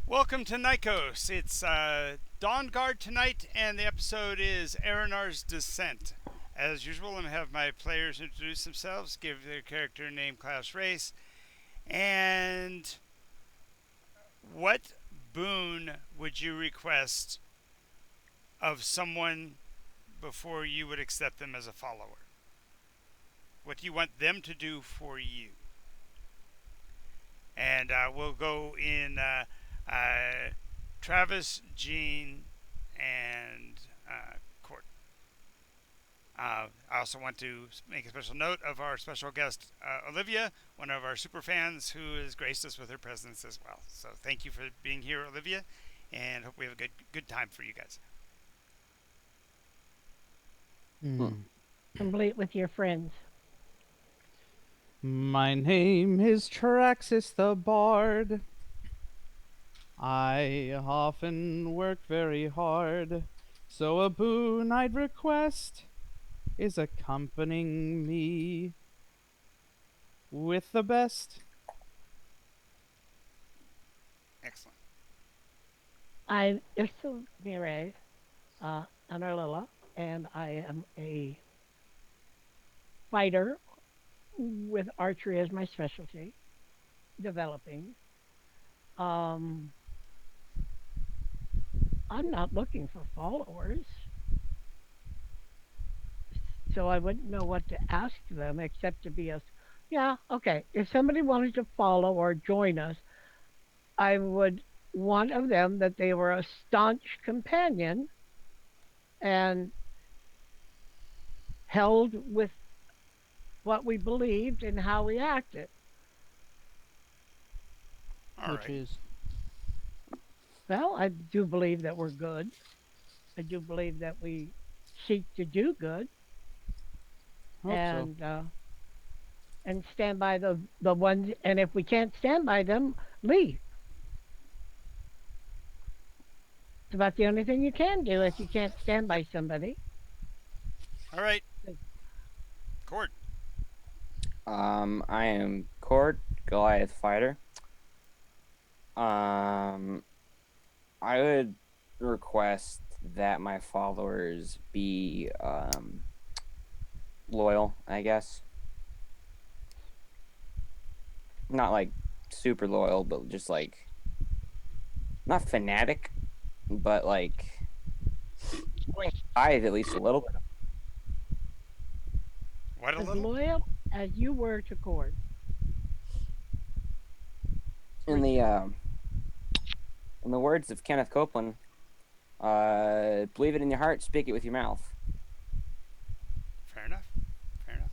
Welcome to Nikos. It's Dawn Guard tonight, and the episode is Aronar's Descent. As usual, I'm going to have my players introduce themselves, give their character name, class, race, and what boon would you request of someone before you would accept them as a follower? What do you want them to do for you? And we'll go in uh, Travis, Gene, and Court. I also want to make a special note of our special guest, Olivia, one of our super fans who has graced us with her presence as well. So thank you for being here, Olivia, and hope we have a good time for you guys. Hmm. Complete with your friends. My name is Traxis the Bard. I often work very hard, so a boon I'd request is accompanying me with the best. Excellent. I'm Issa Mire, Anarlilla, and I am a fighter with archery as my specialty, developing. Um, I'm not looking for followers, so I wouldn't know what to ask them except to be a, yeah, okay. If somebody wanted to follow or join us, I would want of them that they were a staunch companion and held with what we believed and how we acted. All Which right. is Well, I do believe that we're good. I do believe that we seek to do good hope so. and uh, and stand by the ones. And if we can't stand by them, leave. It's about the only thing you can do if you can't stand by somebody. All right. Court. I am Cord, Goliath fighter. Um, I would request that my followers be loyal, I guess. Not like super loyal, but just like not fanatic, but like I at least a little bit. What a As little? loyal as you were to Cord. In the in the words of Kenneth Copeland, believe it in your heart, speak it with your mouth. Fair enough. Fair enough.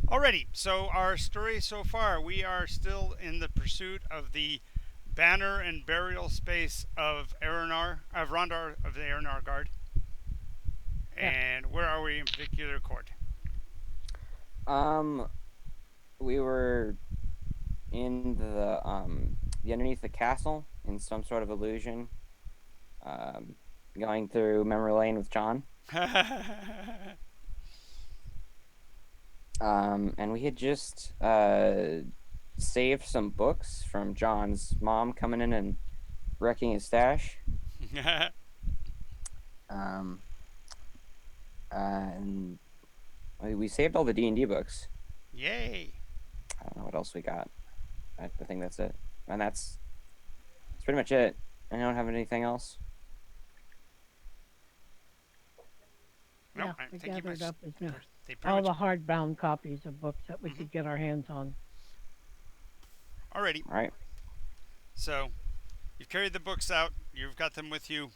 Alrighty, so our story so far, we are still in the pursuit of the banner and burial space of Aronar, of Rondar of the Aronar Guard. Yes. And where are we in particular, Court? Um, we were in the underneath the castle in some sort of illusion. Um, going through memory lane with John. And we had just saved some books from John's mom coming in and wrecking his stash. Um, and we saved all the D&D books. Yay! I don't know what else we got. I think that's it, and that's pretty much it. I don't have anything else. No, Yeah, I we think you gathered must. up They pretty all much. the hardbound copies of books that we Mhm. could get our hands on. Alrighty, All right. so you've carried the books out. You've got them with you.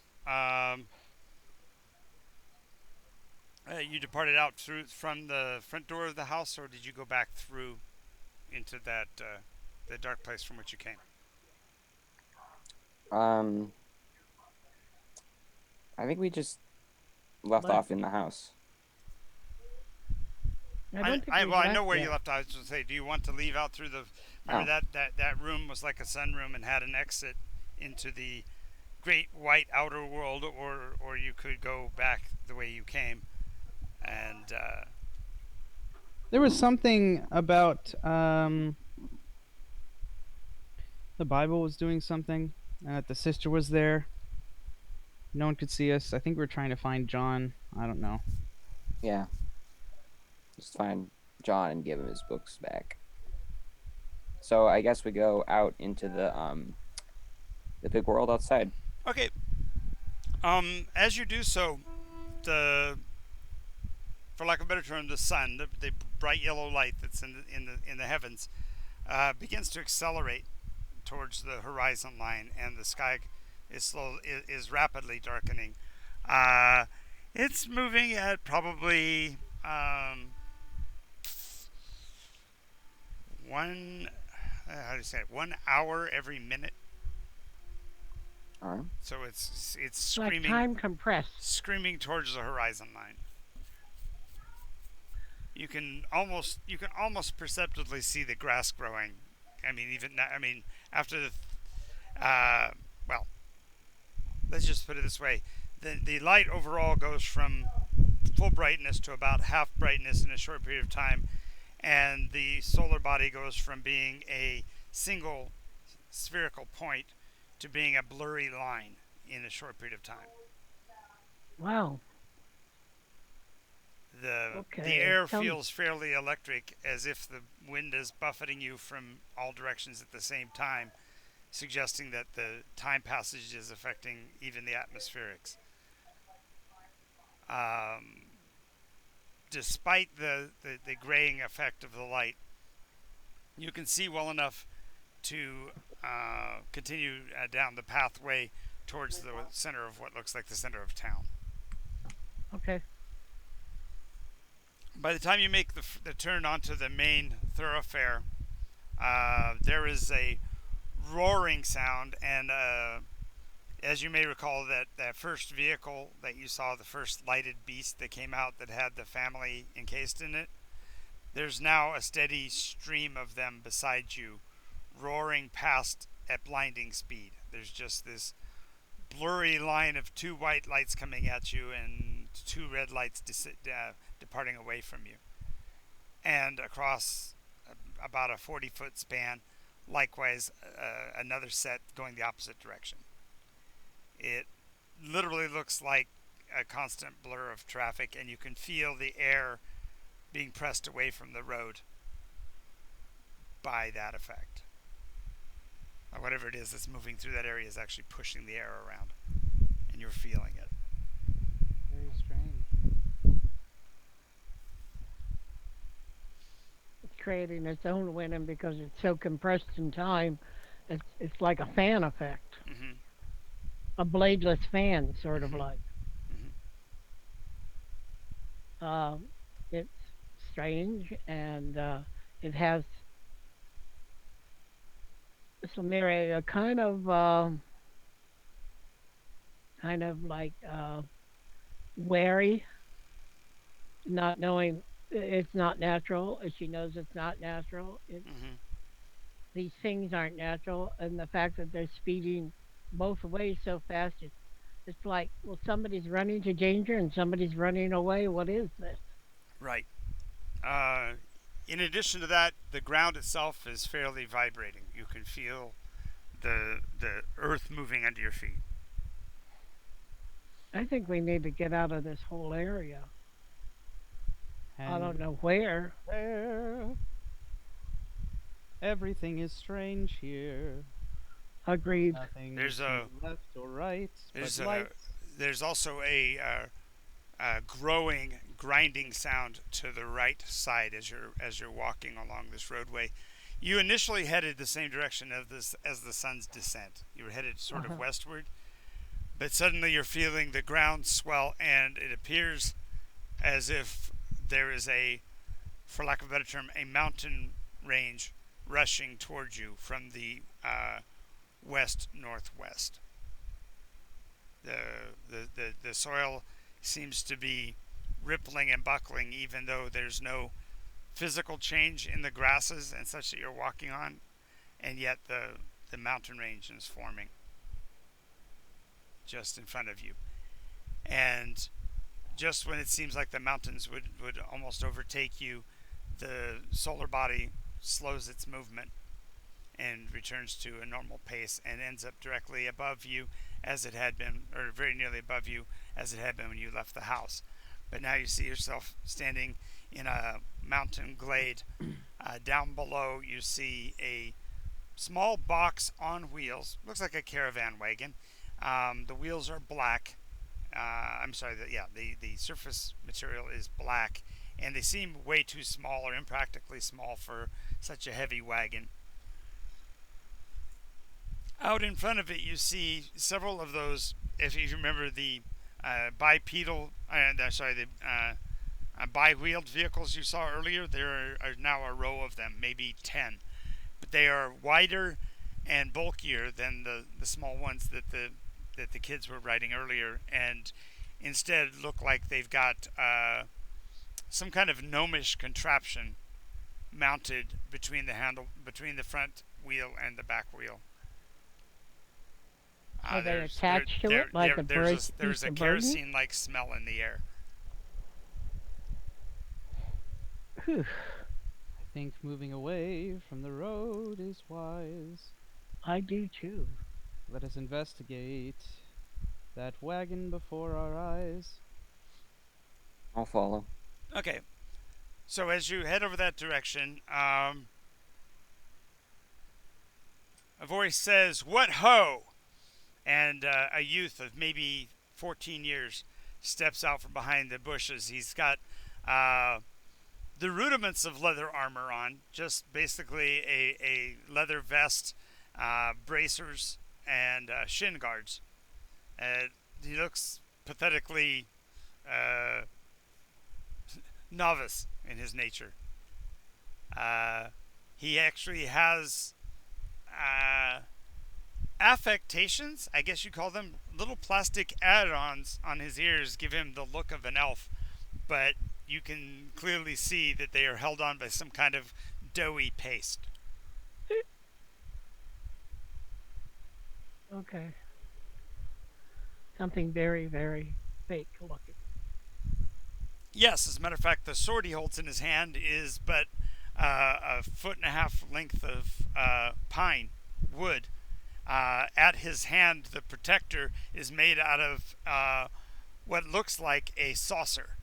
You departed out through from the front door of the house, or did you go back through into that the dark place from which you came? Um, I think we just left But off in the house. I don't think we've Well, I left know where you yet. left. I was going to say, do you want to leave out through the? Remember Oh, that room was like a sunroom and had an exit into the great white outer world, or you could go back the way you came, and There was something about the Bible was doing something. and that the sister was there. No one could see us. I think we're trying to find John. I don't know. Yeah, just find John and give him his books back. So I guess we go out into the big world outside. Okay. As you do so, the for lack of a better term, the sun, the bright yellow light that's in the heavens, begins to accelerate towards the horizon line, and the sky is rapidly darkening. Uh, it's moving at probably one how do you say it? 1 hour every minute. All right. So it's Like screaming time compressed. screaming towards the horizon line. You can almost perceptibly see the grass growing. I mean, even now, I mean, after the well, let's just put it this way: the light overall goes from full brightness to about half brightness in a short period of time, and the solar body goes from being a single spherical point to being a blurry line in a short period of time. Wow. The Okay. air Sounds feels fairly electric, as if the wind is buffeting you from all directions at the same time, suggesting that the time passage is affecting even the atmospherics. Um, Despite the graying effect of the light, you can see well enough to continue down the pathway towards the center of what looks like the center of town. okay. By the time you make the turn onto the main thoroughfare, there is a roaring sound, and as you may recall, that first vehicle that you saw, the first lighted beast that came out that had the family encased in it, there's now a steady stream of them beside you, roaring past at blinding speed. There's just this blurry line of two white lights coming at you and two red lights departing away from you. And across about a 40-foot span, likewise, another set going the opposite direction. It literally looks like a constant blur of traffic, and you can feel the air being pressed away from the road by that effect. Whatever it is that's moving through that area is actually pushing the air around, and you're feeling it. Very strange. It's creating its own wind, and because it's so compressed in time, it's like a fan effect, Mm-hmm. a bladeless fan, sort of Mm-hmm. like. Mm-hmm. Um, it's strange, and it has some area kind of like wary, not knowing it's not natural. And she knows it's not natural. Mm-hmm. These things aren't natural, and the fact that they're speeding both ways so fast, it's like, well, somebody's running to danger and somebody's running away. What is this? Right. Uh, in addition to that, the ground itself is fairly vibrating. You can feel the earth moving under your feet. I think we need to get out of this whole area. I And don't know where. where everything is strange here. Agreed. Nothing There's to a left or right, there's but a lights. there's also a growing grinding sound to the right side as you're walking along this roadway. You initially headed the same direction as the sun's descent. You were headed sort of Uh-huh. westward, but suddenly you're feeling the ground swell, and it appears as if there is for lack of a better term, a mountain range rushing towards you from the west northwest. The soil seems to be rippling and buckling, even though there's no physical change in the grasses and such that you're walking on, and yet the mountain range is forming just in front of you. And just when it seems like the mountains would almost overtake you, the solar body slows its movement, and returns to a normal pace and ends up directly above you as it had been, or very nearly above you as it had been when you left the house. But now you see yourself standing in a mountain glade. Down below, you see a small box on wheels. Looks like a caravan wagon. The wheels are black. I'm sorry. The surface material is black, and they seem way too small or impractically small for such a heavy wagon. Out in front of it, you see several of those. If you remember the bipedal, the bi-wheeled vehicles you saw earlier, there are now a row of them, maybe 10. But they are wider and bulkier than the small ones that the kids were riding earlier, and instead look like they've got some kind of gnomish contraption mounted between the front wheel and the back wheel. Are they attached to it like a there's piece a of burden? kerosene-like smell in the air. Whew. I think moving away from the road is wise. I do too. Let us investigate that wagon before our eyes. I'll follow. Okay, so as you head over that direction, a voice says, "What ho!" And a youth of maybe 14 years steps out from behind the bushes. He's got the rudiments of leather armor on, just basically a leather vest, bracers, and shin guards. He looks pathetically novice in his nature. He actually has affectations, I guess you call them, little plastic add-ons on his ears give him the look of an elf, but you can clearly see that they are held on by some kind of doughy paste. Okay. Something very, very fake looking. Yes, as a matter of fact, the sword he holds in his hand is but a foot and a half length of pine wood. At his hand, the protector is made out of what looks like a saucer,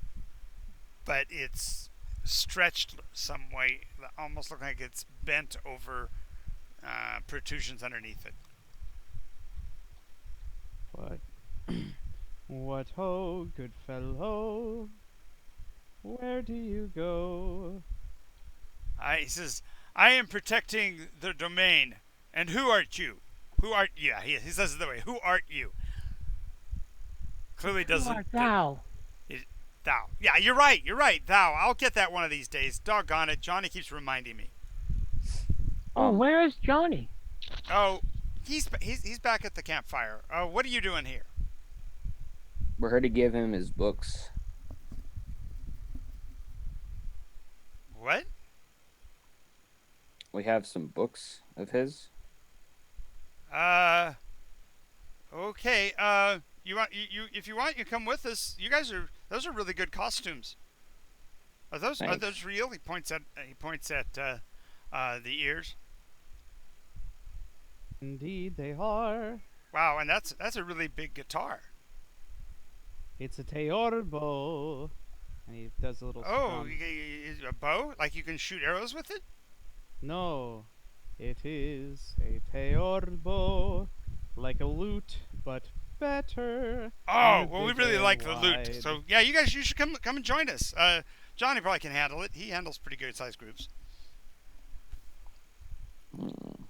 but it's stretched some way, almost looking like it's bent over protrusions underneath it. What ho, good fellow? Where do you go? He says, "I am protecting the domain. And who art you? Who art you?" Yeah, he says it that way. Who art you? Clearly doesn't. Who art thou? Thou. Yeah, you're right. You're right. Thou. I'll get that one of these days. Doggone it. Johnny keeps reminding me. Oh, where is Johnny? Oh, he's back at the campfire. Oh, what are you doing here? We're here to give him his books. What? We have some books of his. Okay. You want you if you want, you come with us. Those are really good costumes. Are Thanks. those real? He points at the ears. Indeed, they are. Wow, and that's a really big guitar. It's a teorbo. And he does a little Oh, strum. a bow? Like you can shoot arrows with it? No, it is a teorbo, like a lute, but better. Oh, and well, we bigger really like and the lute. wide. So yeah, you should come and join us. Johnny probably can handle it. He handles pretty good sized groups. All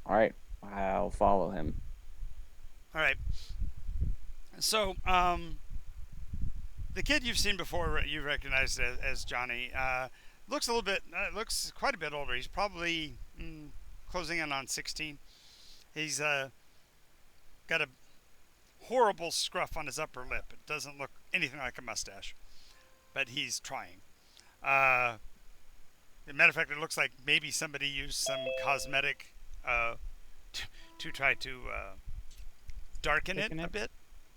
right, I'll follow him. All right. So, the kid you've seen before, you recognized as Johnny, looks looks quite a bit older. He's probably closing in on 16. He's got a horrible scruff on his upper lip. It doesn't look anything like a mustache, but he's trying. As a matter of fact, it looks like maybe somebody used some cosmetic to try to darken it Thicken a it? bit,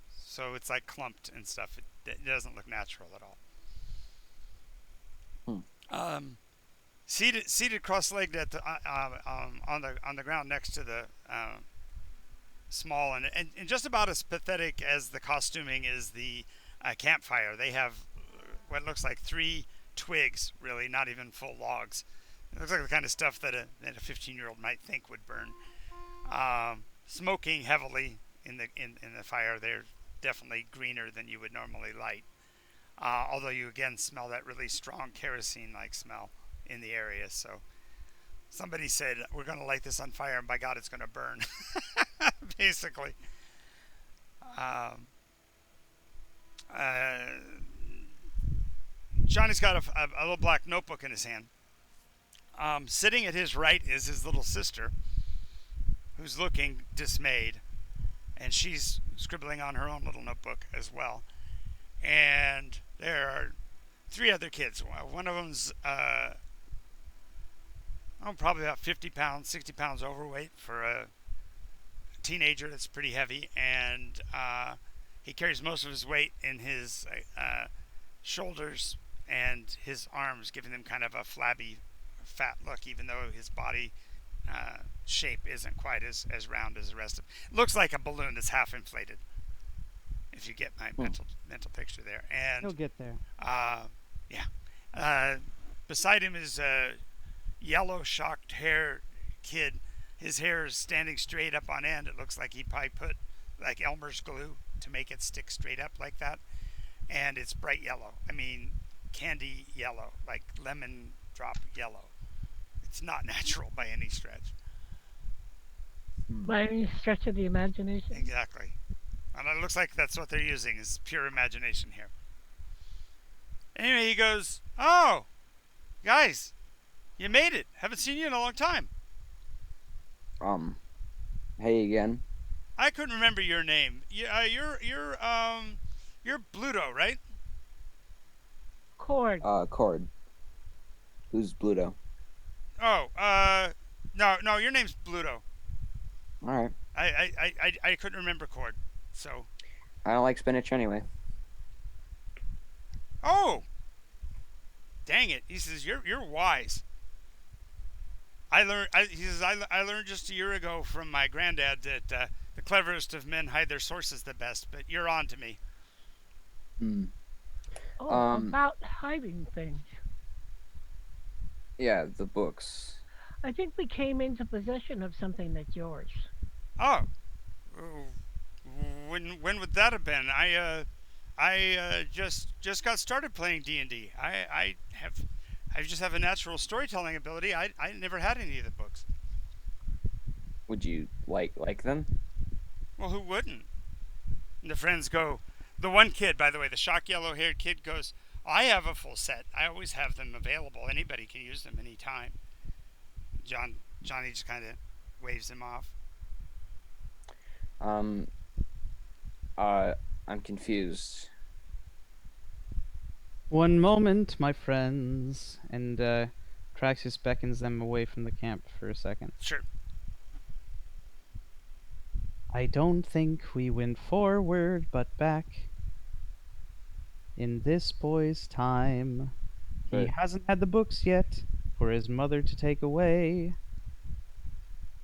so it's like clumped and stuff. It doesn't look natural at all. seated cross-legged at the on the ground next to the small and just about as pathetic as the costuming is the campfire. They have what looks like three twigs, really, not even full logs. It looks like the kind of stuff that a 15-year-old might think would burn. Smoking heavily in the fire. They're definitely greener than you would normally light. Although you again smell that really strong kerosene-like smell in the area. So somebody said, "We're going to light this on fire, and by God, it's going to burn." Basically. Um, uh, Johnny's got a little black notebook in his hand. Sitting at his right is his little sister, who's looking dismayed, and she's scribbling on her own little notebook as well. And there are three other kids. One of them's probably about 50 pounds, 60 pounds overweight for a teenager. That's pretty heavy, and he carries most of his weight in his shoulders and his arms, giving them kind of a flabby, fat look, even though his body shape isn't quite as round as the rest of it. Looks like a balloon that's half inflated, if you get my mental picture there. And He'll get there. yeah. Beside him is a yellow shocked hair kid. His hair is standing straight up on end. It looks like he probably put like Elmer's glue to make it stick straight up like that. And it's bright yellow. I mean, candy yellow, like lemon drop yellow. It's not natural by any stretch. By any stretch of the imagination. Exactly. And it looks like that's what they're using is pure imagination here. Anyway, he goes, "Oh, guys, you made it. Haven't seen you in a long time." Hey again. I couldn't remember your name. You're Bluto, right? Cord. Cord. Who's Bluto? Oh, no, your name's Bluto. Alright. I couldn't remember Cord, so. I don't like spinach anyway. Oh, dang it! He says you're wise. He says I learned just a year ago from my granddad that the cleverest of men hide their sources the best. But you're on to me. Oh, about hiding things. Yeah, the books. I think we came into possession of something that's yours. Oh, when would that have been? I just got started playing D&D. I just have a natural storytelling ability. I never had any of the books. Would you like them? Well, who wouldn't? And the friends go. The one kid, by the way, the shock yellow-haired kid goes, "I have a full set. I always have them available. Anybody can use them anytime." Johnny just kind of waves him off. I'm confused. One moment, my friends. And Traxxas beckons them away from the camp for a second. Sure. I don't think we went forward, but back. In this boy's time. He But- hasn't had the books yet for his mother to take away.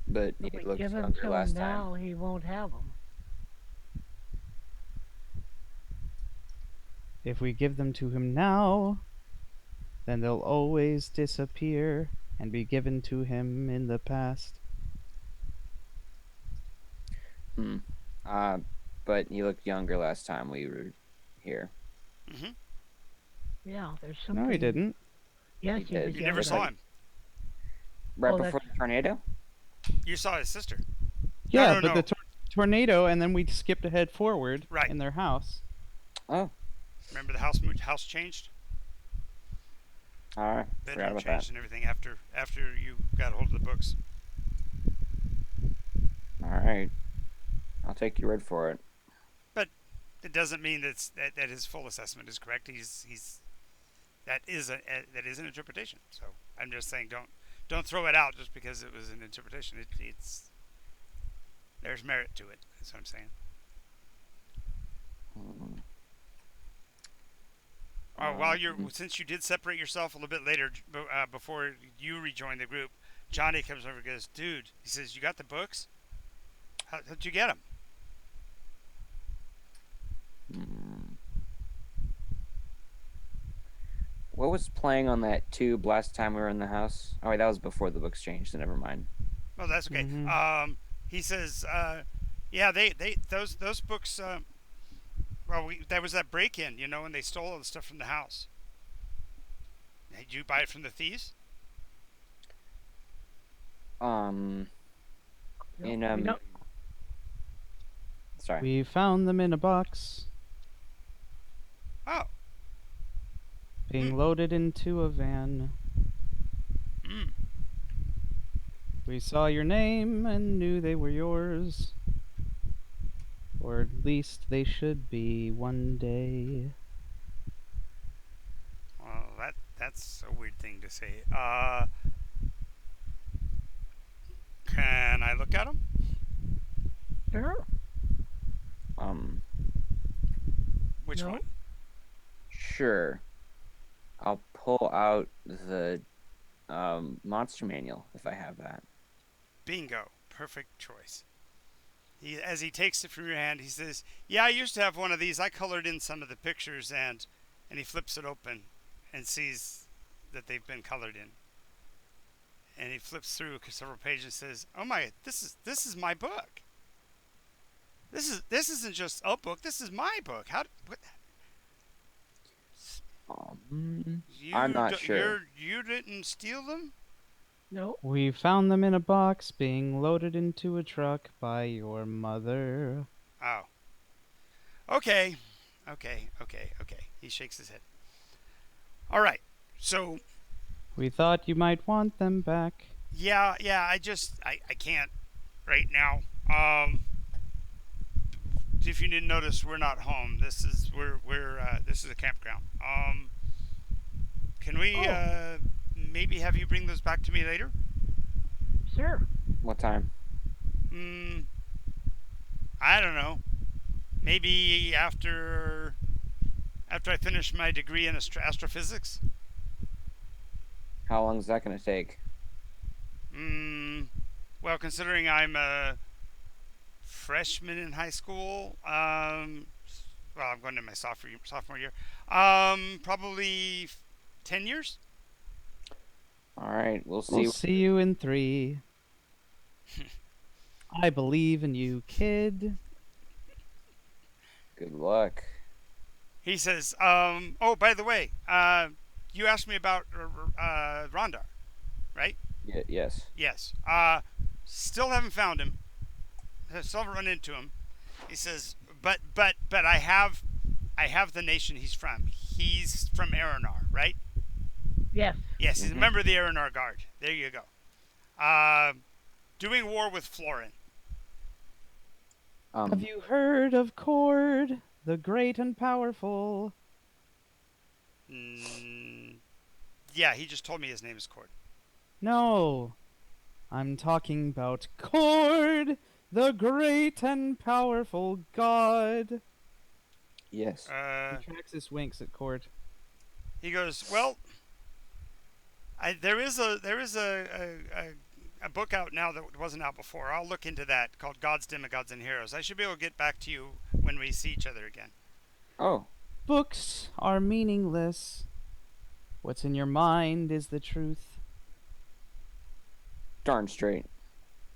But If he we looked give them younger to him last now, time. he won't have them. If we give them to him now, then they'll always disappear and be given to him in the past. But he looked younger last time we were here. Mm-hmm. Yeah, there's something. No, he didn't. Yes, He he did. was You never younger. saw him. Right Oh, before that's- the tornado? You saw his sister. Yeah, no, but no. the tornado, and then we skipped ahead forward Right. in their house. Oh, Remember the house changed? alright. Forgot Bedroom about changed and everything after you got hold of the books. that. Alright. I'll take your word for it. It doesn't mean that his full assessment is correct. That is an interpretation. So I'm just saying don't throw it out just because it was an interpretation. It's there's merit to it. That's what I'm saying. Mm. While you're Um, since you did separate yourself a little bit later before you rejoined the group, Johnny comes over and goes, "Dude," he says, "you got the books? How'd you get them?" hmm. What was playing on that tube last time we were in the house? Oh wait, that was before the books changed. So never mind. Oh, that's okay. Mm-hmm. He says, "Yeah, they those books. Well, there was that break-in, and they stole all the stuff from the house. Did you buy it from the thieves?" Um, No, in we don't. sorry. We found them in a box, Oh, being hmm, loaded into a van. hmm. We saw your name and knew they were yours. Or at least they should be one day. Well, that's a weird thing to say. Can I look at them? Sure. Um, Which No. one? sure. I'll pull out the monster manual if I have that. Bingo. Perfect choice. As he takes it from your hand, he says, "Yeah, I used to have one of these. I colored in some of the pictures, and he flips it open, and sees that they've been colored in. And he flips through several pages and says, "Oh my, this is my book. This isn't just a book. This is my book. What, I'm you not sure. you didn't steal them?" No. We found them in a box being loaded into a truck by your mother. Oh, okay, okay. He shakes his head. All right. So We thought you might want them back. yeah. I can't right now. If you didn't notice, we're not home. This is a campground. Can we Oh, maybe have you bring those back to me later? sure. What time? Hmm. I don't know. Maybe after I finish my degree in astrophysics. How long is that going to take? Hmm. Well, considering I'm a freshman in high school, well, I'm going to my sophomore year. Probably 10 years. All right, we'll see. We'll see you in 3. I believe in you, kid. Good luck. He says, "Oh, by the way, you asked me about Rondar, right?" Yes. Yes. Still haven't found him. Still haven't run into him. He says, but I have the nation he's from. He's from Aronar, right? Yes. Yes, he's a Mm-hmm. member of the Aronar Guard. There you go. Uh, doing war with Florin. Have you heard of Cord, the great and powerful? Mm, yeah, he just told me his name is Cord. No, I'm talking about Cord, the great and powerful god. Yes. Traxus winks at Cord. He goes, well, there is a book out now that wasn't out before. I'll look into that, called Gods, Demigods, and Heroes. I should be able to get back to you when we see each other again. Oh, Books are meaningless. What's in your mind is the truth. darn straight.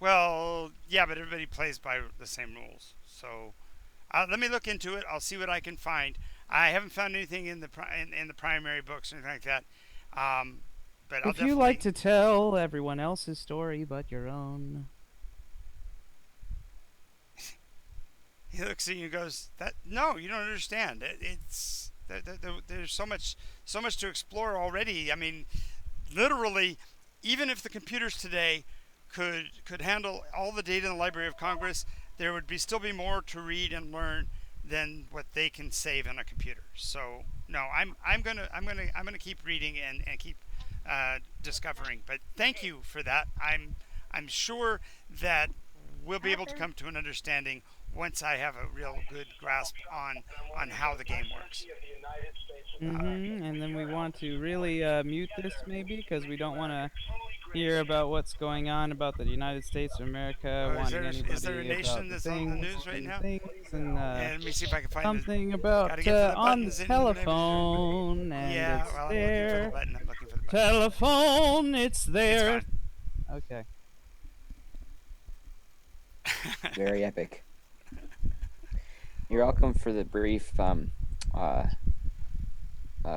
Well, yeah, but everybody plays by the same rules. So let me look into it. I'll see what I can find. I haven't found anything in in the primary books or anything like that. But I'll If you definitely. like to tell everyone else's story but your own. He looks at you and goes, "That no, you don't understand. It's there's so much to explore already. I mean, literally, even if the computers today could handle all the data in the Library of Congress, there would still be more to read and learn than what they can save in a computer. So no, I'm gonna keep reading and keep discovering. But thank you for that. I'm sure that we'll be able to come to an understanding once I have a real good grasp on how the game works. And then we want to really mute this maybe because we don't want to hear about what's going on about the United States of America wanting Is there a anybody nation about the that's on the news right now? things and Yeah, let me see if I can find the. something Got to about get to the on the buttons in. telephone and Yeah, it's well, I'm looking for the there. button. I'm looking for the button. Telephone, it's It's there. gone. Okay. Very epic. You're welcome for the brief uh,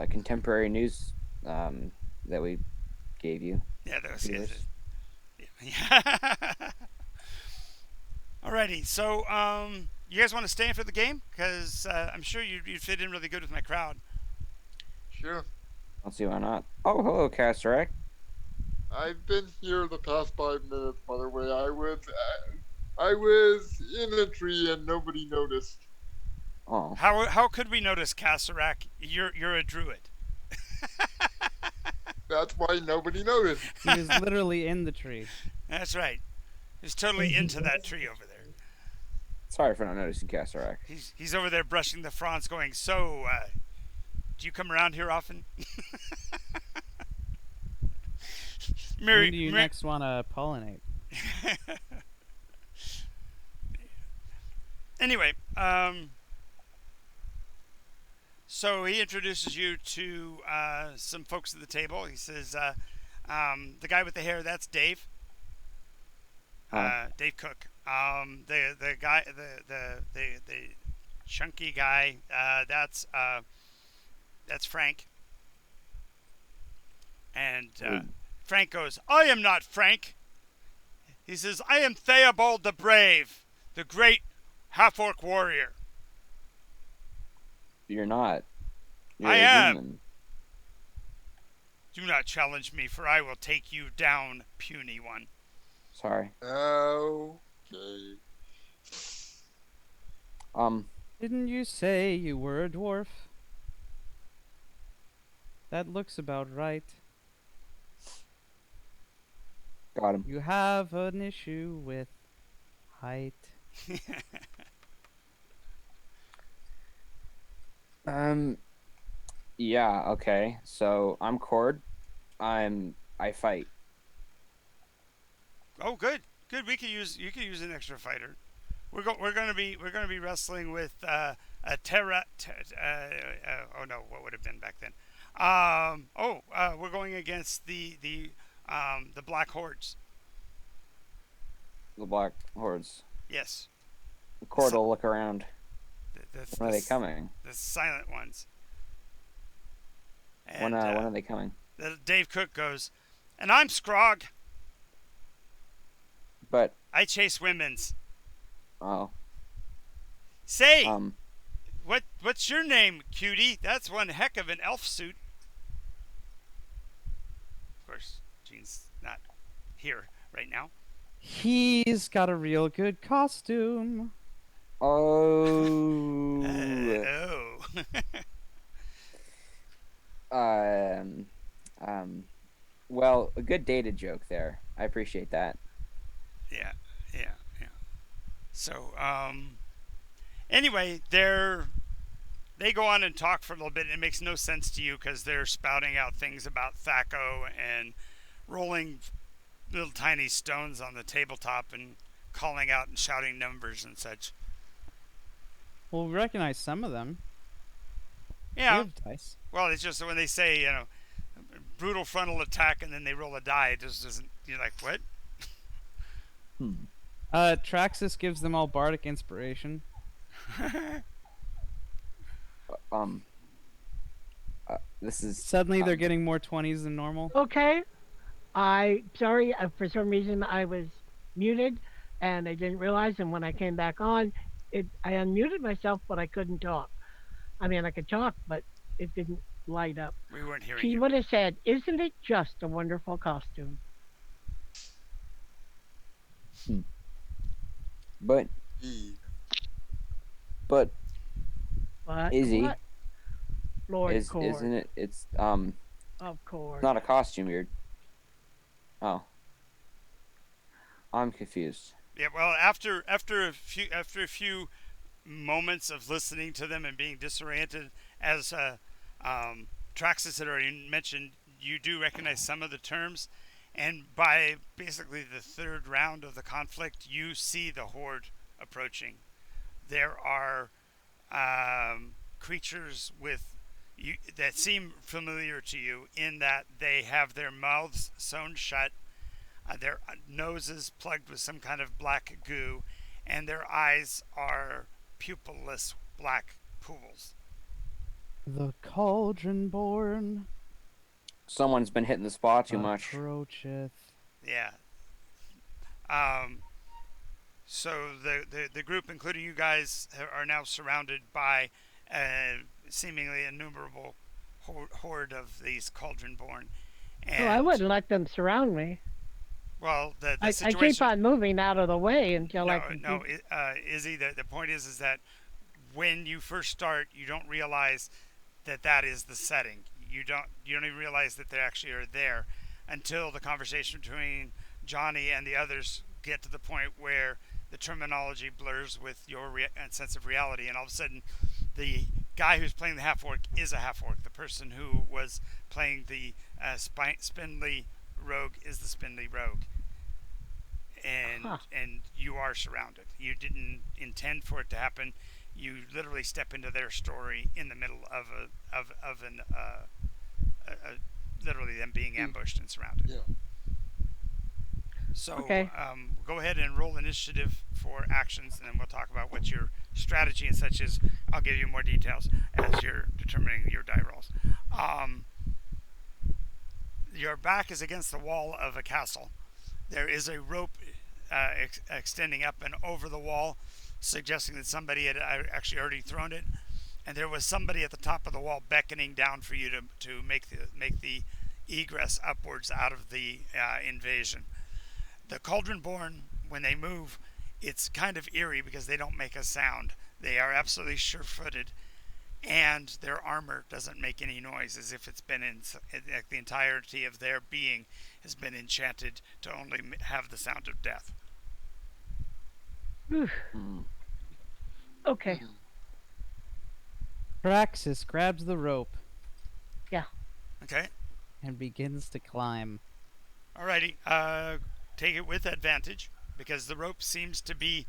contemporary news that we gave you. Yeah, that was Viewers. Yeah. Alrighty, so you guys want to stay in for the game? Because I'm sure you'd fit in really good with my crowd. Sure. Let's see why not. Oh, hello, Castrack. I've been here the past 5 minutes, by the way. I was in a tree and nobody noticed. Oh, How could we notice, Kasarak? You're a druid. That's why nobody noticed. He was literally in the tree. That's right. He's totally into that tree over there. sorry for not noticing Castrack. He's over there brushing the fronds, going. So, do you come around here often? When do you next want to pollinate? Anyway, so he introduces you to some folks at the table. He says, the guy with the hair, that's Dave. Dave Cook. The guy, the chunky guy, that's Frank. And Frank goes, I am not Frank. He says, I am Theobald the Brave, the great half-orc warrior. You're not. You're I a am. human. Do not challenge me, for I will take you down, puny one. Sorry. Okay. Didn't you say you were a dwarf? That looks about right. Got him. You have an issue with height. Yeah, okay. So I'm Cord. I fight. Oh, good. You could use an extra fighter. We're gonna be wrestling with a Terra. Oh no, what would have been back then? We're going against the Black Hordes. The Black Hordes. Yes. Cord will look around. When are they The, coming? the silent ones. When And are they coming? Dave Cook goes, and I'm Scrog. But I chase women's. oh, Say, what's your name, cutie? That's one heck of an elf suit. Of course, Gene's not here right now. He's got a real good costume. oh, well, a good dated joke there. I appreciate that. Yeah. So, anyway, they go on and talk for a little bit. And it makes no sense to you because they're spouting out things about Thaco and rolling little tiny stones on the tabletop and calling out and shouting numbers and such. We'll recognize some of them. Yeah. We have dice. Well, it's just when they say, brutal frontal attack and then they roll a die, it just doesn't. You're like, what? Traxxas gives them all bardic inspiration. This is Suddenly they're getting more 20s than normal. Okay. Sorry, for some reason I was muted and I didn't realize. And when I came back on, I unmuted myself, but I couldn't talk. I mean, I could talk, but it didn't light up. We weren't hearing She you. would have said, "Isn't it just a wonderful costume?" but E. But Izzy, what? Lord Cord, isn't it? It's of course. not a costume. You're. Oh. I'm confused. Yeah. Well, after a few moments of listening to them and being disoriented, as Traxxas had already mentioned, you do recognize some of the terms, and by basically the third round of the conflict, you see the horde approaching. There are creatures that seem familiar to you in that they have their mouths sewn shut, their noses plugged with some kind of black goo, and their eyes are pupilless black pools. The cauldron born Someone's been hitting the spa too much. approacheth. Yeah. Um, so the group, including you guys, are now surrounded by a seemingly innumerable horde of these cauldron born. Well, I And, wouldn't let them surround me. well, the I keep situation. on moving out of the way until I No, can no, keep. Izzy, the point is that when you first start, you don't realize that is the setting. You don't even realize that they actually are there until the conversation between Johnny and the others get to the point where the terminology blurs with your sense of reality, and all of a sudden, the guy who's playing the half orc is a half orc. The person who was playing the spindly rogue is the spindly rogue, Huh. and you are surrounded. You didn't intend for it to happen. You literally step into their story in the middle of an literally them being ambushed and surrounded. Yeah. So Okay. go ahead and roll initiative for actions, and then we'll talk about what your strategy and such is. I'll give you more details as you're determining your die rolls. Um, your back is against the wall of a castle. There is a rope extending up and over the wall, suggesting that somebody had actually already thrown it. And there was somebody at the top of the wall beckoning down for you to make the egress upwards out of the invasion. The Cauldronborn, when they move, it's kind of eerie because they don't make a sound. They are absolutely sure-footed, and their armor doesn't make any noise, as if it's been like the entirety of their being has been enchanted to only have the sound of death. Whew. Hmm. Okay. Praxis grabs the rope Yeah. Okay. and begins to climb. Alrighty. Take it with advantage because the rope seems to be.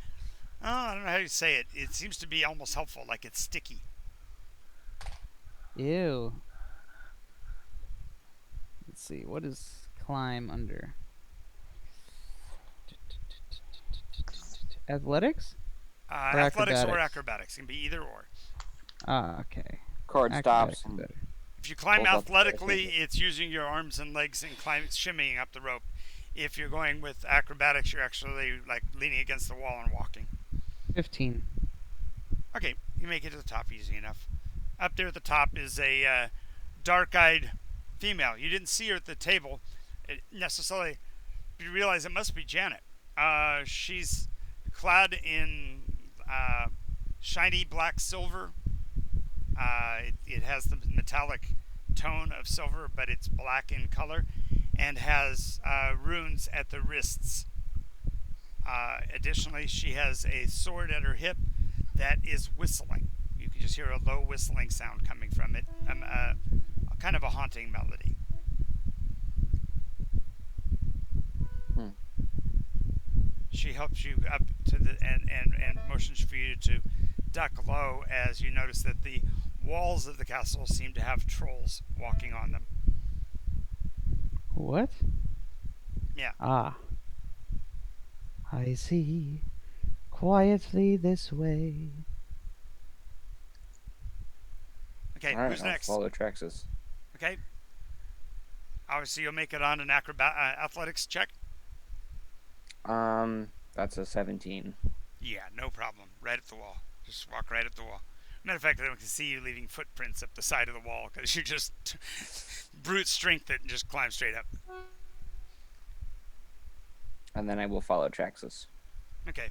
Oh, I don't know how you say it. It seems to be almost helpful, like it's sticky. Ew. Let's see, what is climb under? Athletics? Or Athletics or acrobatics? acrobatics can be either or. Ah, okay. Cord Acrobatics stops. is better. If you climb Pulls up the athletically, parachute. it's using your arms and legs and shimmying up the rope. If you're going with acrobatics, you're actually like leaning against the wall and walking. 15. Okay, you make it to the top easy enough. Up there at the top is a dark-eyed female. You didn't see her at the table necessarily, but you realize it must be Janet. She's clad in shiny black silver. It has the metallic tone of silver, but it's black in color, and has runes at the wrists. Additionally, she has a sword at her hip that is whistling. You can just hear a low whistling sound coming from it, kind of a haunting melody. Hmm. She helps you up to the and motions for you to duck low as you notice that the walls of the castle seem to have trolls walking on them. What? Yeah. Ah. I see. Quietly this way. Okay, All right, who's I'll next? follow Traxxas. Okay. Obviously, you'll make it on an athletics check. That's a 17. Yeah, no problem. Right at the wall. Just walk right at the wall. Matter of fact, I can see you leaving footprints up the side of the wall because you just brute strength it and just climb straight up. And then I will follow Traxxas. Okay.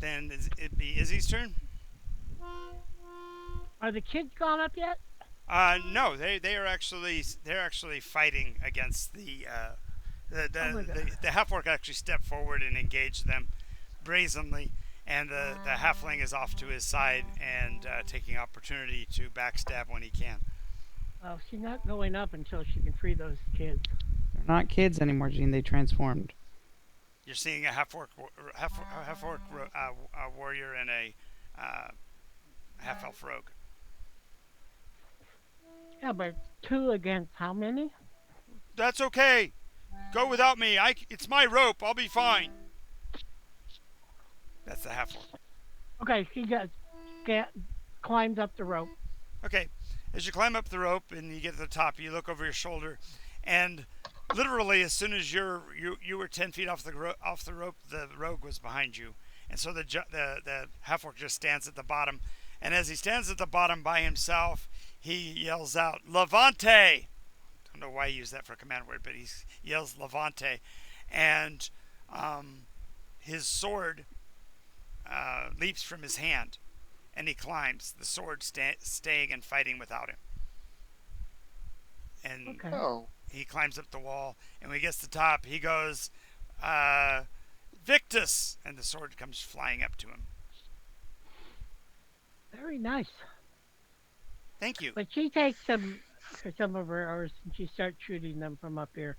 Then it'd be Izzy's turn. Are the kids gone up yet? No, they're actually fighting against Oh my god. The half orc actually stepped forward and engaged them brazenly, and the halfling is off to his side and taking opportunity to backstab when he can. Well, she's not going up until she can free those kids. They're not kids anymore, Gene. They transformed. You're seeing a half orc warrior and a uh, half elf rogue. Yeah, but two against how many? That's okay. Go without me. It's my rope. I'll be fine. That's the half orc. Okay, she just climbs up the rope. Okay, as you climb up the rope and you get to the top, you look over your shoulder, and literally as soon as you were 10 feet off the rope, the rogue was behind you, and so the half orc just stands at the bottom, and as he stands at the bottom by himself, he yells out "Levante." Don't know why he used that for a command word, but he yells "Levante," and his sword leaps from his hand, and he climbs, the sword staying and fighting without him. And Okay. Oh, he climbs up the wall, and when he gets to the top, he goes, Victus! And the sword comes flying up to him. Very nice. Thank you. But she takes some of her arrows and she starts shooting them from up here.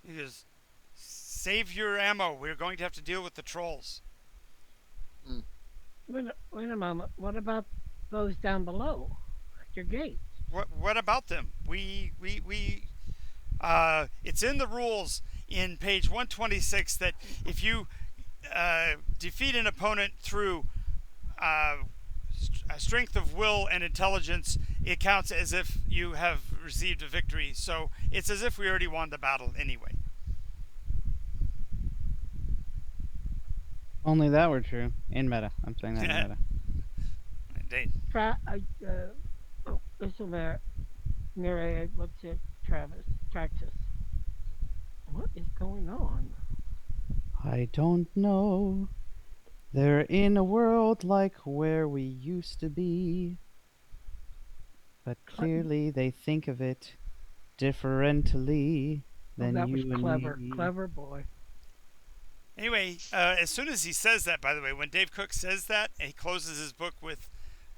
He goes, save your ammo. We're going to have to deal with the trolls. Wait a moment. What about those down below at your gate? What about them? It's in the rules in page 126 that if you defeat an opponent through strength of will and intelligence, it counts as if you have received a victory. So it's as if we already won the battle anyway. Only that were true. In meta. I'm saying that in meta. Indeed. This will mirror. What's it? Traxus. What is going on? I don't know. They're in a world like where we used to be. But clearly they think of it differently than that you was and clever. me. Clever boy. Anyway, as soon as he says that, by the way, when Dave Cook says that, and he closes his book with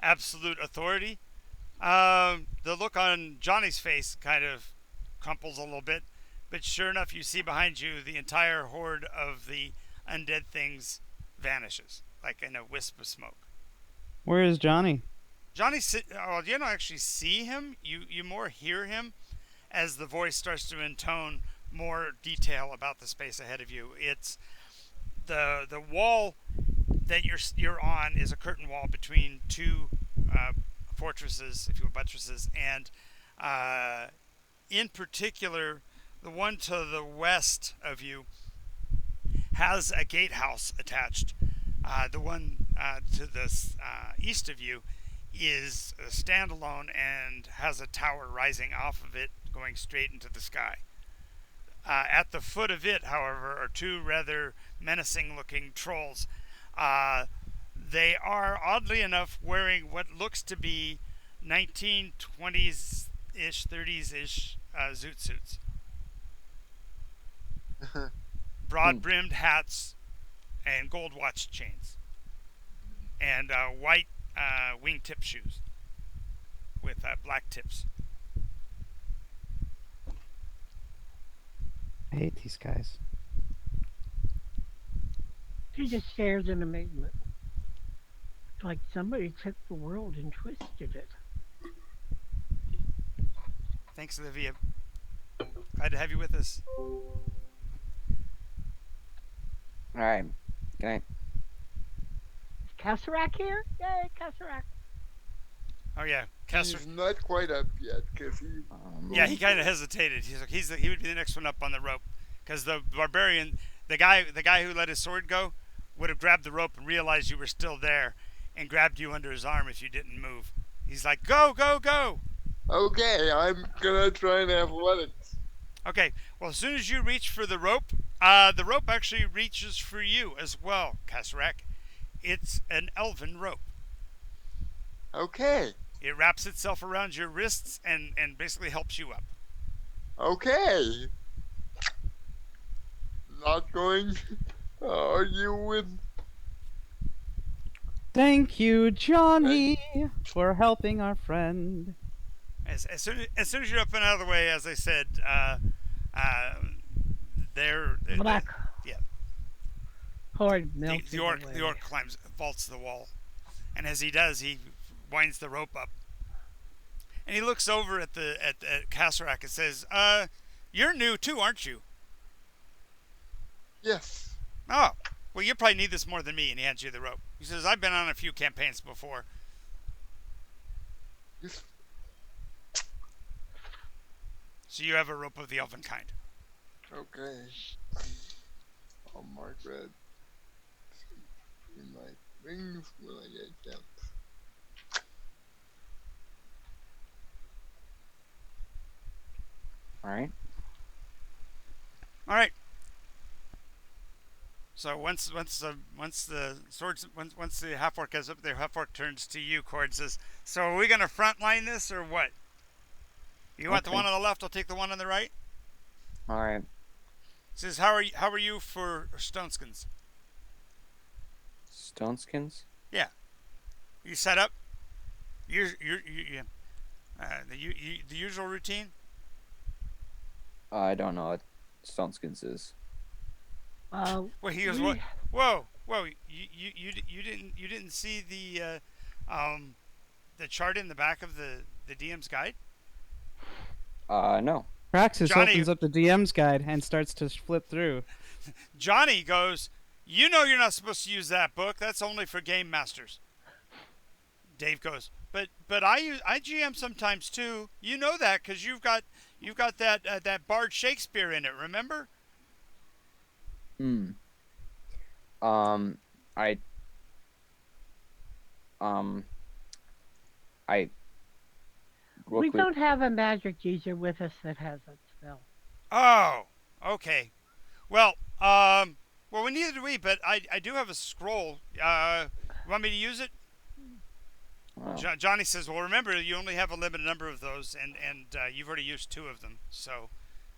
absolute authority, the look on Johnny's face kind of crumples a little bit. But sure enough, you see behind you the entire horde of the undead things vanishes, like in a wisp of smoke. Where is Johnny? Johnny, you don't actually see him. You more hear him as the voice starts to intone more detail about the space ahead of you. It's the wall that you're on is a curtain wall between two fortresses, if you will, buttresses, and in particular, the one to the west of you has a gatehouse attached. The one to the east of you is a standalone and has a tower rising off of it going straight into the sky. At the foot of it, however, are two rather menacing looking trolls. They are, oddly enough, wearing what looks to be 1920s-ish, 30s-ish zoot suits. Broad-brimmed hats and gold watch chains. And white wingtip shoes with black tips. I hate these guys. She just stares in amazement. It's like somebody took the world and twisted it. Thanks, Olivia. Glad to have you with us. All right. Good night. Is Kassarak here? Yay, Kassarak. Oh yeah, he's not quite up yet because he. Yeah, he kind of hesitated. He's like, he would be the next one up on the rope, because the barbarian, the guy who let his sword go, would have grabbed the rope and realized you were still there, and grabbed you under his arm if you didn't move. He's like, go, go, go. Okay, I'm gonna try and athletics. Okay, well, as soon as you reach for the rope actually reaches for you as well, Kassarak. It's an elven rope. Okay. It wraps itself around your wrists and basically helps you up. Okay. not going to argue with. Thank you, Thank, Johnny, for helping our friend. As soon as you're up and out of the way, as I said, uh, there, Black yeah, horde the melted orc away. vaults the wall, and as he does, he winds the rope up, and he looks over at Kasserak and says, "You're new too, aren't you?" yes. Oh, well, you probably need this more than me, and he hands you the rope. He says, "I've been on a few campaigns before." Yes. So you have a rope of the elven kind. Okay. I'll mark red. In my rings when I get down. All right. All right. So once the swords once the half orc gets up there, half orc turns to you, Cord, and says, "So are we gonna frontline this or what? You want the Okay. one on the left? I'll take the one on the right." All right. Says, "How are you for stoneskins? Stoneskins. Yeah, you set up. The usual routine. I don't know what Stoneskins is. Well, he goes, "What? We Whoa! You didn't see the chart in the back of the DM's guide?" No. Praxis Johnny- opens up the DM's guide and starts to flip through. Johnny goes, "You know you're not supposed to use that book. That's only for game masters." Dave goes, "But I GM sometimes too. You know that because you've got that Bard Shakespeare in it. Remember?" Hmm. I. Um. I. we Look, don't have a magic user with us that has that spell. Oh, okay. Well, well, neither do we. But I do have a scroll. Want me to use it? well, Johnny says, "Well, remember, you only have a limited number of those, and you've already used 2 of them. So,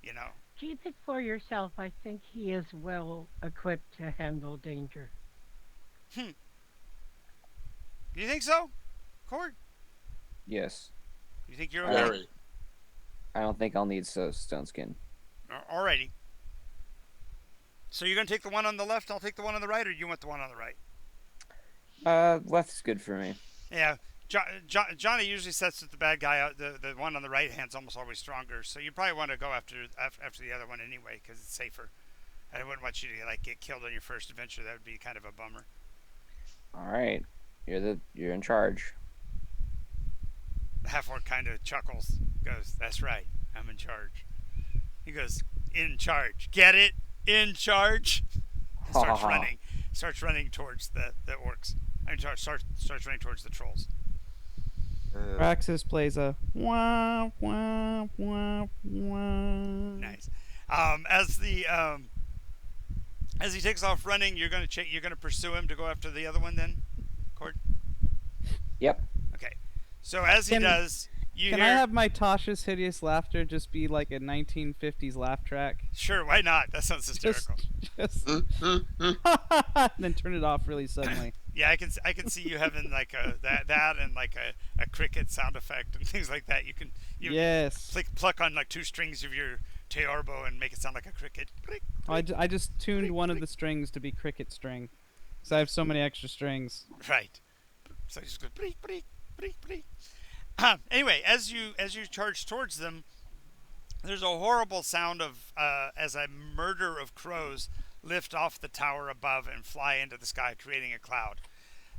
you know." Keep it for yourself. I think he is well equipped to handle danger. You think so, Cord? yes. You think you're okay? Very. I don't think I'll need Stoneskin. Alrighty. So you're gonna take the one on the left. I'll take the one on the right, or you want the one on the right? Left's good for me. Yeah. Johnny usually sets with the bad guy out. The one on the right hand's almost always stronger. So you probably want to go after the other one anyway because it's safer. I wouldn't want you to get killed on your first adventure. That would be kind of a bummer. All right. You're in charge. The half orc kind of chuckles. Goes, "That's right. I'm in charge." He goes, "In charge. Get it? In charge." And starts running. Starts running towards the orcs. Starts running towards the trolls. Praxis plays a wah wah wah wah. Nice. As he takes off running, you're gonna pursue him to go after the other one then, Cord? Yep. Okay. So as he Can- does, you Can hear. I have my Tasha's hideous laughter just be like a 1950s laugh track? Sure, why not? That sounds Just, hysterical. then turn it off really suddenly. Yeah, I can see you having like that and like a cricket sound effect and things like that. You Yes. pluck on like 2 strings of your teorbo and make it sound like a cricket. I just tuned one of the strings to be cricket string, because I have so many extra strings. Right. So you just go bleak, bleak, bleak, bleak. Anyway, as you charge towards them, there's a horrible sound of as a murder of crows lift off the tower above and fly into the sky, creating a cloud.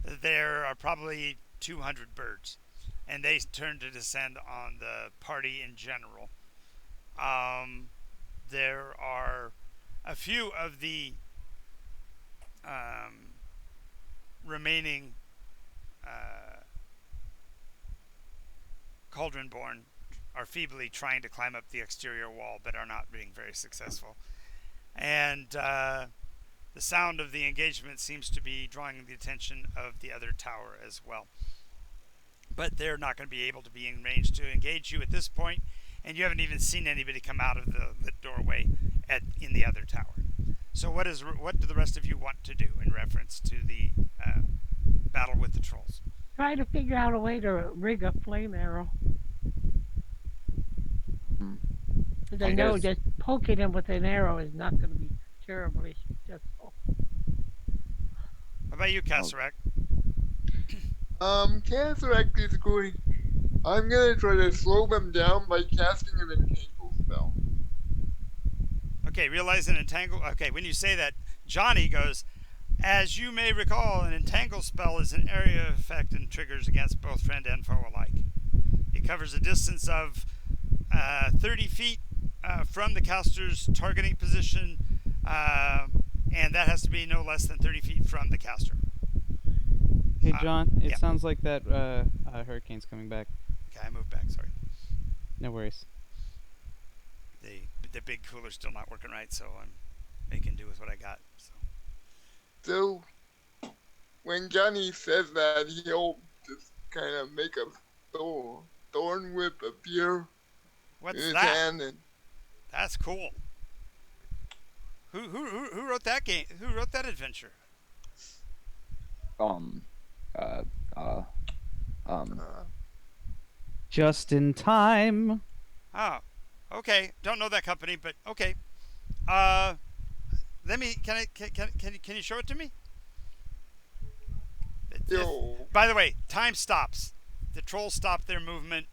There are probably 200 birds, and they turn to descend on the party in general. There are a few of the remaining Cauldron-born are feebly trying to climb up the exterior wall, but are not being very successful. And the sound of the engagement seems to be drawing the attention of the other tower as well. But they're not going to be able to be in range to engage you at this point, and you haven't even seen anybody come out of the lit doorway in the other tower. So what do the rest of you want to do in reference to the battle with the trolls? Try to figure out a way to rig a flame arrow. Hmm. Because I I'm know gonna. just poking him with an arrow is not going to be terribly successful. How about you, Oh, Kasarak? Cataract is going. I'm gonna try to slow them down by casting an entangle spell. Okay, realize an entangle. Okay, when you say that, Johnny goes, as you may recall, an entangle spell is an area effect and triggers against both friend and foe alike. It covers a distance of 30 feet from the caster's targeting position, and that has to be no less than 30 feet from the caster. Hey, John, it yeah. sounds like that hurricane's coming back. Okay, I moved back. Sorry, No worries. the big cooler's still not working right, so I'm making do with what I got. So, when Johnny says that, he'll just kind of make a thorn whip appear What's in his that? hand, and That's cool. Who wrote that game? Who wrote that adventure? um, uh, uh, um. Just in time. Oh, okay. Don't know that company, but okay. Let me. Can you show it to me? By the way, time stops. The trolls stop their movement.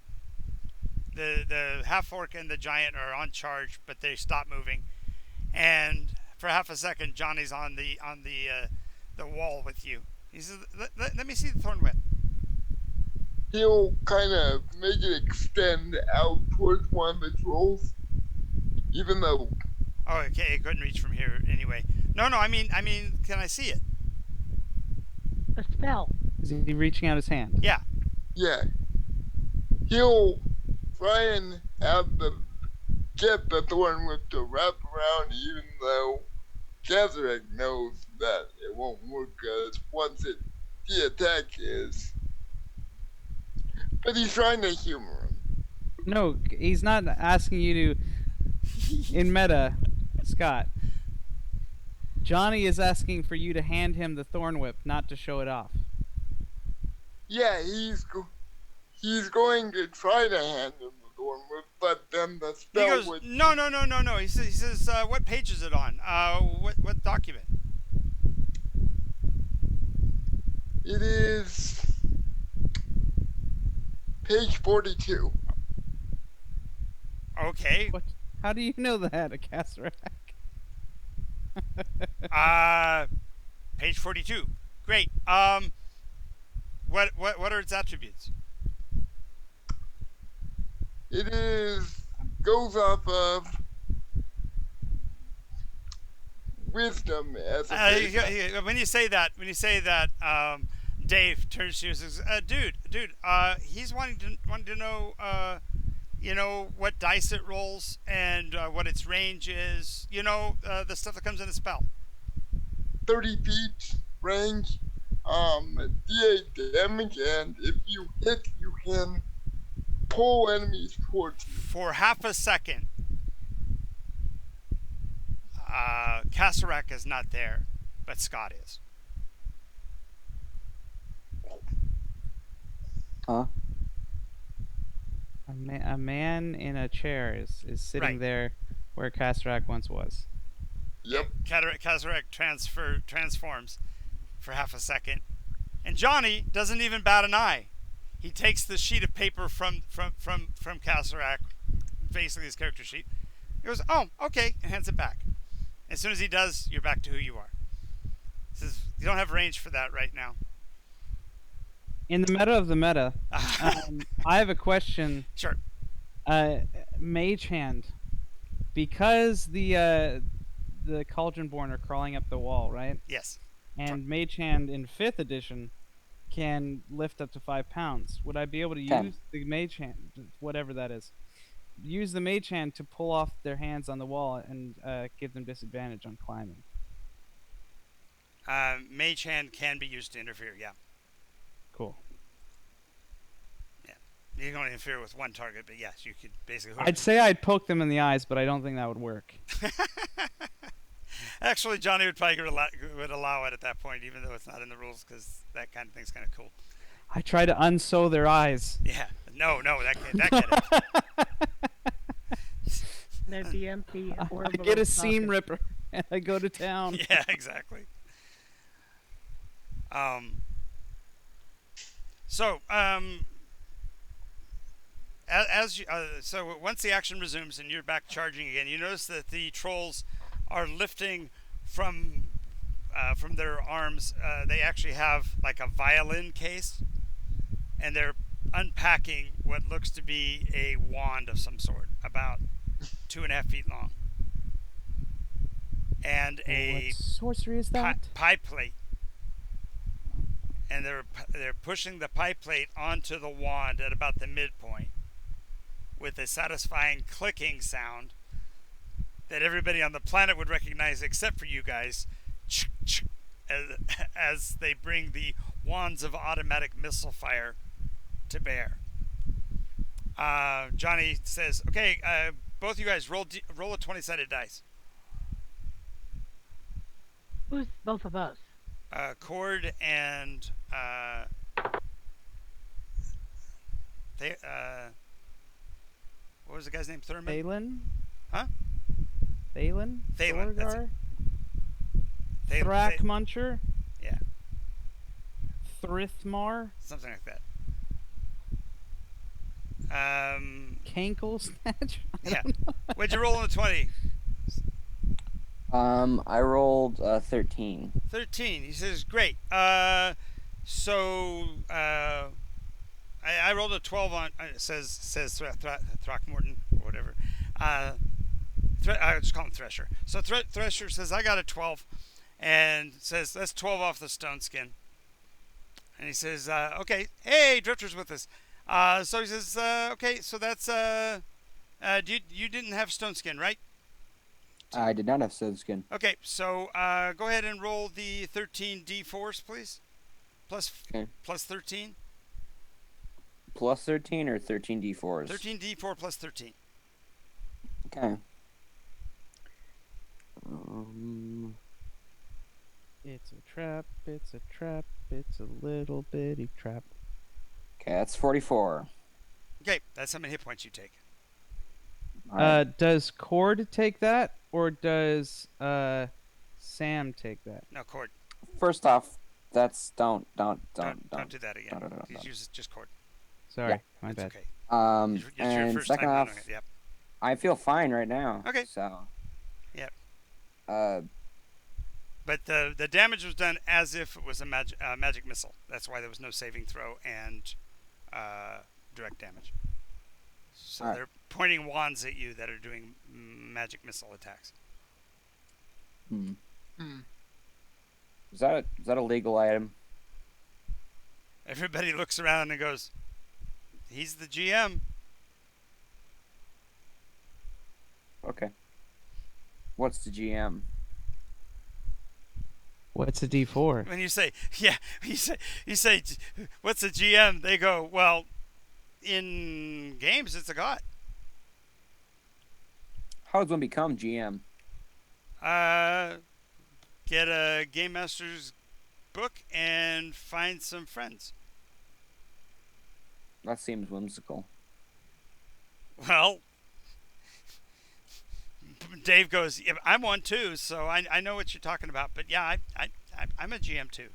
The half orc and the giant are on charge, but they stop moving. And for half a second, Johnny's on the wall with you. He says, "Let me see the thorn whip." he'll kind of make it extend out towards one of the trolls, even though. Oh, okay. It couldn't reach from here anyway. No. I mean, can I see it? A spell. Is he reaching out his hand? Yeah. Yeah. He'll try and get the thorn whip to wrap around, even though Catherine knows that it won't work as once the attack is. But he's trying to humor him. No, he's not asking you to. In meta, Scott, Johnny is asking for you to hand him the thorn whip, not to show it off. Yeah, he's going to try to hand him the thorn whip, but then the spell He goes, would. no. He says, what page is it on? What document? It is page 42. Okay. What? How do you know that, a Kasarak? Page 42. Great. What are its attributes? It goes off of wisdom as a base. When you say that, Dave turns to you and says, "Dude, he's wanting to know, what dice it rolls and what its range is. The stuff that comes in a spell." 30 feet range, D8 damage, and if you hit, you can pull enemies towards you. For half a second, Kasarak is not there, but Scott is. Huh? A man in a chair is sitting Right. there where Kasarak once was. Yep. Kasarak transforms for half a second, and Johnny doesn't even bat an eye. He takes the sheet of paper from Kasarak, basically his character sheet. He goes, "Oh, okay," and hands it back. As soon as he does, you're back to who you are. He says, "You don't have range for that right now." In the meta of the meta, I have a question. Sure. Mage Hand, because the Cauldronborn are crawling up the wall, right? Yes. And Mage Hand in 5th edition can lift up to 5 pounds. Would I be able to 10. use the Mage Hand, whatever that is, use the Mage Hand to pull off their hands on the wall and give them disadvantage on climbing? Mage Hand can be used to interfere. Yeah. Cool. You can only interfere with one target, but yes, you could basically. I'd say I'd poke them in the eyes, but I don't think that would work. Actually, Johnny would probably would allow it at that point, even though it's not in the rules, because that kind of thing's kind of cool. I try to unsew their eyes. Yeah. No, that can't happen. There'd be empty I orbital get a sockets. seam ripper and I go to town. Yeah, exactly. So, as you, so once the action resumes and you're back charging again, you notice that the trolls are lifting from their arms. They actually have like a violin case, and they're unpacking what looks to be a wand of some sort, about 2.5 feet long, and a What sorcery is that? pie plate. And they're pushing the pie plate onto the wand at about the midpoint, with a satisfying clicking sound that everybody on the planet would recognize except for you guys, as they bring the wands of automatic missile fire to bear. Johnny says, "Okay, both you guys roll a 20-sided dice." Who's both of us? Cord and they what was the guy's name? Thurman? Thalen? Huh? Thalen? Thalen, that's it. Thrak Muncher? Yeah, Thrithmar? something like that. Cankle Snatch? Yeah. What'd you roll on the 20? I rolled 13. 13. He says, "Great. So I rolled a 12 on. It says Throckmorton or whatever. I just call him Thresher. So Thresher says, I got a 12, and says, that's 12 off the stone skin. And he says, okay, hey, Drifter's with us. So he says, okay, so that's you didn't have stone skin, right? I did not have stone skin. Okay, so go ahead and roll the 13 d4s, please. Okay. Plus 13. Plus 13 or 13 d4s? 13 d4 plus 13. Okay. It's a trap, it's a trap, it's a little bitty trap. Okay, that's 44. Okay, that's how many hit points you take. All right. Does Cord take that, or does Sam take that? No, Cord. First off, that's don't do that again. don't. Use just Cord. Sorry, Yeah. my It's bad. okay. It's your And first second time off, doing it. Yep. I feel fine right now. Okay. So. Yep. But the damage was done as if it was a magic missile. That's why there was no saving throw and direct damage. So All right. they're pointing wands at you that are doing magic missile attacks. Is that a legal item? Everybody looks around and goes, "He's the GM." Okay. What's the GM? What's a D4? When you say, "Yeah," you say, "What's the GM?" They go, "Well, in games, it's a god." How does one become GM? Get a game master's book and find some friends. That seems whimsical. Well, Dave goes, yeah, I'm one too, so I know what you're talking about. But yeah, I'm a GM too.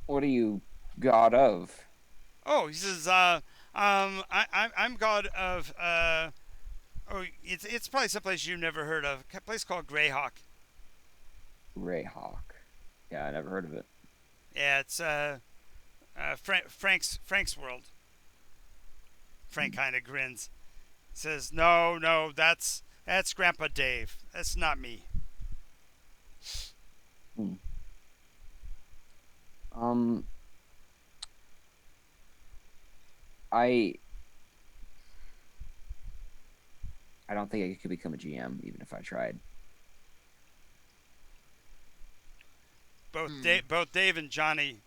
What are you god of? Oh, he says, I'm god of, it's probably someplace you've never heard of. A place called Greyhawk. Greyhawk. Yeah, I never heard of it. Yeah, it's Frank's world. Frank kind of grins. Says, no, that's Grandpa Dave. That's not me. I don't think I could become a GM even if I tried. Both Dave and Johnny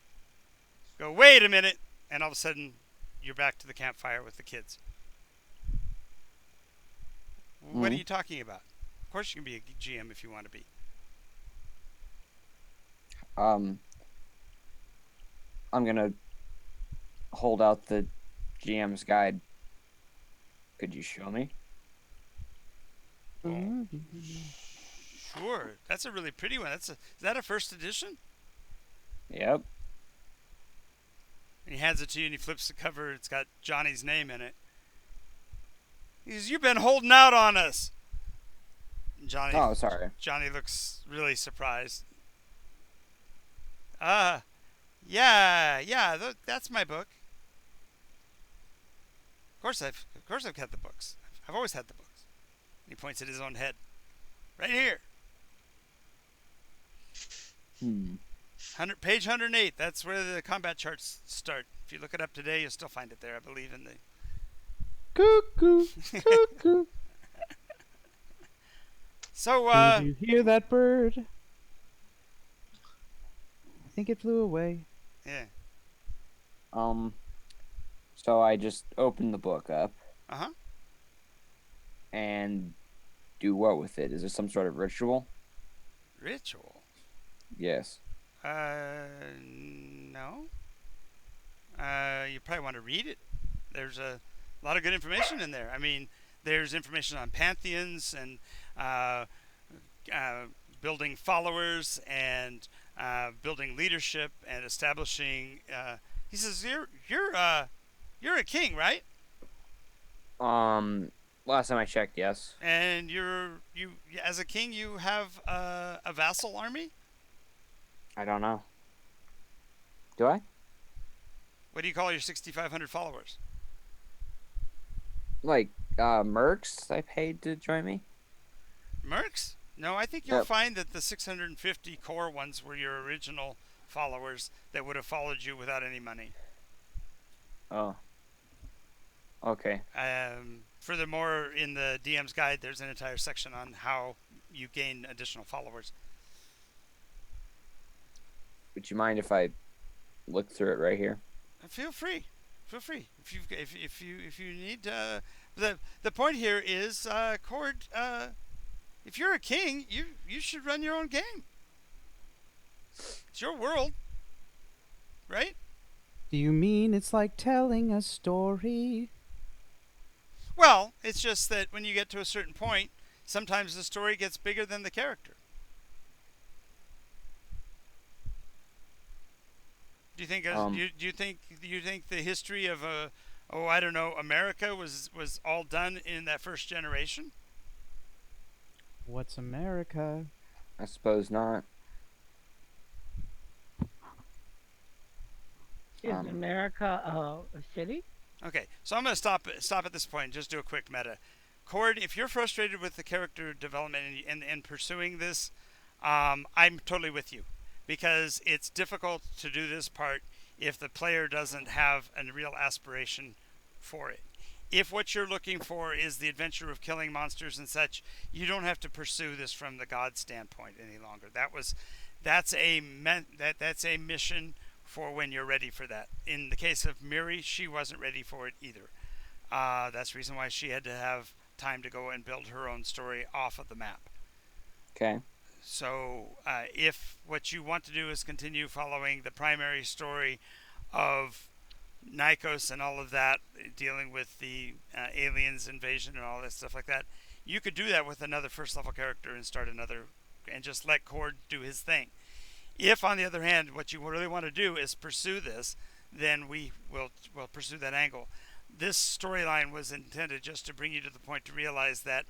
go, wait a minute, and all of a sudden you're back to the campfire with the kids. What are you talking about? course, you can be a GM if you want to be. Um, I'm gonna hold out the GM's guide. Could you show me? Well, sure. That's a really pretty one. Is that a first edition? Yep. And he hands it to you, and he flips the cover. It's got Johnny's name in it. He says, "You've been holding out on us." And Oh, sorry. Johnny looks really surprised. Yeah. That's my book. Of course I've had the books. I've always had the books. And he points at his own head. Right here. Page 108. That's where the combat charts start. If you look it up today, you'll still find it there. I believe in the Cuckoo, cuckoo. So, Did you hear that bird? I think it flew away. yeah. So I just open the book up Uh-huh. and do what with it? Is there some sort of ritual? Ritual. Yes. No. You probably want to read it. There's a lot of good information in there. I mean, there's information on pantheons and building followers and building leadership and establishing. He says, "You're a king, right? Last time I checked, yes. And you as a king, you have a vassal army. I don't know. Do I? What do you call your 6,500 followers? Like, mercs I paid to join me? Mercs? No, I think you'll Yep. find that the 650 core ones were your original followers that would have followed you without any money. Oh. Okay. Furthermore, in the DM's guide, there's an entire section on how you gain additional followers. Would you mind if I look through it right here? Feel free. If you need. The point here is, Cord. If you're a king, you should run your own game. It's your world, right? Do you mean it's like telling a story? Well, it's just that when you get to a certain point, sometimes the story gets bigger than the character. Do you think? Do you think the history of I don't know, America was all done in that first generation? What's America? I suppose not. Is America a city? Okay, so I'm going to stop at this point and just do a quick meta. Cord, if you're frustrated with the character development and pursuing this, I'm totally with you, because it's difficult to do this part if the player doesn't have a real aspiration for it. If what you're looking for is the adventure of killing monsters and such, you don't have to pursue this from the god standpoint any longer. That's a mission for when you're ready for that. In the case of Miri, she wasn't ready for it either. That's the reason why she had to have time to go and build her own story off of the map. Okay. So if what you want to do is continue following the primary story of Nikos and all of that, dealing with the aliens invasion and all that stuff like that, you could do that with another first level character and start another and just let Cord do his thing. If, on the other hand, what you really want to do is pursue this, then we will pursue that angle. This storyline was intended just to bring you to the point to realize that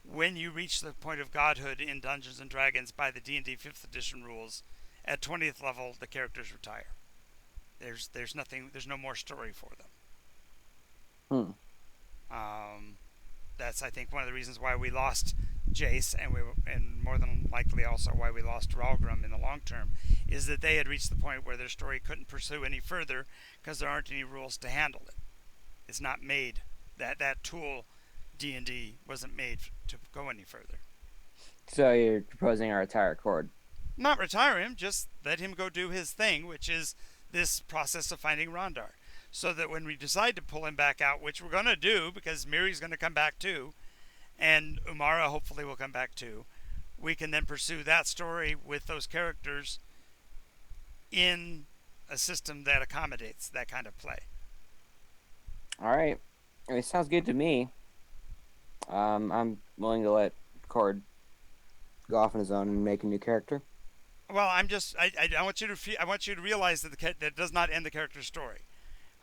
when you reach the point of godhood in Dungeons and Dragons by the D&D 5th edition rules, at 20th level the characters retire. There's no more story for them. That's, I think, one of the reasons why we lost Jace, and more than likely also why we lost Ralgrim in the long term, is that they had reached the point where their story couldn't pursue any further because there aren't any rules to handle it. It's not made, that tool D&D wasn't made to go any further. So you're proposing I retire Cord? Not retire him, just let him go do his thing, which is this process of finding Rondar. So that when we decide to pull him back out, which we're going to do because Miri's going to come back too, and Umara hopefully will come back too. We can then pursue that story with those characters in a system that accommodates that kind of play. All right, it sounds good to me. I'm willing to let Cord go off on his own and make a new character. Well, I want you to I want you to realize that that does not end the character's story.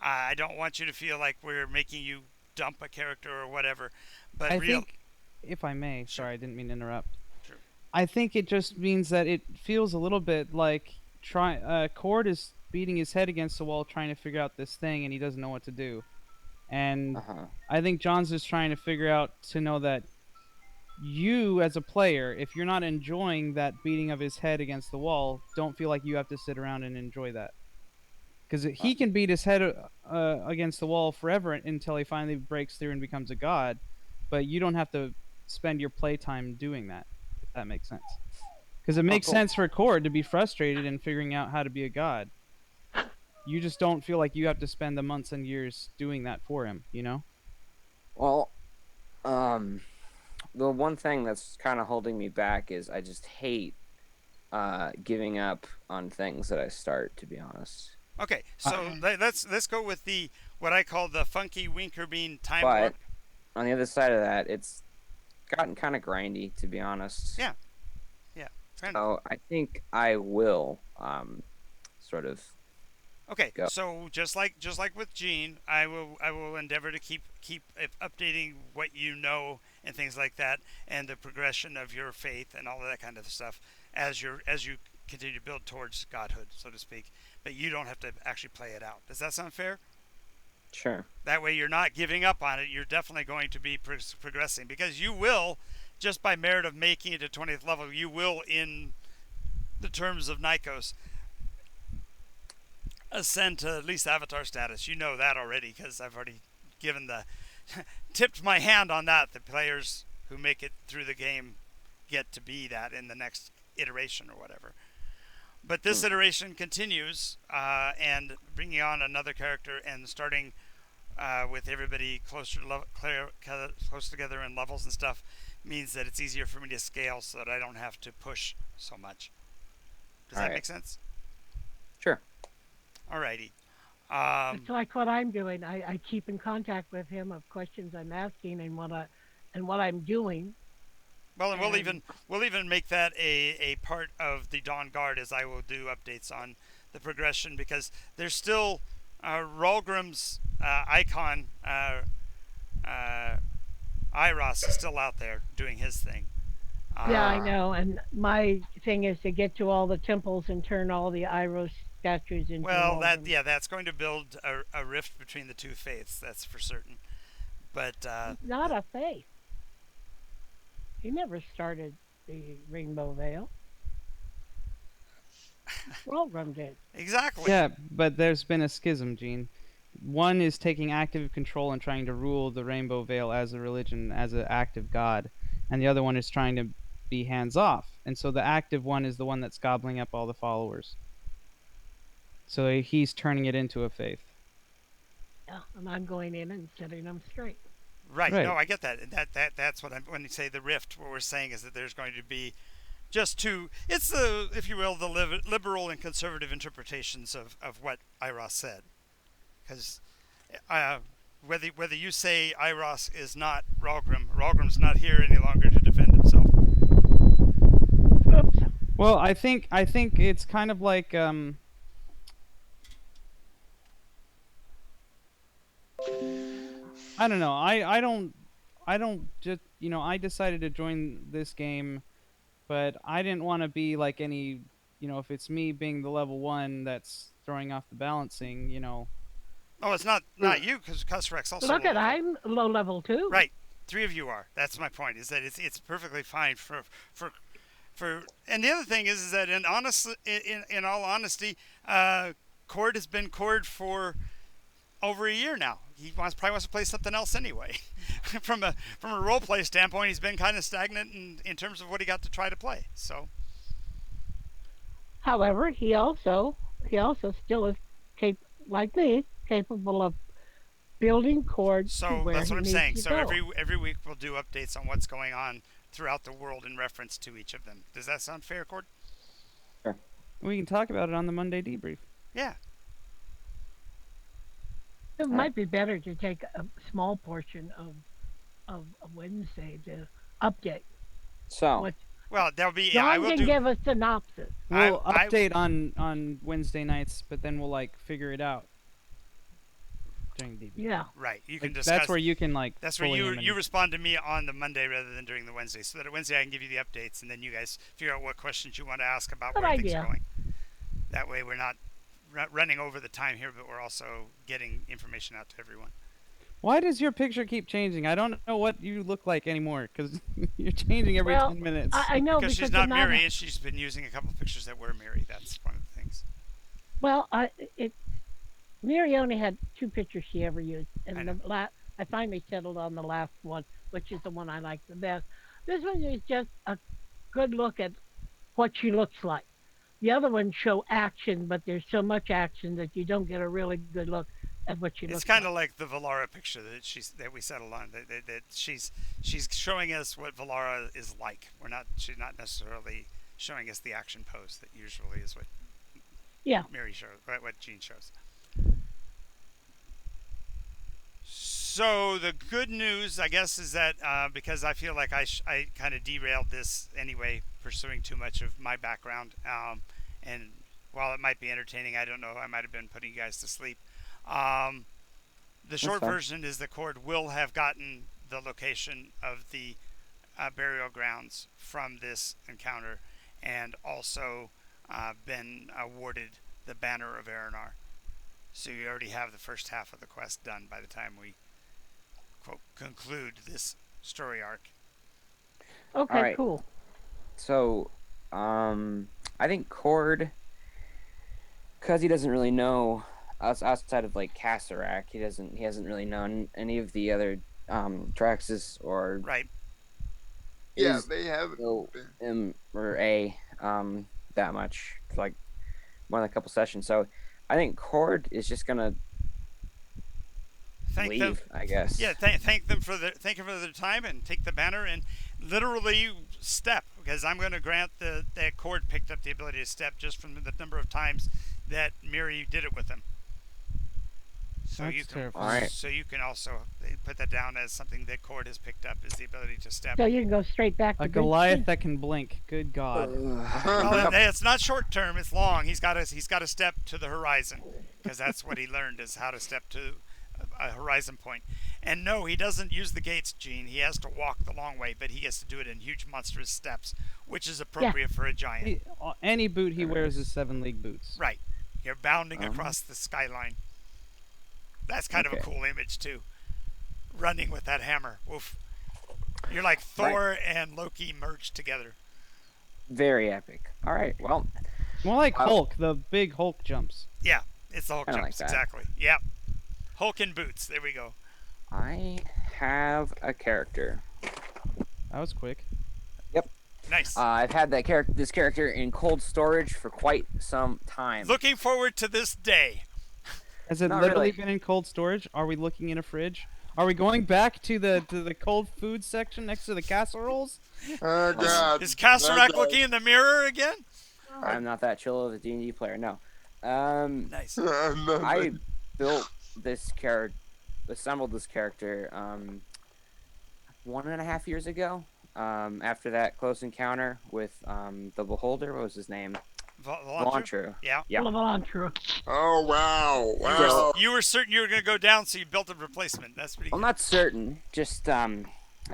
I don't want you to feel like we're making you dump a character or whatever, but I real. think, if I may, Sure. sorry, I didn't mean to interrupt. Sure. I think it just means that it feels a little bit like Cord is beating his head against the wall trying to figure out this thing, and he doesn't know what to do. And Uh-huh. I think John's just trying to figure out to know that you, as a player, if you're not enjoying that beating of his head against the wall, don't feel like you have to sit around and enjoy that. Because he can beat his head against the wall forever until he finally breaks through and becomes a god, but you don't have to spend your playtime doing that, if that makes sense. Because it makes cool. sense for Cord to be frustrated in figuring out how to be a god. You just don't feel like you have to spend the months and years doing that for him, you know? Well, um, the one thing that's kind of holding me back is I just hate giving up on things that I start. To be honest, Okay, so let's go with the what I call the funky winker bean time but warp. on the other side of that, it's gotten kind of grindy. To be honest, Yeah. Yeah. so I think I will sort of Okay, go. so just like with Gene, I will endeavor to keep updating what you know and things like that, and the progression of your faith and all of that kind of stuff as you continue to build towards godhood, so to speak. But you don't have to actually play it out. Does that sound fair? Sure. That way, you're not giving up on it. You're definitely going to be progressing because you will, just by merit of making it to 20th level, you will, in the terms of Nikos, ascend to at least avatar status. You know that already because I've already given the tipped my hand on that. The players who make it through the game get to be that in the next iteration or whatever. But this iteration continues and bringing on another character and starting with everybody close together in levels and stuff means that it's easier for me to scale so that I don't have to push so much. Does All that right. make sense? Sure. Alrighty. It's like what I'm doing. I keep in contact with him of questions I'm asking and what I'm doing. Well, and we'll And even make that a part of the Dawn Guard as I will do updates on the progression because there's still Rolgrim's icon Iros is still out there doing his thing. yeah, I Uh, know. And my thing is to get to all the temples and turn all the Iros statues into well, Walgreens. that's going to build a rift between the two faiths. That's for certain. But He's not a faith. He never started the Rainbow Veil. Walgrim did. exactly. Yeah, but there's been a schism, Gene. One is taking active control and trying to rule the Rainbow Veil as a religion, as an active god, and the other one is trying to be hands off. And so the active one is the one that's gobbling up all the followers. So he's turning it into a faith. Yeah, and I'm going in and setting them straight. Right. No, Right. I get that. That's what I'm when you say the rift. What we're saying is that there's going to be just two. It's the, if you will, the liberal and conservative interpretations of what Iros said. Because uh, whether you say Iros is not Ralgrim, Ralgrim's not here any longer to defend himself. Oops. Well, I think it's kind of like I don't know. I don't just I decided to join this game, but I didn't want to be like any if it's me being the level 1 that's throwing off the balancing. Oh, it's not you because Cusrex also. Look low at level. I'm low level too. Right. Three of you are. That's my point. Is that it's perfectly fine for. And the other thing is that in all honesty, Cord has been Cord for over a year now. He probably wants to play something else anyway. from a role play standpoint, he's been kind of stagnant in terms of what he got to try to play. So However, he also still is like me, capable of building Cord to So where that's he what I'm needs saying. to So go. every week we'll do updates on what's going on throughout the world in reference to each of them. Does that sound fair, Cord? We can talk about it on the Monday debrief. Yeah. It might be better to take a small portion of a Wednesday to update. So, What Well, there'll be. Yeah, I John will can do. give a synopsis. We'll I update on Wednesday nights, but then we'll like figure it out during debrief. Yeah. Right. You can Like, discuss. that's where you can like. That's where fully you emanate. respond to me on the Monday rather than during the Wednesday, so that at Wednesday I can give you the updates, and then you guys figure out what questions you want to ask about Good where things idea. are going. That way we're not running over the time here, but we're also getting information out to everyone. Why does your picture keep changing? I don't know what you look like anymore because you're changing every Well, 10 minutes. I know Because she's I'm not not. Mary, and she's been using a couple pictures that were Mary. That's one of the things. Well, Mary only had two pictures she ever used, I and know. I finally settled on the last one, which is the one I like the best. This one is just a good look at what she looks like. The other ones show action, but there's so much action that you don't get a really good look at what she It's looks kind like. of like the Valara picture that we settled on. That she's showing us what Valara is like. She's not necessarily showing us the action pose that usually is what Yeah. Mary shows, what Jean shows. So the good news, I guess, is that because I feel like I kind of derailed this anyway, pursuing too much of my background, and while it might be entertaining, I don't know, I might have been putting you guys to sleep. Um, the short fine. version is the Cord will have gotten the location of the burial grounds from this encounter, and also been awarded the Banner of Aronar. So you already have the first half of the quest done by the time we quote conclude this story arc. Okay. All right. Cool. so, I think Cord, because he doesn't really know us outside of like Kasarak, he hasn't really known any of the other Draxus or Right. Yeah, is they haven't O been. M or A that much, like more than a couple sessions. So I think Cord is just gonna Thank them. leave, I guess. Yeah, thank them for their time and take the banner and literally step, because I'm going to grant that Cord picked up the ability to step just from the number of times that Miri did it with him. So That's you can terrifying. All right. so you can also put that down as something that Cord has picked up, is the ability to step. So you can go straight back to A Goliath that can blink. Good God. Well, it's not short term; it's long. He's got to step to the horizon, because that's what he learned, is how to step to a horizon point. And no, he doesn't use the gates, Gene. He has to walk the long way, but he gets to do it in huge, monstrous steps, which is appropriate for a giant. Any boot he wears is 7-league boots. Right. You're bounding across the skyline. That's kind of a Okay. cool image too. Running with that hammer. Woof. You're like Thor and Loki merged together. Very epic. All right. Well, More like Hulk, the big Hulk jumps. Yeah, it's the Hulk Kinda jumps, like that. exactly. Yep. Hulk in boots. There we go. I have a character. That was quick. Nice. I've had this character in cold storage for quite some time. Looking forward to this day. Has it Not literally really. been in cold storage? Are we looking in a fridge? Are we going back to the cold food section next to the casseroles? Oh God! Is Kasarak looking in the mirror again? I'm not that chill of a D&D player. No. Nice. I built this character, assembled this character 1.5 years ago. After that close encounter with the Beholder, what was his name? Volantra? Vilantru. Yeah. Yeah. Lavantra. Oh wow! Wow! You were certain you were going to go down, so you built a replacement. That's pretty I'm good. not certain. Just I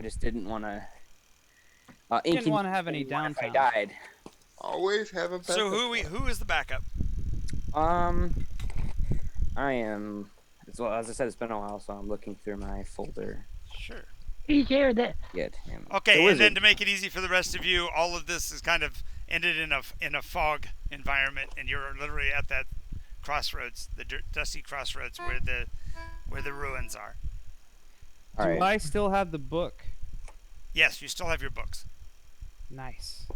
just didn't want to. Didn't want to have any If I downtime. died. Always have a. So backup. who is the backup? I am. Well, as I said, it's been a while, so I'm looking through my folder. Sure. He's here. That to Get him. Okay, The and wizard. then to make it easy for the rest of you, all of this is kind of ended in a fog environment, and you're literally at that crossroads, the dusty crossroads where the ruins are. All Do right. I still have the book? Yes, you still have your books. Nice.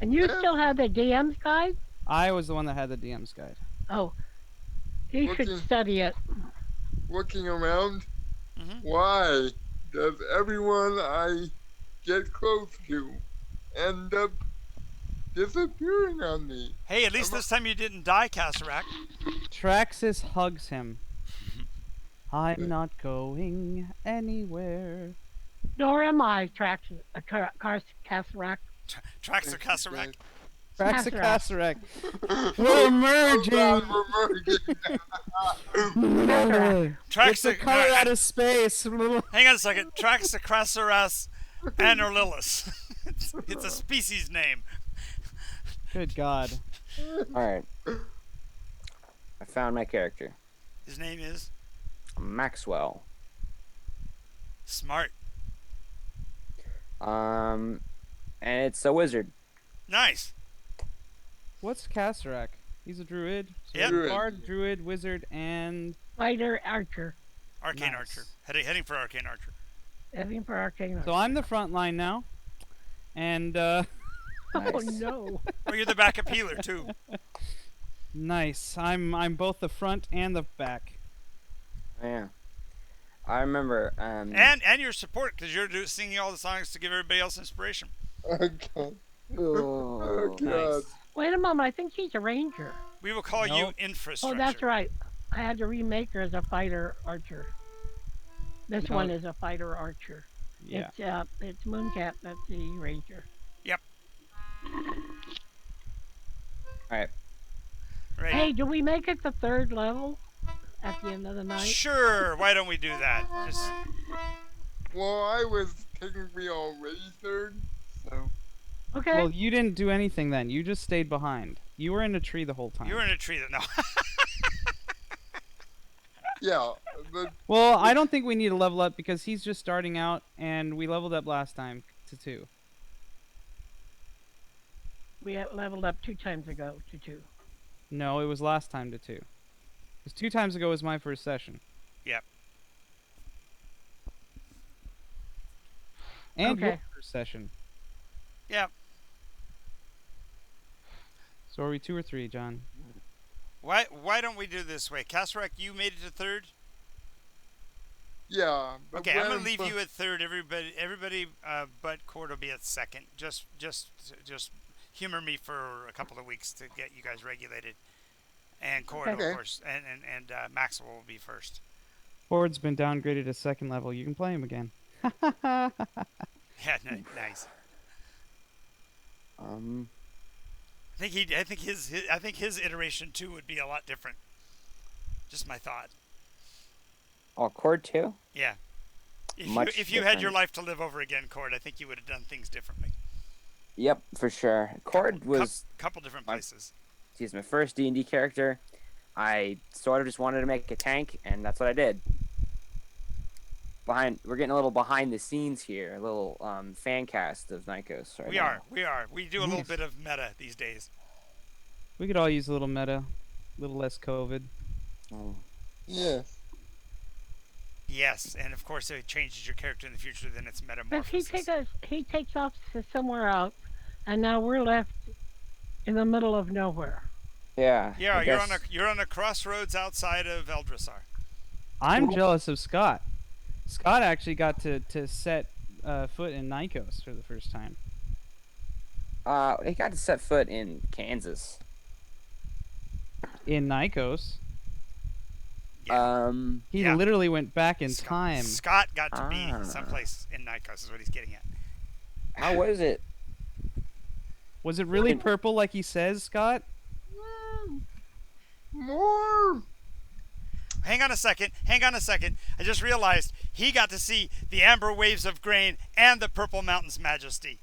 and you Yeah. still have the DM's guide. I was the one that had the DM's guide. Oh, he should Looking- study it. looking around. Hmm. Why does everyone I get close to end up disappearing on me? Hey, at least Am I- this time you didn't die, Kasarak. Traxxas hugs him. I'm not going anywhere. Nor am I, Casarac. Trax or Kasarak. Traxxas Casarac. Casarac. Oh We're God, merging. we're merging. Casarac. It's the Trax. color out of space. Hang on a second. Trax the Crassaras anorlilis. It's a species name. Good God. All right. I found my character, His name is Maxwell. Smart. And it's a wizard. Nice. What's Casarac? He's a druid. So Yep. he's a bard, druid, wizard, and Fighter Archer. Arcane Nice. Archer. Heading for Arcane Archer. Heading for Arcane Archer. so I'm the front line now. And Oh Nice. no. Oh, you're the backup healer too. nice. I'm both the front and the back. Yeah. I remember. And your support because you're singing all the songs to give everybody else inspiration. Oh God. Oh, Oh God. Nice. Wait a moment. I think he's a ranger. We will call you Nope. infrastructure. Oh, that's right. I had to remake her as a fighter archer. This No. one is a fighter archer. Yeah. It's Mooncap. That's the ranger. Right. Hey, do we make it the third level at the end of the night? Sure. Why don't we do that? Just Well, I was technically already third, so Okay. Well, you didn't do anything then. You just stayed behind. You were in a tree the whole time. you were in a tree that no. yeah. But Well, I don't think we need to level up because he's just starting out, and we leveled up last time to 2. We had leveled up 2 times ago to 2. No, it was last time to 2. Because 2 times ago was my first session. Yep. And your Okay. first session. Yeah. So are we 2 or 3, John? Why don't we do it this way? Kasarak, you made it to third. yeah. But Okay, I'm when gonna leave fu- you at third. Everybody, but Cord will be at second. Just humor me for a couple of weeks to get you guys regulated. And Cord, Okay. of course, and Maxwell will be first. Ford's been downgraded to 2nd level. You can play him again. Yeah, nice. I think his iteration too would be a lot different. Just my thought. Oh, Cord 2? Yeah. If Much you had your different. life to live over again, Cord, I think you would have done things differently. Yep, for sure. Cord was Couple different my- places. he's my first D&D character. I sort of just wanted to make a tank, and that's what I did. We're getting a little behind the scenes here, a little fan cast of Nikos right now. We are. We do a little Nice. bit of meta these days. We could all use a little meta. A little less COVID. Oh. Yes. Yes, and of course, if it changes your character in the future, then it's But metamorphosis. he takes off to somewhere else, and now we're left in the middle of nowhere. Yeah. Yeah, I guess- you're on a crossroads outside of Eldrasar. I'm jealous of Scott. Scott actually got to set foot in Nikos for the first time. He got to set foot in Kansas. In Nikos, Yeah. he Yeah. literally went back in Scott- time. Scott got to be Ah. someplace in Nikos, is what he's getting at. How was it? Was it really purple like he says, Scott? More. Hang on a second. I just realized he got to see the amber waves of grain and the purple mountain's majesty.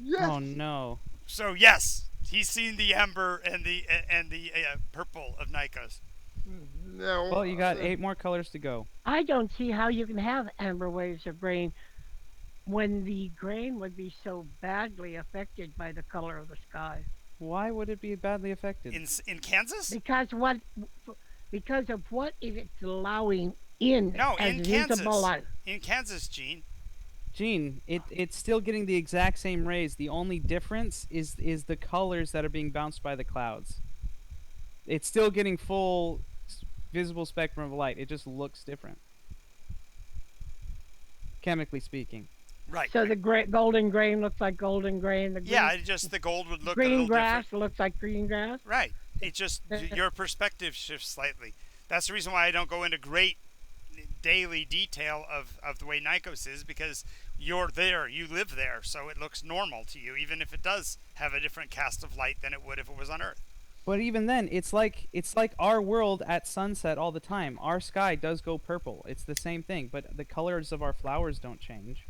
Yes. Oh no. So yes, he's seen the amber and the purple of Nikos. No. Well, you got 8 more colors to go. I don't see how you can have amber waves of grain when the grain would be so badly affected by the color of the sky. Why would it be badly affected? In Kansas? Because of what it's allowing in No, as in visible Kansas. light. In Kansas, Gene. Gene, it's still getting the exact same rays. The only difference is the colors that are being bounced by the clouds. It's still getting full visible spectrum of light. It just looks different, chemically speaking. Right. So right. the golden grain looks like golden grain. The Yeah, it just the gold would look a green little grass different. looks like green grass. Right. It just your perspective shifts slightly. That's the reason why I don't go into great daily detail of the way Nikos is, because you're there, you live there, so it looks normal to you, even if it does have a different cast of light than it would if it was on Earth. But even then, it's like our world at sunset all the time. Our sky does go purple. It's the same thing, but the colors of our flowers don't change.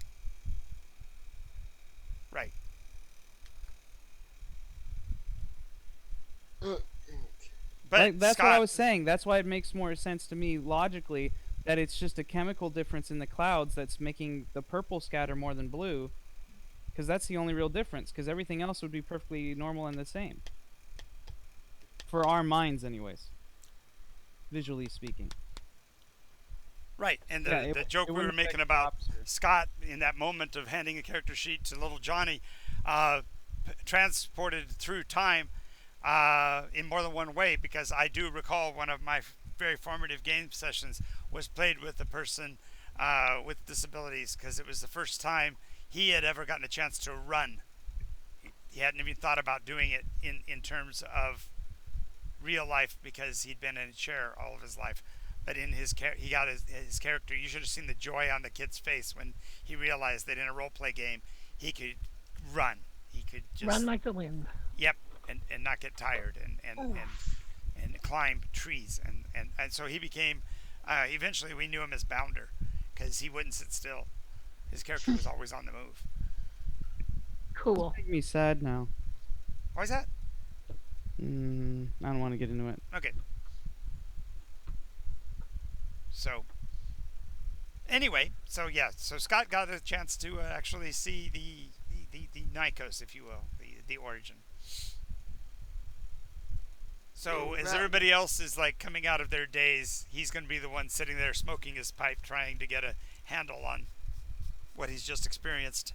Right. But Like, that's Scott, what I was saying. That's why it makes more sense to me logically that it's just a chemical difference in the clouds that's making the purple scatter more than blue, because that's the only real difference. Because everything else would be perfectly normal and the same for our minds, anyways. Visually speaking. right, and Yeah, the it joke we were wouldn't making affect about crops or- Scott in that moment of handing a character sheet to little Johnny, transported through time in more than one way, because I do recall one of my very formative game sessions was played with a person with disabilities, because it was the first time he had ever gotten a chance to run. He hadn't even thought about doing it in terms of real life, because he'd been in a chair all of his life. But in he got his character. You should have seen the joy on the kid's face when he realized that in a role play game he could run. He could just Run like the wind. Yep, and not get tired and climb trees and so he became. Eventually, we knew him as Bounder, because he wouldn't sit still. His character was always on the move. Cool. Make me sad now. Why is that? I don't want to get into it. Okay. So, anyway, so Scott got a chance to actually see the Nikos, if you will, the origin. So, as everybody else is like coming out of their days, he's going to be the one sitting there smoking his pipe, trying to get a handle on what he's just experienced.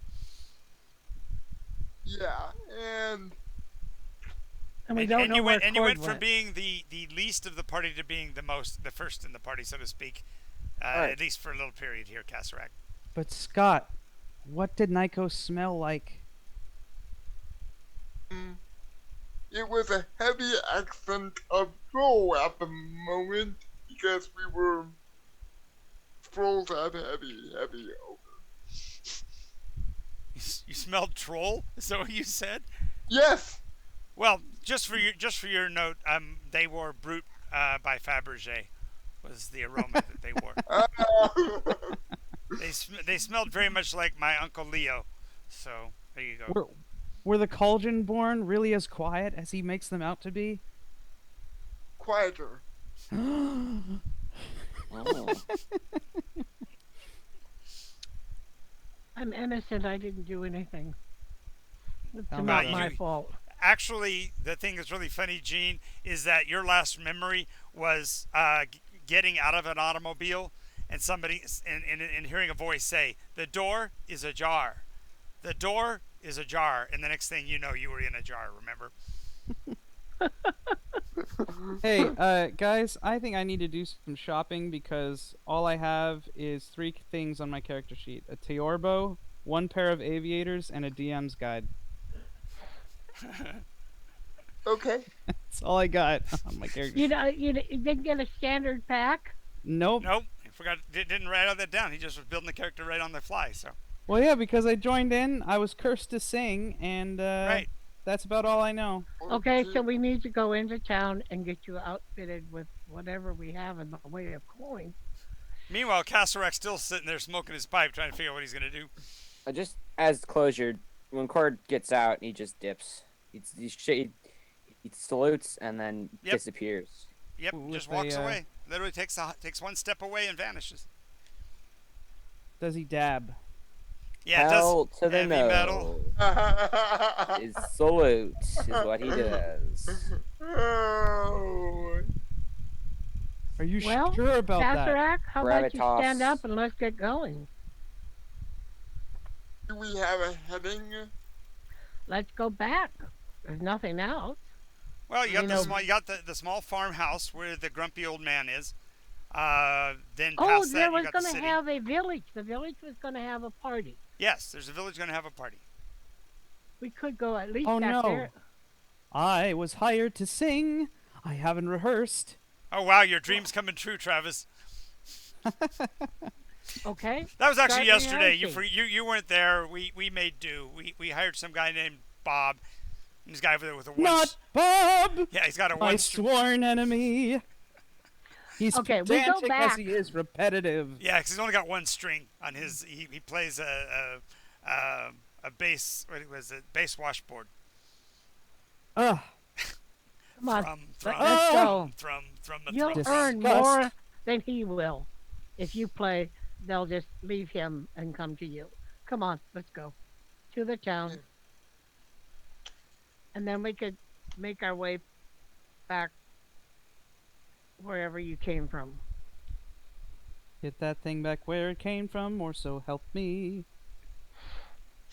Yeah, and We don't know where you went Cord from went. being the least of the party to being the first in the party, so to speak. Right. At least for a little period here, Kasarak. But Scott, what did Nikos smell like? it was a heavy accent of flow at the moment because we were full of heavy odor. You smelled troll? Is that what you said? Yes. Well, just for your note, they wore Brute by Fabergé was the aroma that they wore. They smelled very much like my Uncle Leo. So there you go. Were the Cauldron born really as quiet as he makes them out to be? Quieter. Oh. I'm innocent. I didn't do anything. It's Tell me not about my it. fault. Actually, the thing that's really funny, Gene, is that your last memory was getting out of an automobile and somebody and hearing a voice say, "The door is ajar. The door is ajar," and the next thing you know, you were in a jar. Remember? Hey, guys, I think I need to do some shopping because all I have is 3 things on my character sheet: a Teorbo, 1 pair of aviators, and a DM's guide. Okay. That's all I got on my character sheet. You didn't get a standard pack? Nope. Nope. I forgot. Didn't write all that down. He just was building the character right on the fly. So. Well, yeah, because I joined in, I was cursed to sing, and Right. that's about all I know. Okay, so we need to go into town and get you outfitted with whatever we have in the way of coin. Meanwhile, Kasarak's still sitting there smoking his pipe, trying to figure out what he's gonna do. Just as closure, when Cord gets out, he just dips. He salutes and then Yep. disappears. Yep, With just walks a, away. Literally takes 1 step away and vanishes. Does he dab? Yeah, it Hell does. to the Heavy no. metal. His salute is what he does. Oh. Are you Well, sure about that? Kasarak, how about you stand Gravitas. up and let's get going? Do we have a heading? Let's go back. There's nothing else. Well, you got You the know. small, the small farmhouse where the grumpy old man is. Then Oh, past there that, you was got the going to city. have a village. The village was going to have a party. Yes, there's a village going to have a party. We could go at least Oh back there. no. I was hired to sing. I haven't rehearsed. Oh wow, your dream's coming true, Travis. Okay. That was actually Start yesterday. rehearsing. You weren't there. We made do. We hired some guy named Bob. This guy over there with a one. Not Bob, Yeah, he's got a my one. sworn enemy. He's Okay, we go pedantic as back. he is repetitive. Yeah, because he's only got one string on his. He plays a bass. What was it? Bass washboard. Ugh. Come on. From Let's go. from the You'll thrum. earn Disgust. more than he will. If you play, they'll just leave him and come to you. Come on, let's go to the town. And then we could make our way back wherever you came from. Get that thing back where it came from, or so help me.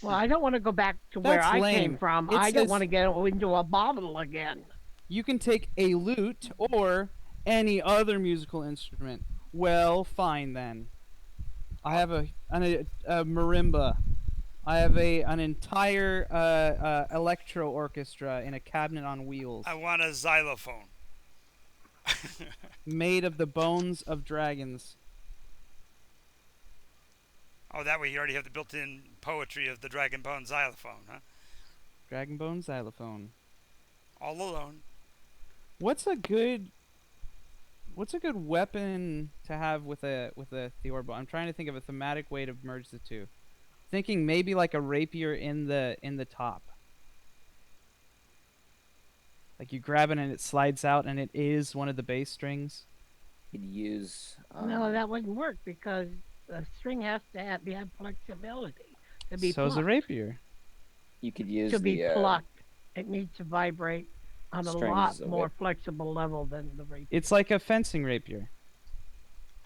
Well, I don't want to go back to where That's I lame. came from. It I don't says- want to get into a bottle again. You can take a lute or any other musical instrument. Well, fine then. I have a marimba. I have an entire electro orchestra in a cabinet on wheels, I want a xylophone. made of the bones of dragons. Oh, that way you already have the built-in poetry of the dragon bone xylophone, huh? Dragon bone xylophone. All alone. What's a good weapon to have with a theorbo? I'm trying to think of a thematic way to merge the two. Thinking maybe like a rapier in the top. Like you grab it and it slides out and it is one of the bass strings. You'd use. No, that wouldn't work because the string has to have flexibility to be So's a plucked. rapier. You could use To be the. plucked, it needs to vibrate on a strings lot of more it. flexible level than the rapier. It's like a fencing rapier.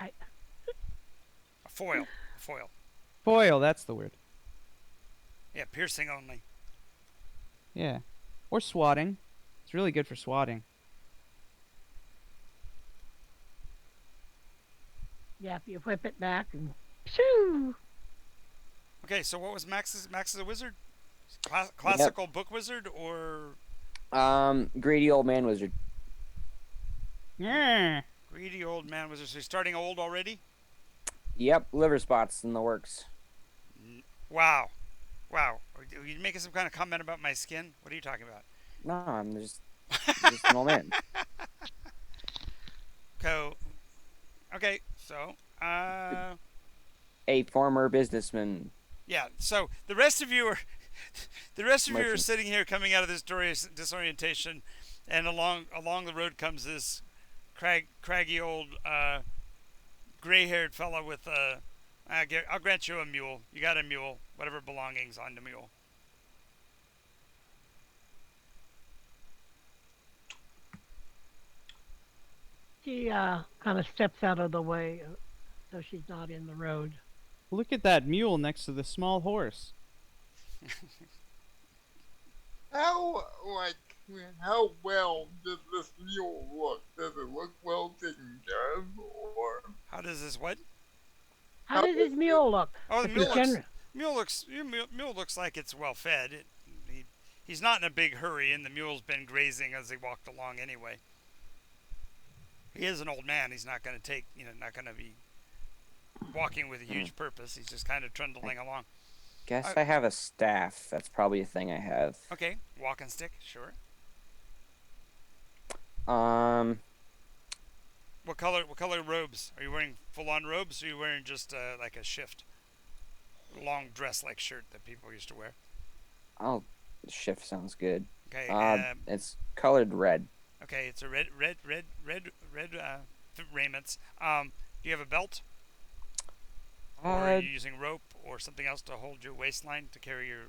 A foil. A foil. Foil, that's the word. Yeah, piercing only. Yeah. Or swatting. It's really good for swatting. Yeah, if you whip it back and shoo. Okay, so what was Max's? Max is a wizard? Classical book wizard or Greedy old man wizard. Yeah. greedy old man wizard? So he's starting old already? Yep, liver spots in the works. Wow. Wow. Are you making some kind of comment about my skin? What are you talking about? No, I'm just an old man. Okay, so, A former businessman. yeah, so the rest of you are Merchant. sitting here coming out of this disorientation, and along the road comes this craggy old gray-haired fellow with I'll grant you a mule. You got a mule, whatever belongings on the mule. She kind of steps out of the way so she's not in the road. Look at that mule next to the small horse. How well does this mule look? Does it look well taken care of, or How does this what? How does his mule look? Oh, the If mule you looks, can- mule looks like it's well fed. He's not in a big hurry, and the mule's been grazing as he walked along anyway. He is an old man. He's not going to not going to be walking with a huge purpose. He's just kind of trundling along. Guess I have a staff. That's probably a thing I have. Okay, walking stick, sure. What color robes? Are you wearing full-on robes, or are you wearing just like a shift? Long dress-like shirt that people used to wear. Oh, shift sounds good. Okay, It's colored red. okay, it's a red raiments. Do you have a belt? Or are you using rope or something else to hold your waistline to carry your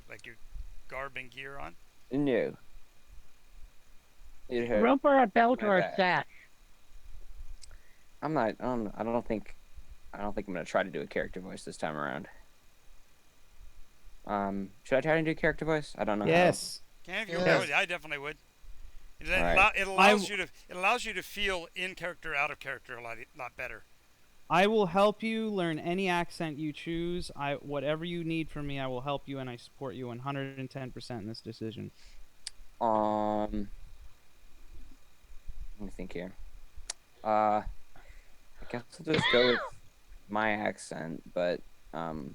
garb and gear on? No. It hurt. rope or a belt My or a bad. sash? I'm not. I don't think I'm gonna try to do a character voice this time around. Should I try to do a character voice? I don't know. Yes. Can if you Yes. would, I definitely would. It, All it, right. it allows you to feel in character, out of character a lot better. I will help you learn any accent you choose. Whatever you need from me, I will help you, and I support you 110% in this decision. Let me think here. I guess I'll just go with my accent, but hmm.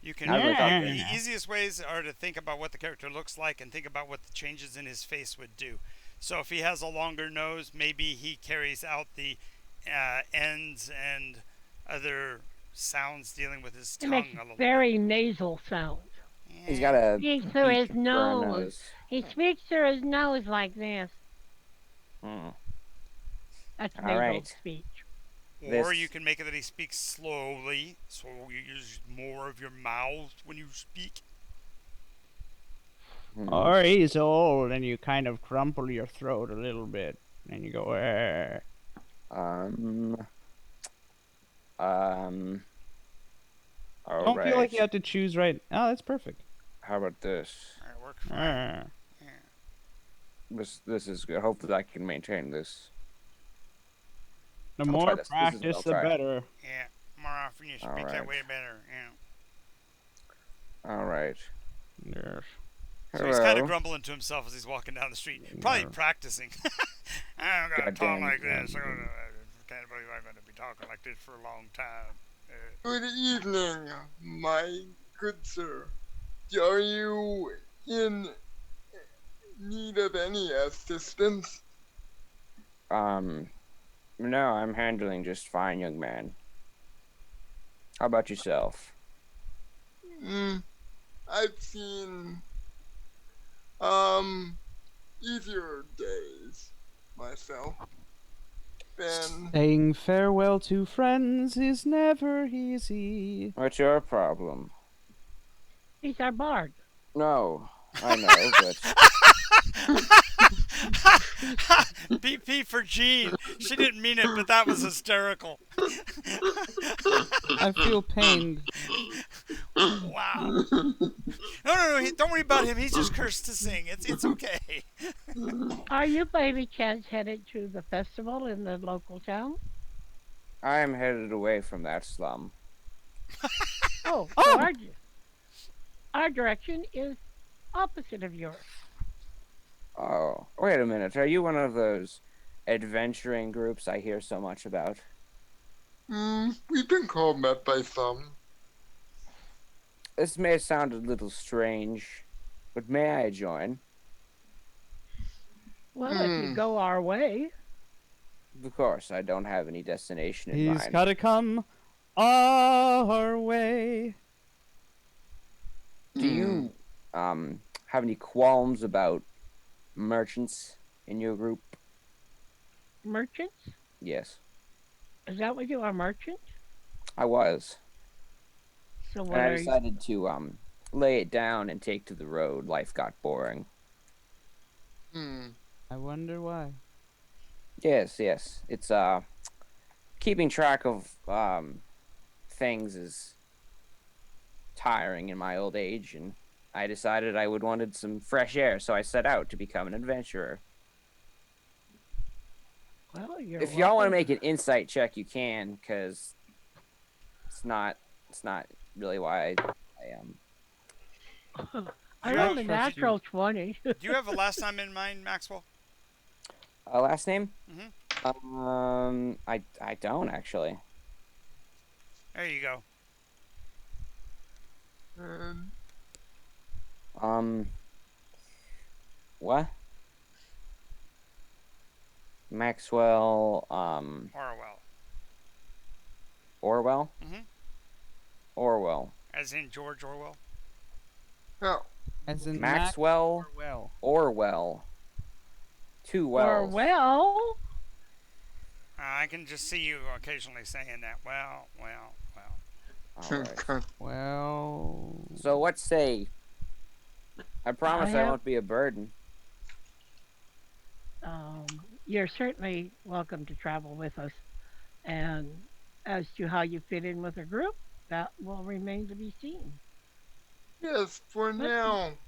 You can How do I talk the to easiest ways are to think about what the character looks like and think about what the changes in his face would do. So if he has a longer nose, maybe he carries out the ends and other sounds dealing with his He tongue makes a little bit. very nasal sounds. He's Yeah. got a Speaks through beak his for a nose. nose. He speaks through his nose like this. Hmm. That's All nasal right. speech. Or This you can make it that he speaks slowly, so you use more of your mouth when you speak. Or he's old, and you kind of crumple your throat a little bit, and you go, "Arr." um um all Don't feel like right. you have to choose right. Oh, that's perfect. How about this? All right, work fine. Arr. Yeah. This is good. Hopefully I can maintain this. The I'll more try this. This is what practice, I'll the try. better. Yeah. More often you speak All that right. way, better. Yeah. All right. Yes. So he's kind of Hello. grumbling to himself as he's walking down the street, probably practicing. I'm gonna talk Goddamn. like this. I can't believe I'm gonna be talking like this for a long time. Good evening, my good sir. Are you in need of any assistance? No, I'm handling just fine, young man. How about yourself? I've seen easier days myself. Been Saying farewell to friends is never easy. What's your problem? He's our bard. No, I know, but BP for Jean. She didn't mean it, but that was hysterical. I feel pained. Wow. No. Don't worry about him. He's just cursed to sing. It's okay. Are you by any chance headed to the festival in the local town? I am headed away from that slum. Oh, so our direction is opposite of yours. Oh, wait a minute. Are you one of those adventuring groups I hear so much about? we've been called that by some. This may sound a little strange, but may I join? Well, if you go our way, Of course, I don't have any destination in He's mind. gotta come our way. Do you have any qualms about merchants in your group? merchants? Yes, Is that what you are, merchant? I was. So And what I are you? decided to lay it down and take to the road. Life got boring. I wonder why. Yes. It's keeping track of things is tiring in my old age, and I decided I would wanted some fresh air, so I set out to become an adventurer. Well, you're If y'all want to welcome. make an insight check, you can, because it's not really why I I You rolled have- a natural 20. Do you have a last time in mind, Maxwell? last name? Mhm. I don't actually. There you go. And What? Maxwell, Orwell. Orwell? Mhm. Orwell. As in George Orwell. now, As in Maxwell Well. Orwell. Two Or wells. well, I can just see you occasionally saying that. Well. Alright. Well. So what say? I promise I have- won't be a burden. you're certainly welcome to travel with us. And as to how you fit in with a group, that will remain to be seen. Yes, for But now.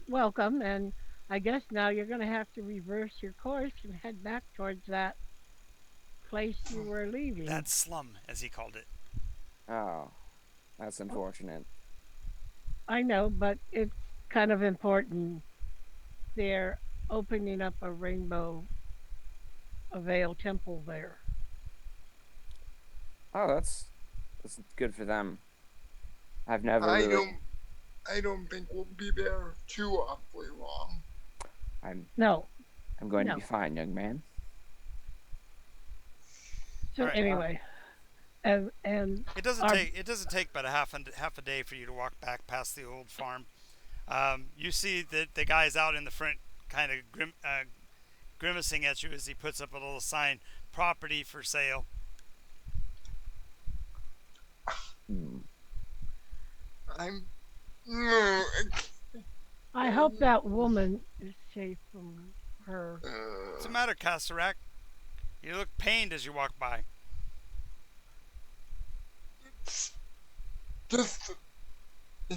welcome, and I guess now you're going to have to reverse your course and head back towards that place you were leaving. That slum, as he called it. Oh, that's unfortunate. I know, but it's kind of important. They're opening up a Rainbow Veil temple there. Oh, that's good for them. I've never I really. don't I don't think we'll be there too awfully long. I'm No, I'm going to be no. fine, young man. All So right. Uh, anyway, and our It doesn't take but a half a day for you to walk back past the old farm. You see that the guy's out in the front, kind of grimacing at you as he puts up a little sign, "Property for sale." hmm. I'm no, I hope that woman is safe from her. What's the matter, Casserac? You look pained as you walk by. it's just a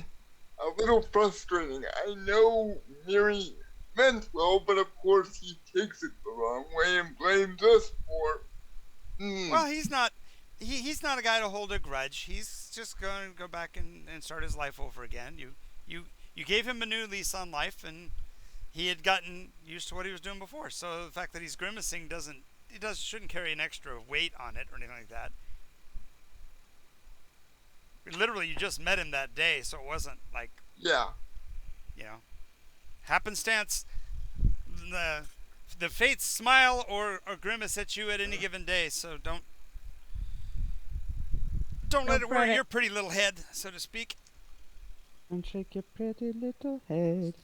little frustrating. I know Mary meant well, but of course he takes it the wrong way and blames us for. Hmm. Well, he's not. He's not a guy to hold a grudge. He's just going to go back and start his life over again. You you gave him a new lease on life, and he had gotten used to what he was doing before. So the fact that he's grimacing shouldn't carry an extra weight on it or anything like that. Literally, you just met him that day, so it wasn't like, Yeah. you know, happenstance. The the fates smile or grimace at you at any given day. So don't let Don't it fret worry it. your pretty little head, so to speak. And shake your pretty little head.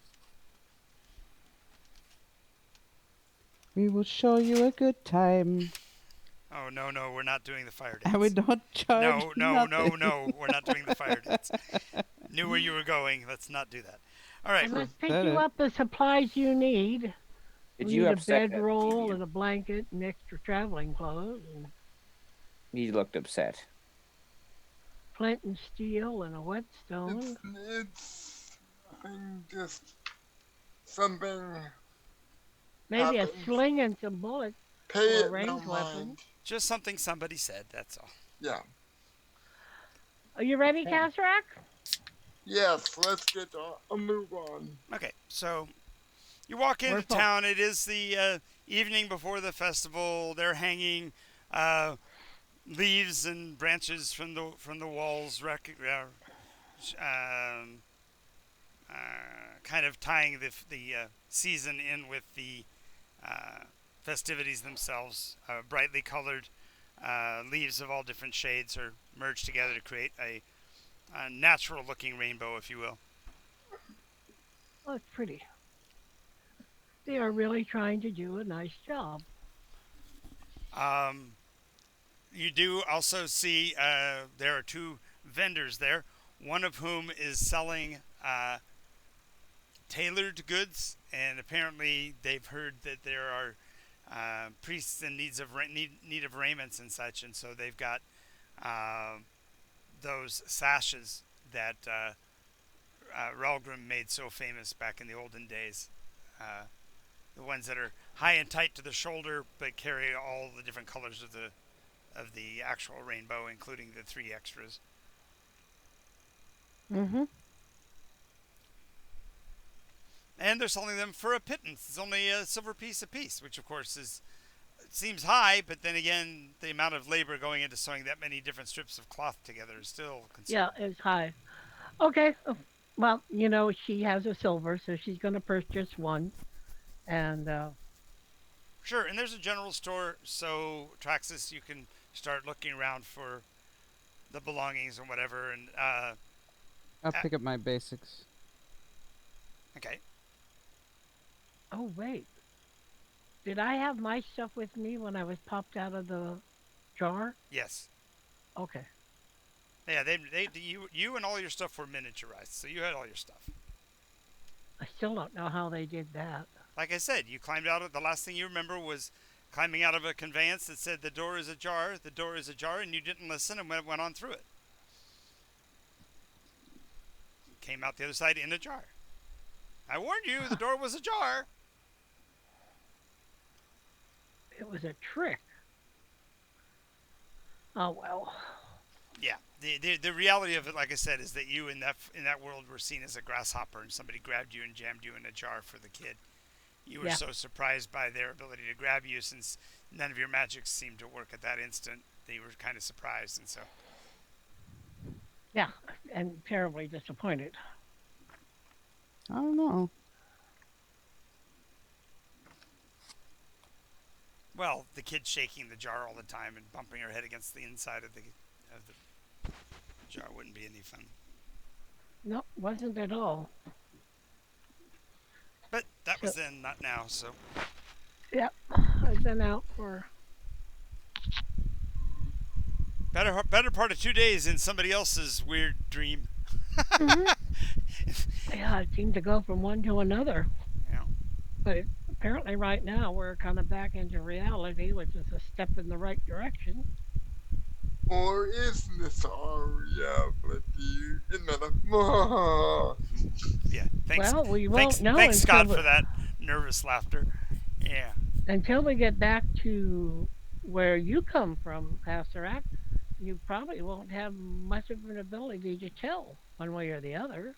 We will show you a good time. Oh no, we're not doing the fire And we dance. don't charge nothing. No, we're not doing the fire dance. Knew where you were going. Let's not do that. All I right. must pick Said you it. up the supplies you need. Did We you need a upset that bedroll TV? and a blanket and extra traveling clothes and He looked upset. flint and steel and a whetstone. It's nothing, just something Maybe a happened. sling and some bullets Pay for a it no ranged weapon. mind. Just something somebody said. That's all. Yeah. Are you ready, Okay. Casrack? Yes, let's get a move on. Okay. So you walk We're into full. town. It is the evening before the festival. They're hanging leaves and branches from the walls, um, kind of tying the season in with the uh, festivities themselves. Brightly colored leaves of all different shades are merged together to create a natural-looking rainbow, if you will. Oh, it's pretty. They are really trying to do a nice job. Um, you do also see there are two vendors there, one of whom is selling tailored goods, and apparently they've heard that there are priests in need of raiments and such, and so they've got uh, those sashes that Relgrim made so famous back in the olden days. The ones that are high and tight to the shoulder, but carry all the different colors of the actual rainbow, including the three extras. Mm-hmm. And they're selling them for a pittance. It's only a silver piece a piece, which of course is seems high, but then again, the amount of labor going into sewing that many different strips of cloth together is still Yeah, considerable. it's high. Okay. Well, she has a silver, so she's going to purchase one. And Sure, and there's a general store, so Traxxas, you can start looking around for the belongings and whatever. And I'll pick up my basics. okay, oh wait, did I have my stuff with me when I was popped out of the jar? yes, Okay. yeah, you and all your stuff were miniaturized, so you had all your stuff. I still don't know how they did that. Like I said, you climbed out of the last thing you remember was climbing out of a conveyance that said the door is ajar, the door is ajar, and you didn't listen and went on through it. came out the other side in a jar. I warned you, the door was ajar. It was a trick. Oh well. Yeah, the reality of it, like I said, is that you in that world were seen as a grasshopper, and somebody grabbed you and jammed you in a jar for the kid. You were Yeah. so surprised by their ability to grab you, since none of your magics seemed to work at that instant, that you were kind of surprised, and so Yeah. And terribly disappointed. I don't know. well, the kid shaking the jar all the time and bumping her head against the inside of the jar wouldn't be any fun. No, wasn't at all. But that So was then, not now. So yeah, I've been out for better part of 2 days in somebody else's weird dream. hmm yeah, I seem to go from one to another. Yeah. But apparently right now we're kind of back into reality, which is a step in the right direction. Or is this our reality? In metaphor? Yeah. Thanks. Well, we Thanks. won't know Thanks, until Scott, for that nervous laughter. Yeah. we get back to where you come from, Pastorak. You probably won't have much of an ability to tell one way or the other.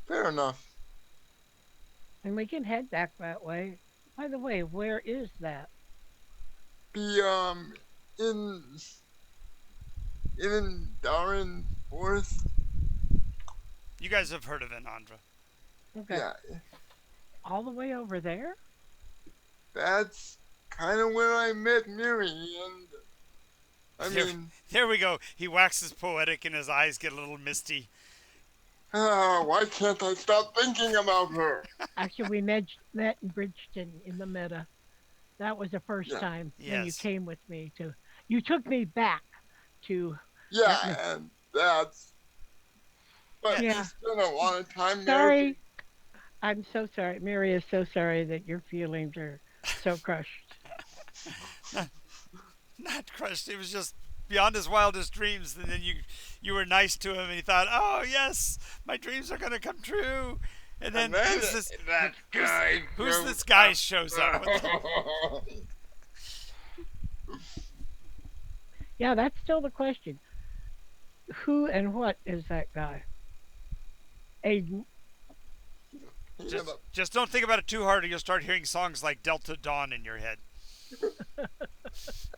Fair enough. And we can head back that way. By the way, where is that? Be in Darren Forest. You guys have heard of Anandra. Okay. Yeah, All the way over there? that's kind of where I met Miri, and I There, mean, there we go. He waxes poetic and his eyes get a little misty. why can't I stop thinking about her? Actually, we met in Bridgeton in the meta. That was the first Yeah, time when you Yes. came with me to. You took me back to that. yeah, and that's. But Yeah. you spent a lot of time there. Sorry, I'm so sorry. Mary is so sorry that your feelings are so crushed. Not crushed. It was just beyond his wildest dreams. And then you were nice to him, and he thought, "Oh yes, my dreams are gonna come true." And then And then who's this? that guy. Who's shows this guy up. shows up? Yeah, that's still the question. Who and what is that guy? Aiden. Yeah, Just don't think about it too hard, or you'll start hearing songs like Delta Dawn in your head.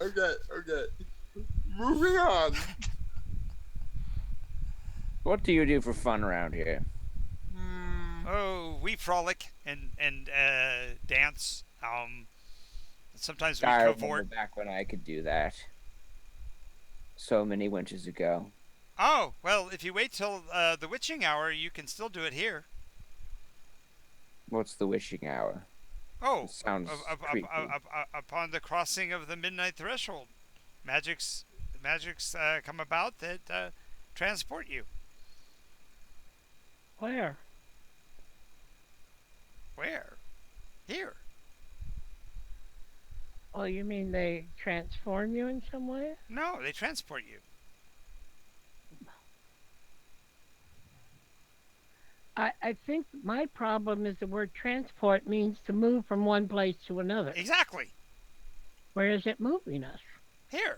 okay. Moving on. What do you do for fun around here? Oh, we frolic and dance. Sometimes we I remember cavort. back when I could do that. So many winters ago. Oh, well, if you wait till the witching hour, you can still do it here. What's the wishing hour? Oh, It sounds creepy. upon the crossing of the midnight threshold, magics come about that transport you. Where? Where? Here. Oh, you mean they transform you in some way? No, they transport you. I think my problem is the word transport means to move from one place to another. Exactly. Where is it moving us? Here.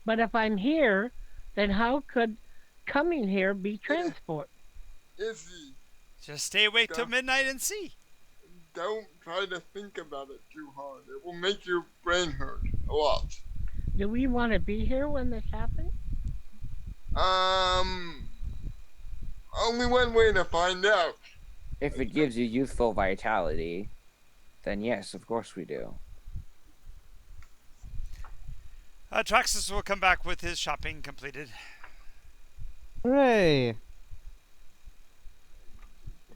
But if I'm here, then how could coming here be transport? Izzy, Just stay awake till Go. midnight and see. don't try to think about it too hard. It will make your brain hurt a lot. Do we want to be here when this happens? Only one way to find out. If it gives you youthful vitality, then yes, of course we do. Traxxas will come back with his shopping completed. Hooray!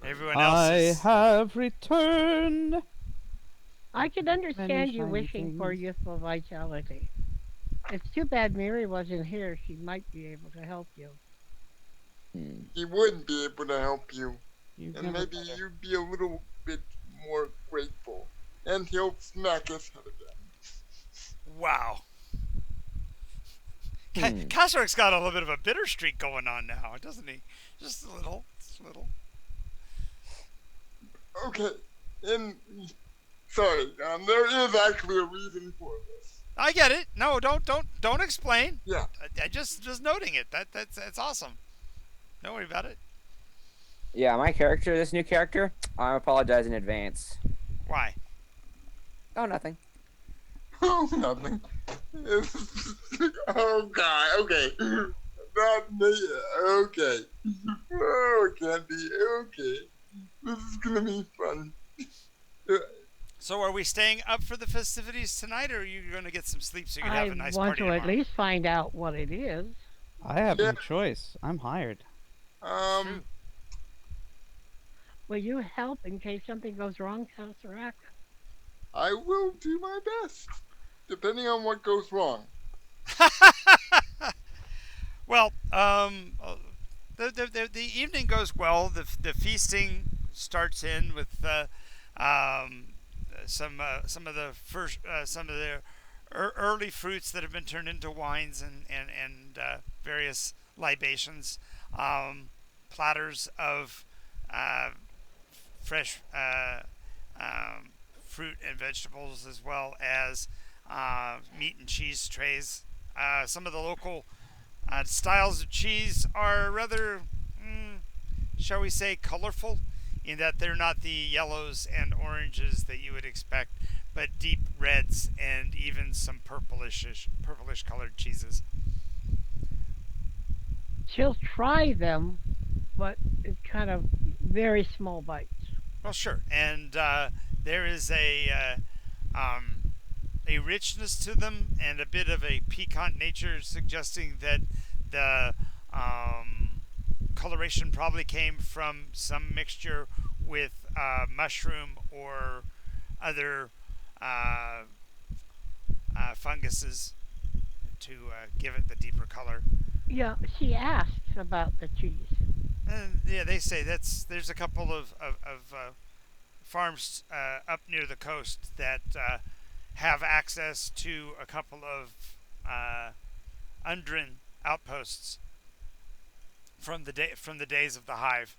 Everyone else I is... have returned. I can understand you shiny wishing for things. youthful vitality. It's too bad Mary wasn't here. She might be able to help you. He wouldn't be able to help you. You've And never maybe better. you'd be a little bit more grateful. And he'll smack his head again. Wow. Kasserik's got a little bit of a bitter streak going on now, doesn't he? Just a little. Just a little. Okay, and sorry, there is actually a reason for this. I get it. No, don't explain. Yeah. I just noting it. That's awesome. Don't worry about it. Yeah, my character, this new character, I apologize in advance. Why? Oh, nothing. Oh, nothing. Oh God. Okay. Not me. Okay. Oh, Candy. Okay. This is gonna be fun. So, are we staying up for the festivities tonight, or are you going to get some sleep so you can I have a nice want party to at tomorrow? least find out what it is. I have Yeah. no choice. I'm hired. True. Will you help in case something goes wrong, Tesseract? I will do my best, depending on what goes wrong. Well, the evening goes well. The feasting starts in with some of the first some of the early fruits that have been turned into wines and various libations, platters of fresh fruit and vegetables, as well as meat and cheese trays. Some of the local styles of cheese are rather, shall we say, colorful, in that they're not the yellows and oranges that you would expect, but deep reds and even some purplish colored cheeses. She'll try them, but it's kind of very small bites. Well, sure, and there is a richness to them and a bit of a piquant nature, suggesting that the coloration probably came from some mixture with mushroom or other funguses to give it the deeper color. Yeah, she asked about the cheese. And yeah, they say there's a couple of farms up near the coast that have access to a couple of Undrin outposts from the days of the hive.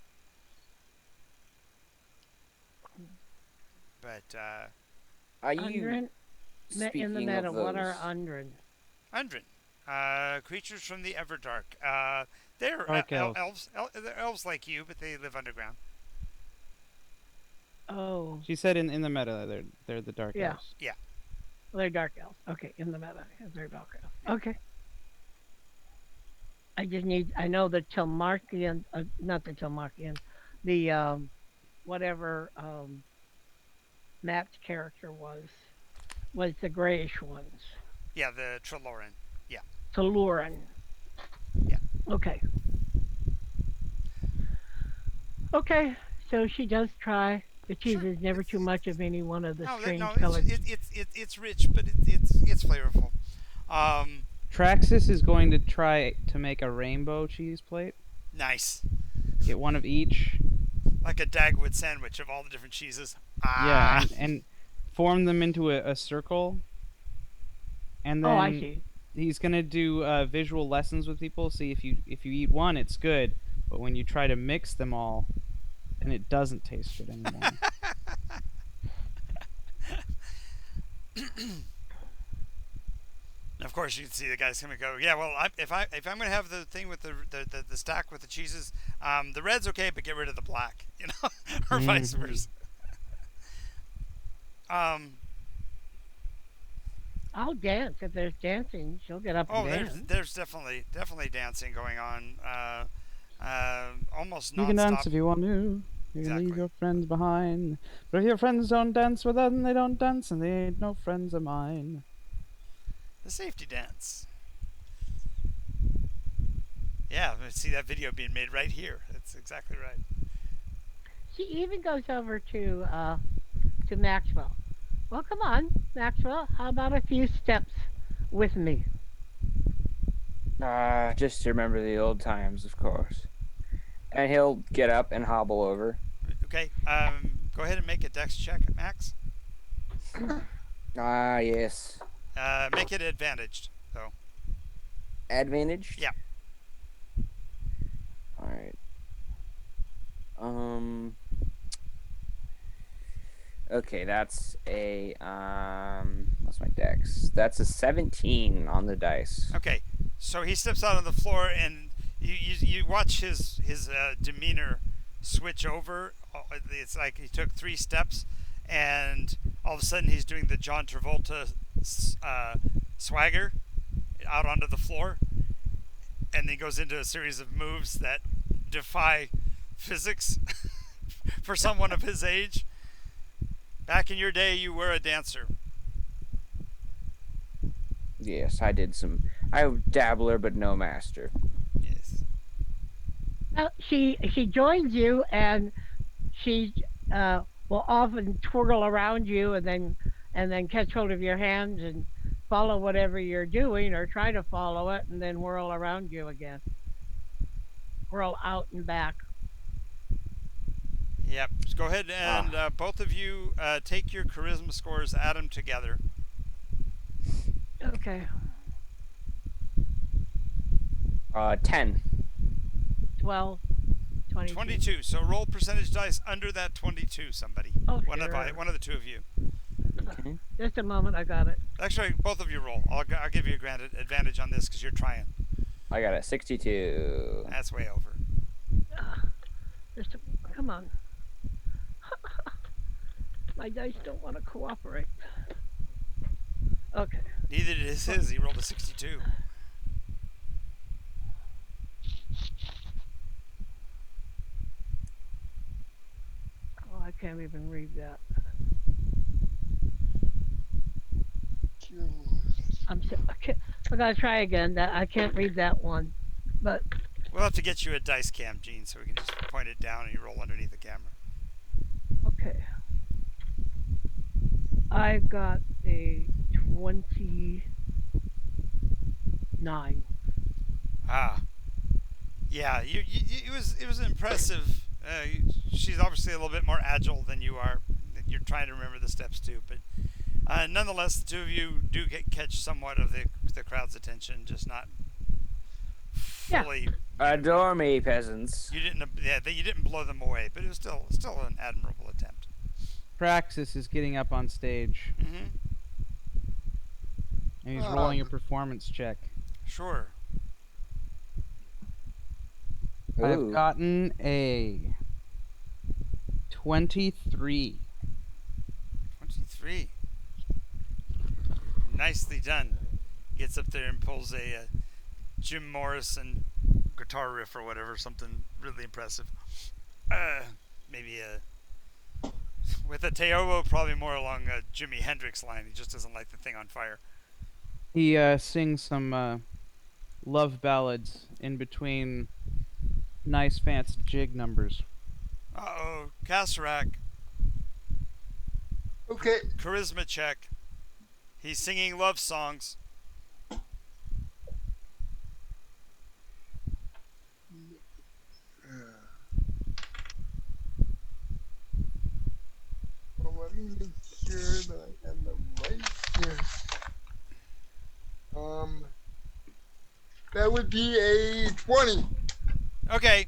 But Are you Undrin? speaking In the of meta, what are those? Undrin? Undrin, creatures from the Everdark. They're Dark elves. They're elves like you, but they live underground. Oh, She said in the meta they're the dark Yeah. elves. well, they're dark elves. Okay, in the meta, they're dark elves. Okay. I know the Telmarkian, not the Telmarkian, the whatever Matt's character was the grayish ones. Yeah, the Treloran. Teluran. Yeah. Okay. Okay, so she does try. The cheese Sure. is never too much of any one of the strange No, colored. it's rich, but it's flavorful. Traxxas is going to try to make a rainbow cheese plate. Nice, Get one of each. like a Dagwood sandwich of all the different cheeses. Yeah, and form them into a circle. And then Oh, I see. he's gonna do visual lessons with people. See if you eat one, it's good, but when you try to mix them all, then it doesn't taste good anymore. And of course, you can see the guy's gonna go, yeah. Well, if I'm gonna have the thing with the stack with the cheeses, the red's okay, but get rid of the black, or vice versa. I'll dance if there's dancing. She'll get up Oh, and dance. there's definitely dancing going on. Almost You can dance nonstop. if you want to. You can leave Exactly. your friends behind. But if your friends don't dance with them, they don't dance, and they ain't no friends of mine. The safety dance. Yeah, I see that video being made right here. That's exactly right. She even goes over to Maxwell. Well, come on, Maxwell. How about a few steps with me? Just to remember the old times, of course. And he'll get up and hobble over. Okay. Go ahead and make a dex check, Max. Yes. Make it advantaged, though. advantage? Yeah. All right. Okay, that's a what's my dex? That's a 17 on the dice. Okay, so he steps out on the floor, and you watch his demeanor switch over. It's like he took 3 steps, and all of a sudden he's doing the John Travolta swagger out onto the floor, and he goes into a series of moves that defy physics for someone of his age. Back in your day, you were a dancer. Yes, I did some. I'm dabbler, but no master. Yes. Well, she joins you, and she will often twirl around you, and then catch hold of your hands and follow whatever you're doing, or try to follow it, and then whirl around you again, whirl out and back. Yep. So go ahead and both of you take your charisma scores, add them together. Okay. 10. 12, 22. 22. So roll percentage dice under that 22. Somebody. Oh, One sure. of the two of you. Okay. Just a moment, I got it. Actually, both of you roll. I'll give you a granted advantage on this because you're trying. I got a 62. That's way over. Just a, come on. My dice don't want to cooperate. Okay. Neither did his. He rolled a 62. Oh, I can't even read that. I gotta try again. That I can't read that one, but We'll have to get you a dice cam, Gene, so we can just point it down and you roll underneath the camera. okay. I got a 29. Ah. Yeah, it was impressive. She's obviously a little bit more agile than you are. You're trying to remember the steps too, but nonetheless, the two of you do catch somewhat of the crowd's attention, just not fully. Adore me, peasants. You didn't blow them away, but it was still an admirable attempt. Praxis is getting up on stage, Mm-hmm. and he's rolling a performance check. Sure. I've Ooh. gotten a 23. 23. Nicely done. Gets up there and pulls a Jim Morrison guitar riff or whatever, something really impressive. Maybe with a Teobo, probably more along a Jimi Hendrix line. He just doesn't light the thing on fire. He sings some love ballads in between nice fancy jig numbers. Uh-oh, Kasarak, Okay. charisma check. He's singing love songs. Well, let me make sure that I have the right here. That would be a 20. Okay.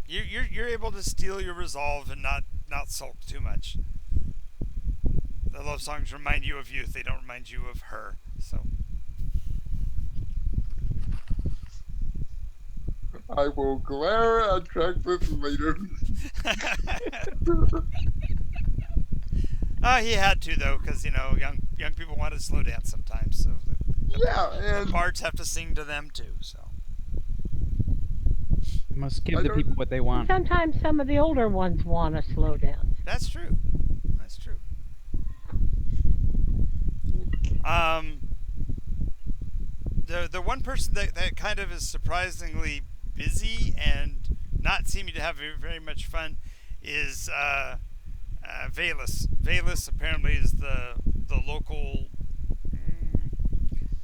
You're able to steal your resolve and not sulk too much. The love songs remind you of youth. They don't remind you of her. So I will glare at Trackless later. he had to though, because young people want to slow dance sometimes. So Yeah, the and bards have to sing to them too. So Must give I the don't- people what they want. Sometimes some of the older ones want to slow down. that's true. That's true. The one person that kind of is surprisingly busy and not seeming to have very much fun is Valus. Valus apparently is the local.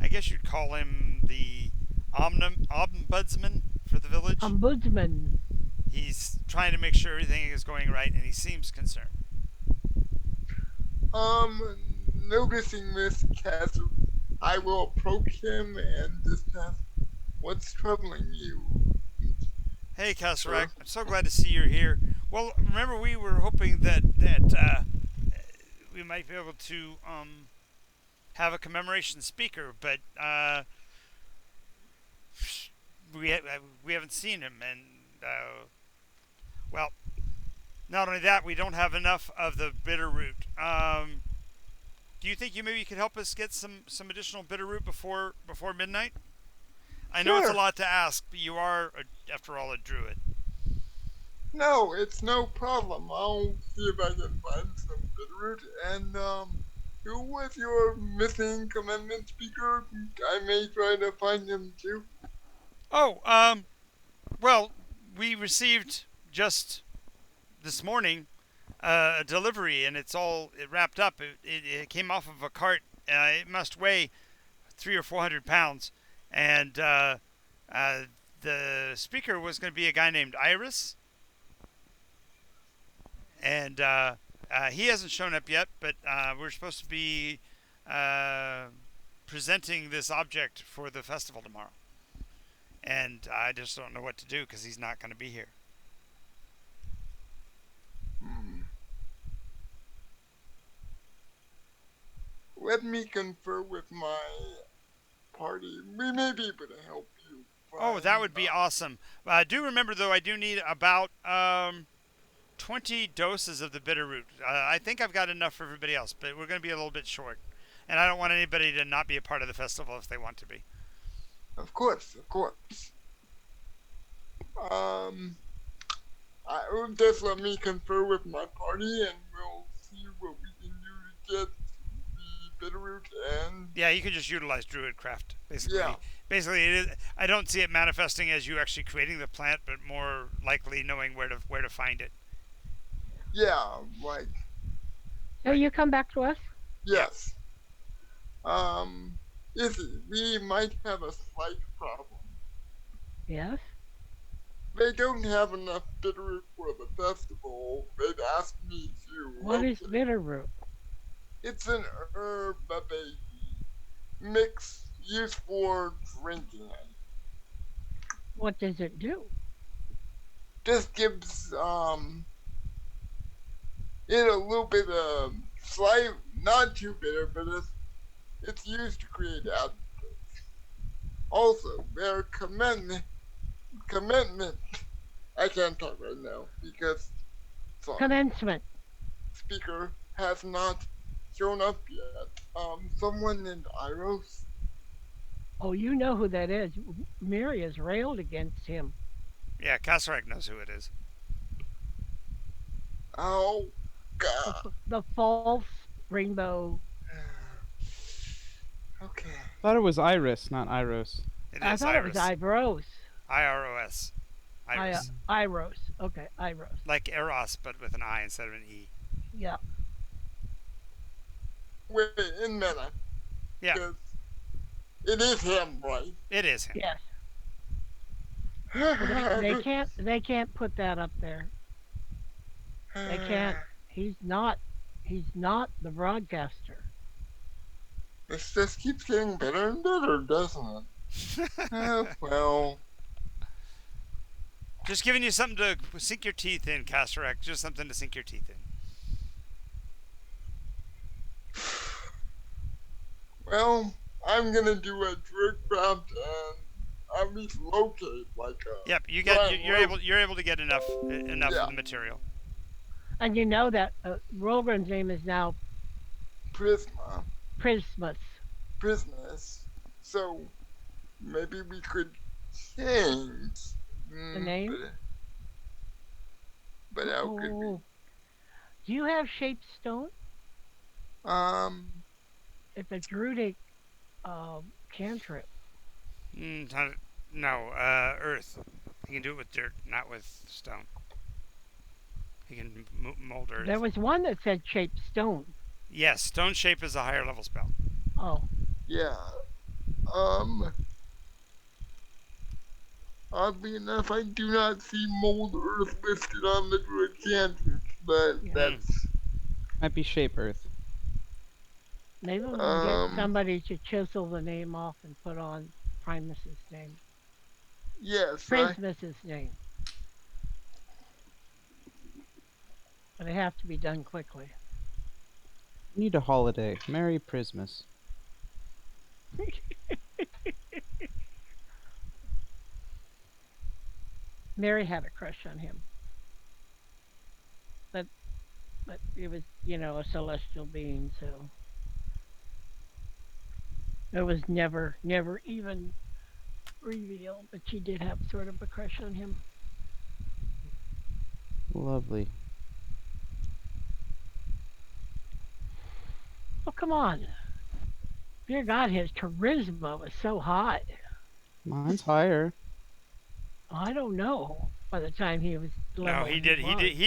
I guess you'd call him the ombudsman for the village. Ombudsman. He's trying to make sure everything is going right, and he seems concerned. noticing this I will approach him and just ask, "What's troubling you, Hey, Kasarak, sir?" I'm so glad to see you're here. Well, remember we were hoping that we might be able to have a commemoration speaker, but we haven't seen him, and well, not only that, we don't have enough of the bitter root. Do you think you maybe could help us get some additional bitter root before midnight? I know it's a Sure. lot to ask, but you are, after all, a druid. No, it's no problem. I'll see if I can find some bitterroot. And who was your missing commandment speaker? I may try to find him too. Oh, well, we received just this morning a delivery, and it wrapped up. It came off of a cart. It must weigh 300 or 400 pounds, and uh, the speaker was going to be a guy named Iris, and he hasn't shown up yet. But we're supposed to be uh, presenting this object for the festival tomorrow, and I just don't know what to do because he's not going to be here. Hmm. Let me confer with my party. We may be able to help you. Oh, that would be awesome. Do remember though, I do need about 20 doses of the bitter root. I think I've got enough for everybody else, but we're going to be a little bit short. And I don't want anybody to not be a part of the festival if they want to be. Of course, of course. Um, I will just let me confer with my party, and we'll see what we can do to get the bitterroot. And Yeah, you can just utilize druidcraft, basically. yeah, Basically, it is, I don't see it manifesting as you actually creating the plant, but more likely knowing where to find it. yeah, like So you come back to us? yes. Izzy, we might have a slight problem. Yes. They don't have enough bitterroot for the festival. They've asked me to. What is bitterroot? It's an herb that they mix, use for drinking. What does it do? Just gives it a little bit of slight, not too bitter, but it's used to create advocates. Also, their commitment. I can't talk right now because sorry, Commencement. speaker has not shown up yet. Someone named Iros. Oh, you know who that is. Mary has railed against him. Yeah, Kasarak knows who it is. Oh God. The false rainbow. Okay. Thought it was Iris, not Iros. It I is thought Iris. it was Iros. IROS. Iris. Iros. Okay, Iros. Like Eros, but with an I instead of an E. Yeah. Wait, in meta. Yeah. 'Cause it is him, right? It is him. Yes. They can't put that up there. They can't. He's not the broadcaster. This just keeps getting better and better, doesn't it? Well, Just giving you something to sink your teeth in, Kasarak. Just something to sink your teeth in. well, I'm gonna do a trick craft and at least locate like a. Yep, you're able to get enough Yeah. of the material. And you know that Rogren's name is now Prisma. Prismus. Prismus. So maybe we could change The name? But how could we? Oh. Do you have shaped stone? It's a druidic cantrip. No, earth. He can do it with dirt, not with stone. He can mold earth. There was one that said shaped stone. Yes, stone shape is a higher level spell. Oh. Yeah. Oddly enough, I do not see mold earth listed on the druid cantrip, but Yeah. that's Might be shape earth. Maybe we can get Um, somebody to chisel the name off and put on Primus's name. yes, Prismus's name. But it have to be done quickly. Need a holiday. Merry Christmas. Mary had a crush on him, but it was a celestial being, so it was never even revealed. But she did have sort of a crush on him. Lovely. Oh come on, dear God, his charisma was so hot. Mine's higher. I don't know. By the time he was the No, level he he did. He did. was,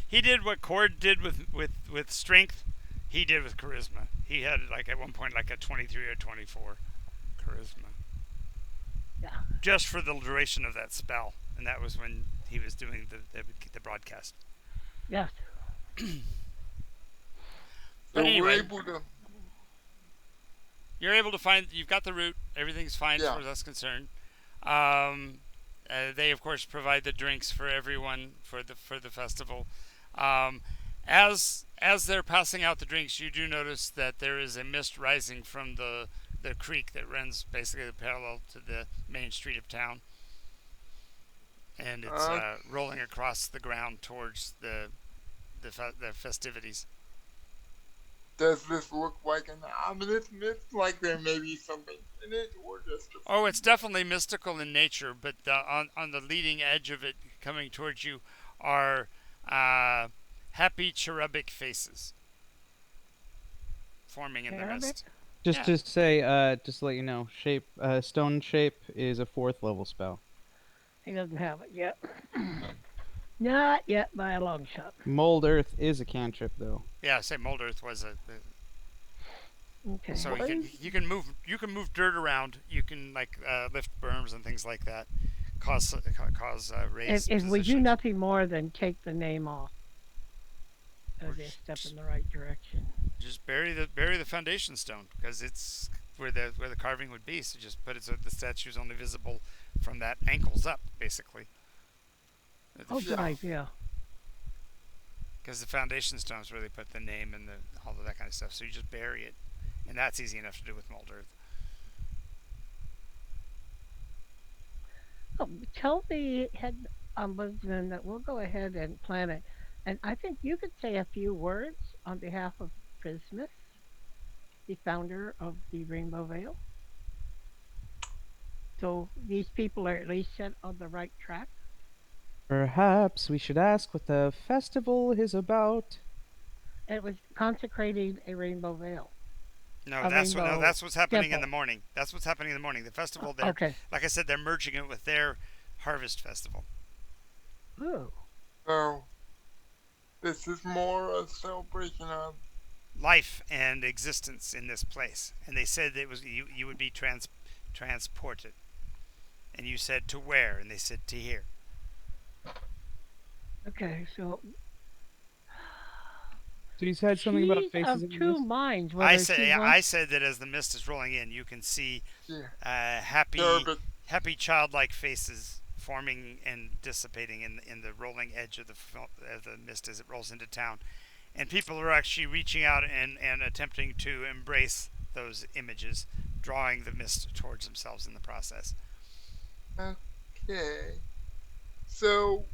He did what Cord did with strength. He did with charisma. He had like at one point like a 23 or 24 charisma, yeah, just for the duration of that spell, and that was when he was doing the broadcast. yes. But so we're anyway, able to, you're able to find. You've got the route. Everything's fine as yeah. far as that's concerned. Um, they of course provide the drinks for everyone for the festival. Um, as they're passing out the drinks, you do notice that there is a mist rising from the creek that runs basically parallel to the main street of town, and it's Uh, rolling across the ground towards the festivities. does this look like an ominous mist? Like there may be something in it, or just a Oh, it's feeling? definitely mystical in nature, but on the leading edge of it, coming towards you, are uh, happy cherubic faces forming in the Arabic? mist. Just Yeah. to say, just to let you know, stone shape is a 4th level spell. He doesn't have it yet. Not yet by a long shot. Mold earth is a cantrip, though. Yeah, say Mold Earth was Okay. so you can move dirt around. You can like lift berms and things like that, cause raised If we do positions. nothing more than take the name off, it'll Or be a step in the right direction. just bury the foundation stone because it's where the carving would be. So just put it so the statue's only visible from that ankles up, basically. Oh, good Yeah. idea. Because the foundation stone is where they put the name and all of that kind of stuff. So you just bury it, and that's easy enough to do with mold earth. Oh, tell the head ombudsman that we'll go ahead and plan it. And I think you could say a few words on behalf of Christmas, the founder of the Rainbow Veil. So these people are at least set on the right track. Perhaps we should ask what the festival is about. It was consecrating a rainbow veil, No, a that's what. No, rainbow that's what's happening in the temple. morning. That's what's happening in the morning. The festival, Okay. like I said, they're merging it with their harvest festival. Ooh. So this is more a celebration of. Life and existence in this place, and they said that it was you would be transported, and you said to where, and they said to here. Okay. So So you said something about she's faces of in the two mist? minds I whether said she I wants. said that as the mist is rolling in, you can see Yeah. happy Arabic. childlike faces forming and dissipating in the rolling edge of the mist as it rolls into town, and people are actually reaching out and attempting to embrace those images, drawing the mist towards themselves in the process. Okay. So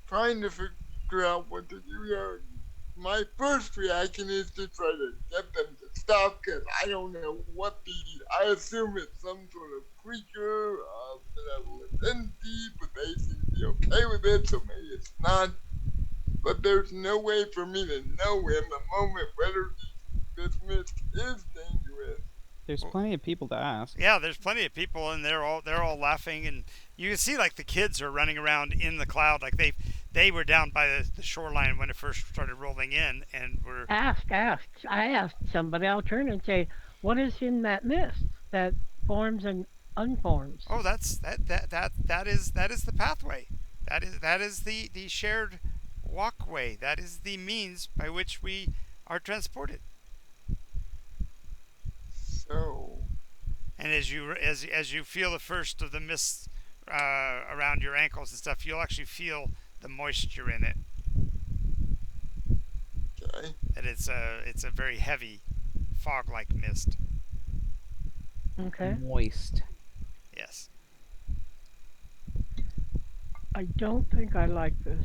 trying to figure out what to do here. My first reaction is to try to get them to stop because I don't know what the. I assume it's some sort of creature, benevolent entity, but they seem to be okay with it, so maybe it's not. But there's no way for me to know in the moment whether this mist is dangerous. There's Well, plenty of people to ask. yeah, there's plenty of people, and they're all laughing, and you can see like the kids are running around in the cloud, like they were down by the shoreline when it first started rolling in, and were Ask. I asked somebody. I'll turn and say, "What is in that mist that forms and unforms?" oh that is the pathway, that is the shared walkway. That is the means by which we are transported. So, And as you feel the first of the mist around your ankles and stuff, you'll actually feel the moisture in it. okay. That it's a very heavy fog-like mist. Okay. Moist. Yes. I don't think I like this.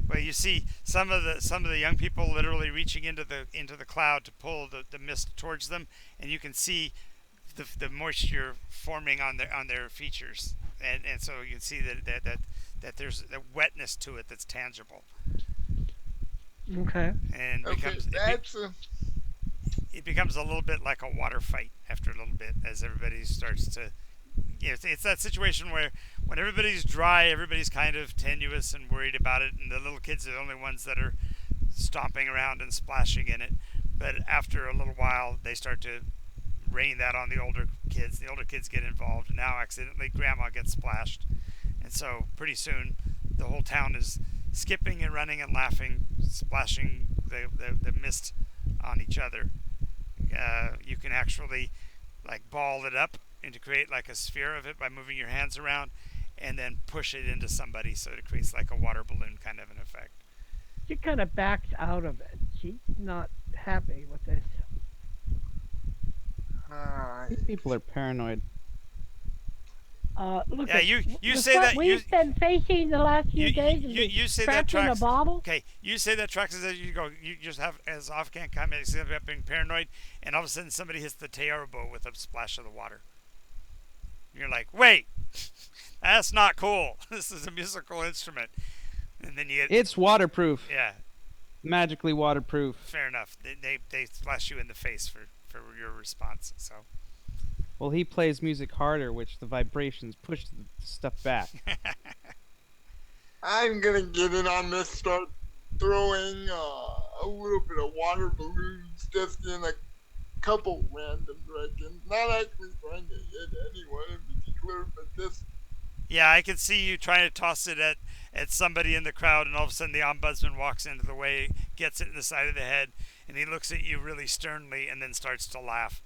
Well, you see some of the young people literally reaching into the cloud to pull the mist towards them, and you can see the moisture forming on their features, and so you can see that there's a wetness to it that's tangible, Okay. and Okay, it becomes a little bit like a water fight after a little bit as everybody starts to. It's that situation where when everybody's dry, everybody's kind of tenuous and worried about it, and the little kids are the only ones that are stomping around and splashing in it. But after a little while, they start to rain that on the older kids. The older kids get involved, and now accidentally grandma gets splashed. And so pretty soon, the whole town is skipping and running and laughing, splashing the mist on each other. You can actually like ball it up and to create like a sphere of it by moving your hands around and then push it into somebody so it creates like a water balloon kind of an effect. She kind of backs out of it. She's not happy with this. hi. These people are paranoid. Look Yeah, at you the say threat that we've been facing the last few days and being you say that trapped in a tracks. bottle. Okay, you say that tracks as you go. You just have as off can comment about being paranoid, and all of a sudden somebody hits the tearbo with a splash of the water. You're like, wait, that's not cool. This is a musical instrument, and then you get It's waterproof. yeah. Magically waterproof. Fair enough. They splash you in the face for your response. So Well, he plays music harder, which the vibrations push the stuff back. I'm gonna get in on this, start throwing a little bit of water balloons just in a couple random directions. Not actually trying to hit anyone in particular, but just yeah, I can see you trying to toss it at somebody in the crowd, and all of a sudden the ombudsman walks into the way, gets it in the side of the head, and he looks at you really sternly, and then starts to laugh.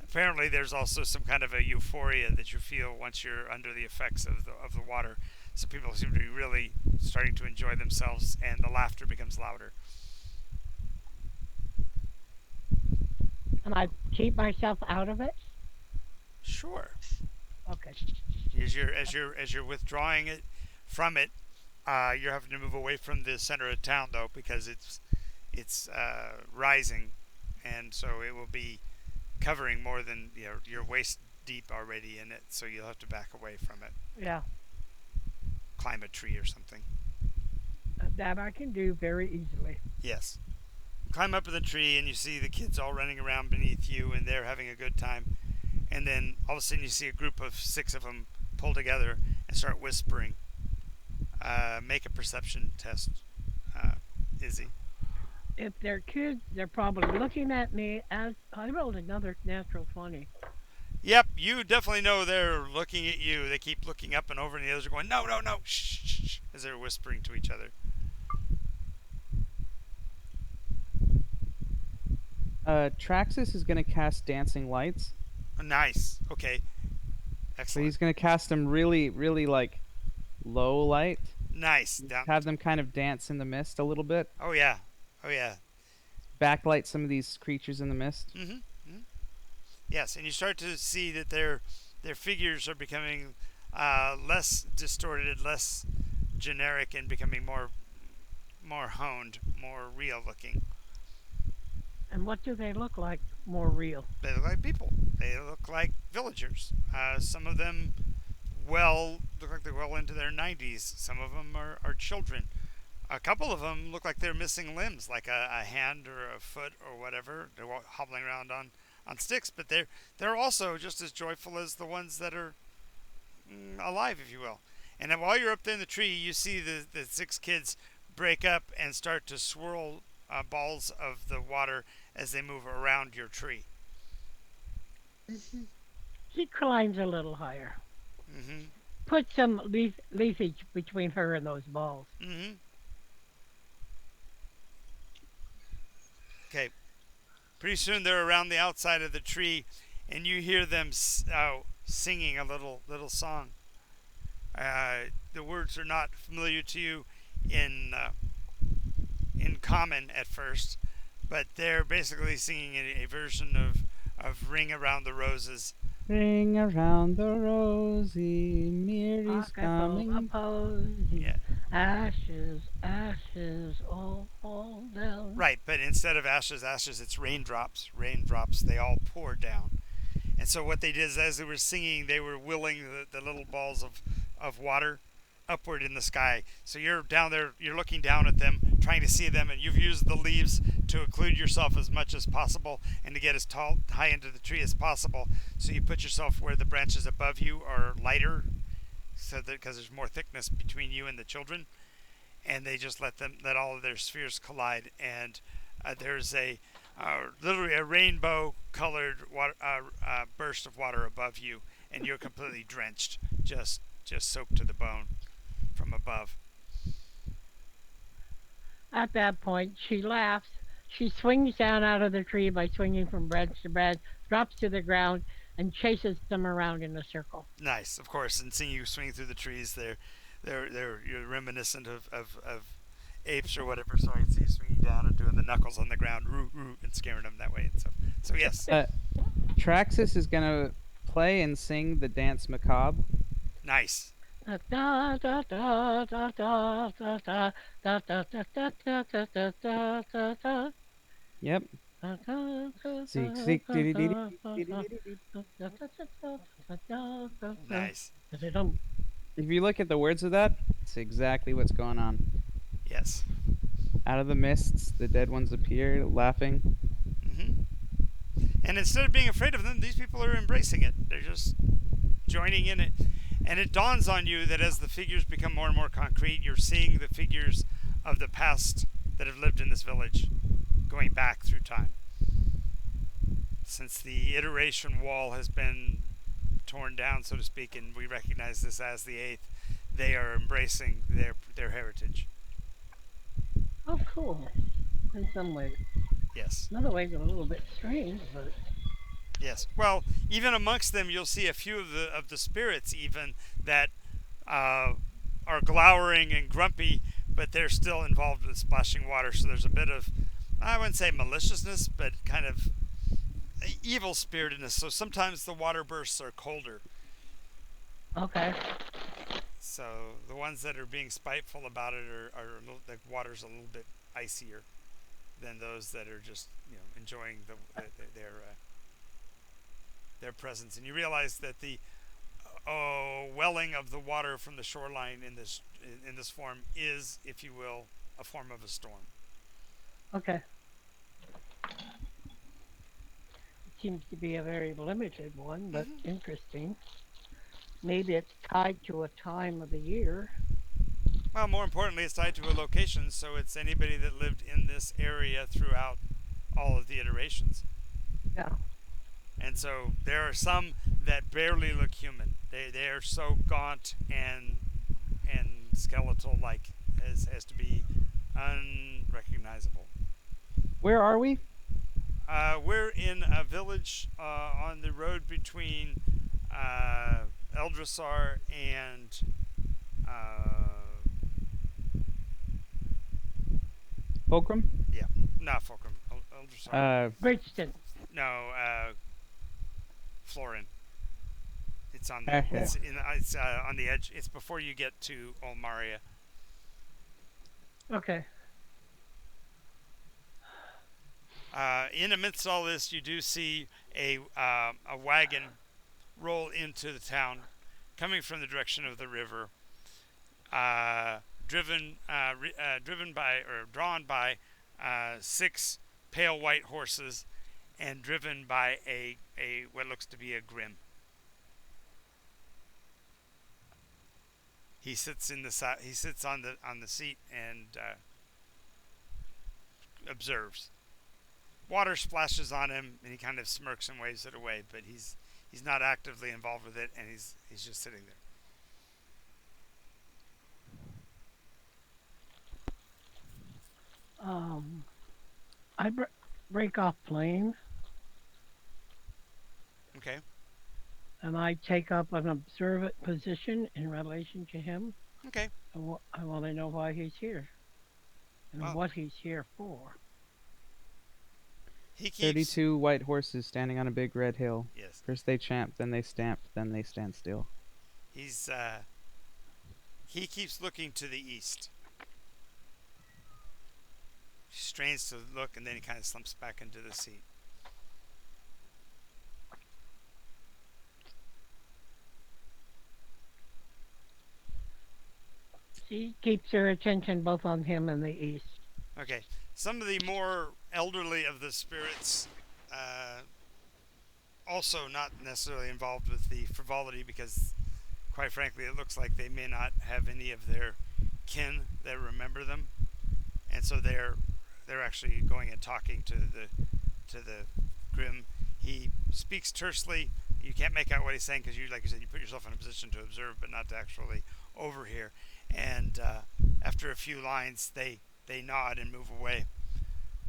Apparently, there's also some kind of a euphoria that you feel once you're under the effects of the water. So people seem to be really starting to enjoy themselves, and the laughter becomes louder. And I keep myself out of it. Sure. Okay. As you're withdrawing it from it, you're having to move away from the center of town though because it's rising, and so it will be covering more than you're waist deep already in it. So you'll have to back away from it, Yeah. climb a tree or something. That I can do very easily. Yes. Climb up in the tree and you see the kids all running around beneath you and they're having a good time. And then all of a sudden you see a group of 6 of them pull together and start whispering. Make a perception test, Izzy. If they're kids, they're probably looking at me as I rolled another natural 20. Yep, you definitely know they're looking at you. They keep looking up and over, and the others are going, no, no, no, shh, shh, shh, as they're whispering to each other. Traxxas is going to cast Dancing Lights. Nice. Okay. So Excellent. he's going to cast them really, really like low light. Nice. Down. Have them kind of dance in the mist a little bit. Oh, yeah. Oh, yeah. Backlight some of these creatures in the mist. Mm-hmm. Mm-hmm. Yes, and you start to see that their figures are becoming less distorted, less generic, and becoming more honed, more real looking. And what do they look like more real? They look like people. They look like villagers. Some of them look like they're well into their 90s. Some of them are children. A couple of them look like they're missing limbs, like a hand or a foot or whatever. They're hobbling around on sticks, but they're also just as joyful as the ones that are alive, if you will. And then while you're up there in the tree, you see the 6 kids break up and start to swirl balls of the water as they move around your tree. He climbs a little higher. Mm-hmm. put some leafage between her and those balls. Mm-hmm. Okay. Pretty soon they're around the outside of the tree, and you hear them singing a little song. The words are not familiar to you in in common at first, but they're basically singing a version of "Ring Around the Roses." Ring around the rosy, Mary's Pocket full of coming. posies, Yeah, ashes, ashes, all fall down. right. But instead of ashes, ashes, it's raindrops. Raindrops. They all pour down. And so what they did is, as they were singing, they were willing the little balls of water upward in the sky. So you're down there, you're looking down at them, trying to see them, and you've used the leaves to occlude yourself as much as possible and to get as tall, high into the tree as possible. So you put yourself where the branches above you are lighter, so that because there's more thickness between you and the children, and they just let all of their spheres collide, and there's a literally a rainbow colored water, burst of water above you, and you're completely drenched, just soaked to the bone from above. At that point, she laughs. She swings down out of the tree by swinging from branch to branch, drops to the ground, and chases them around in a circle. Nice, of course, and seeing you swing through the trees, they're you're reminiscent of apes or whatever. So I can see you swinging down and doing the knuckles on the ground, roo roo, and scaring them that way. And so yes, Uh, Traxxas is gonna play and sing the dance macabre. nice. Da da da da da da da da da da da da da da da da da da. Yep. Seek, seek, dee, dee, dee, dee, dee, dee, dee. Nice. If you look at the words of that, it's exactly what's going on. Yes. Out of the mists, the dead ones appear, laughing. Hmm. And instead of being afraid of them, these people are embracing it. They're just joining in it. And it dawns on you that as the figures become more and more concrete, you're seeing the figures of the past that have lived in this village going back through time. Since the iteration wall has been torn down, so to speak, and we recognize this as the eighth, they are embracing their heritage. Oh, cool. In some ways. Yes. In other ways, a little bit strange, but Yes. Well, even amongst them, you'll see a few of the spirits even that uh, are glowering and grumpy, but they're still involved with splashing water. So there's a bit of, I wouldn't say maliciousness, but kind of evil spiritedness. So sometimes the water bursts are colder. okay. So the ones that are being spiteful about it are the water's a little bit icier than those that are just enjoying their presence. And you realize that the welling of the water from the shoreline in this form is, if you will, a form of a storm. Okay. It seems to be a very limited one, but Hmm. interesting. Maybe it's tied to a time of the year. Well, more importantly, it's tied to a location, so it's anybody that lived in this area throughout all of the iterations. Yeah. And so there are some that barely look human. They are so gaunt and skeletal like as to be unrecognizable. Where are we? We're in a village on the road between Eldrasar and Fulcrum? yeah, not Fulcrum. Eldrasar. Bridgeton. No, Florin. It's on Okay. it's on the edge. It's before you get to Olmaria. Okay. In amidst all this, you do see a wagon roll into the town, coming from the direction of the river, driven by or drawn by six pale white horses, and driven by a what looks to be a grim. He sits on the seat and observes. Water splashes on him, and he kind of smirks and waves it away. But he's not actively involved with it, and he's just sitting there. Um, I break off playing Okay. and I take up an observant position in relation to him. Okay. I want to know why he's here and Well, what he's here for. he keeps. 32 white horses standing on a big red hill. Yes. First they champ, then they stamp, then they stand still. He's. He keeps looking to the east. He strains to look, and then he kind of slumps back into the seat. She keeps her attention both on him and the east. Okay. Some of the more elderly of the spirits, also not necessarily involved with the frivolity, because, quite frankly, it looks like they may not have any of their kin that remember them, and so they're actually going and talking to the Grim. He speaks tersely. You can't make out what he's saying because you, like you said, you put yourself in a position to observe, but not to actually overhear. And after a few lines, they nod and move away.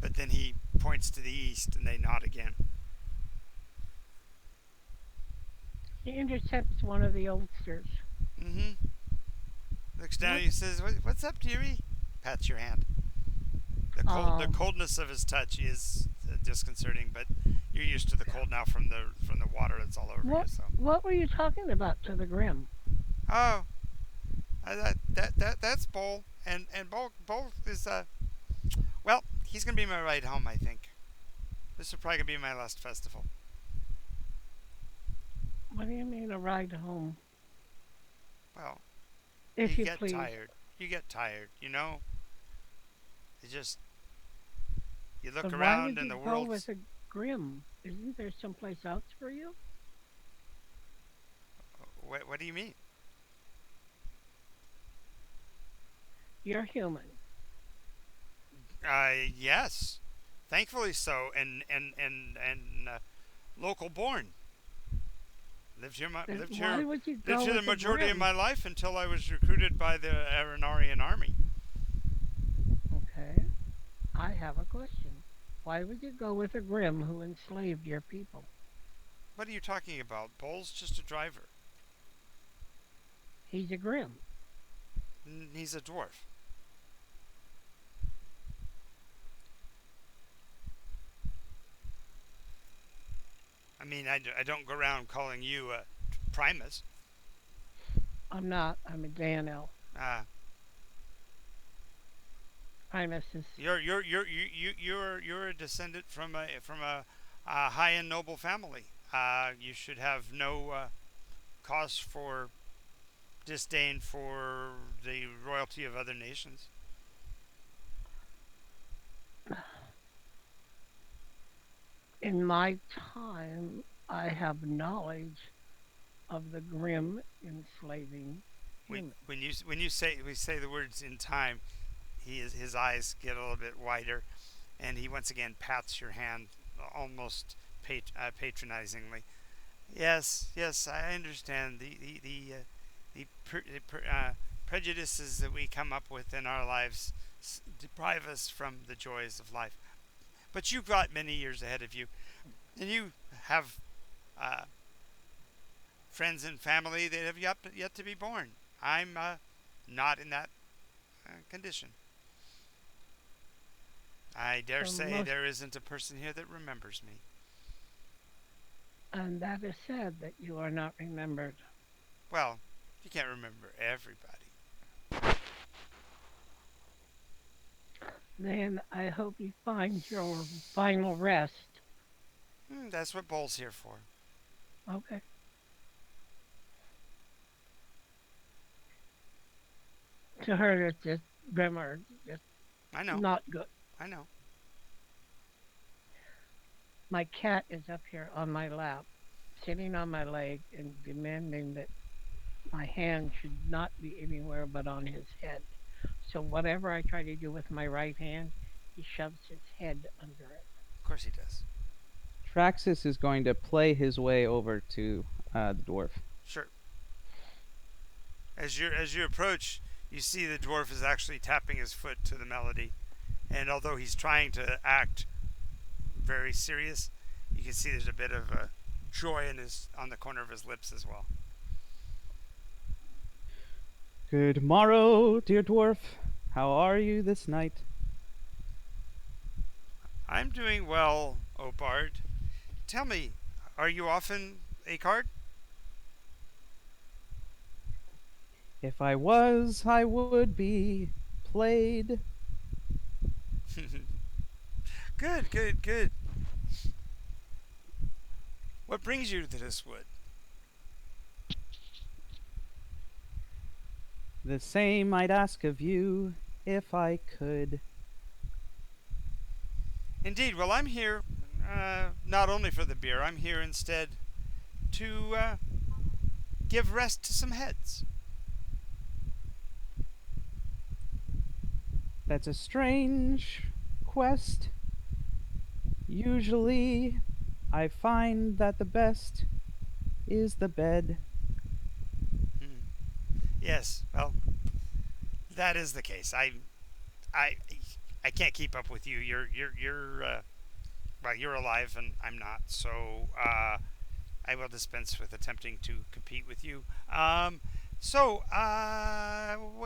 But then he points to the east, and they nod again. He intercepts one of the oldsters. Mm-hmm. Looks down What? at you and says, "What's up, dearie?" Pats your hand. The Um, coldness of his touch is disconcerting, but you're used to the cold now from the water that's all over you. what So, what were you talking about to the Grim? oh, that's Bull, and Bull is well, he's gonna be my ride home, I think. This is probably gonna be my last festival. What do you mean a ride home? Well, you If you get please. tired. You get tired, you know. You just you look But why around would and you the go with world's. a Grim? Isn't there someplace else for you? What do you mean? You're human. Yes, thankfully so, and local born. Lived here, Then lived why here, would you lived go here the with a majority of Grim? my life until I was recruited by the Aronarian army. Okay. I have a question. Why would you go with a Grim who enslaved your people? What are you talking about? Bull's just a driver. He's a Grim. He's a dwarf. I mean, I don't go around calling you Primus. I'm not. I'm a Danel. Uh, Primus is. you're a descendant from a high and noble family. You should have no cause for disdain for the royalty of other nations. In my time, I have knowledge of the Grim enslaving When humans. when you say the words in time, his eyes get a little bit wider, and he once again pats your hand almost patronizingly. Yes, yes, I understand the prejudices that we come up with in our lives deprive us from the joys of life. But you've got many years ahead of you, and you have uh, friends and family that have yet to be born. I'm not in that condition. I dare So say most, there isn't a person here that remembers me. and that is sad that you are not remembered. Well, you can't remember everybody. Then I hope you find your final rest. That's what Bull's here for. Okay. To her, it's just Grim are just I know, not good. I know. My cat is up here on my lap, sitting on my leg and demanding that my hand should not be anywhere but on his head. So whatever I try to do with my right hand, he shoves his head under it. Of course he does. Traxus is going to play his way over to the dwarf. Sure. As you approach, you see the dwarf is actually tapping his foot to the melody, And although he's trying to act very serious, you can see there's a bit of a joy in his on the corner of his lips as well. Good morrow, dear dwarf. How are you this night? I'm doing well, O Bard. Tell me, are you often a card? If I was, I would be played. Good, good, good. What brings you to this wood? The same I'd ask of you if I could. Indeed, well, I'm here not only for the beer, I'm here instead to give rest to some heads. That's a strange quest. Usually, I find that the best is the bed. Hmm. Yes, well, that is the case. I, I can't keep up with you. You're alive and I'm not. So I will dispense with attempting to compete with you. What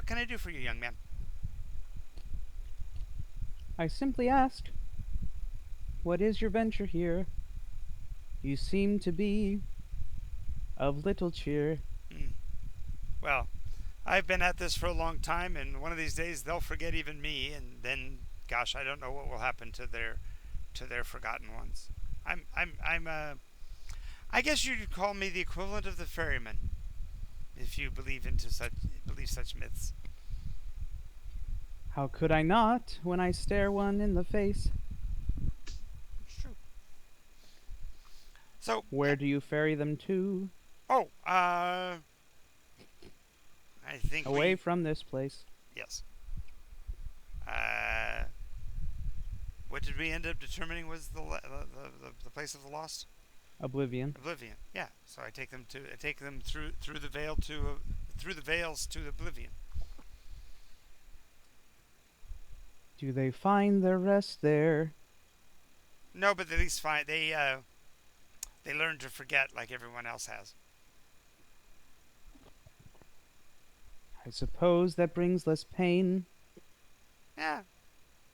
can I do for you, young man? I simply asked, what is your venture here? You seem to be of little cheer. Hmm. Well, I've been at this for a long time, and one of these days they'll forget even me, and then, gosh, I don't know what will happen to their forgotten ones. I'm. I guess you'd call me the equivalent of the ferryman, if you believe such myths. How could I not when I stare one in the face? It's true. So, Where do you ferry them to? oh, I think Away from this place. yes. Uh, what did we end up determining was the place of the lost? Oblivion. Oblivion. Yeah. So I take them through the veil to through the veils to Oblivion. Do they find their rest there? No, but at least fine. They learn to forget like everyone else has. I suppose that brings less pain. Yeah.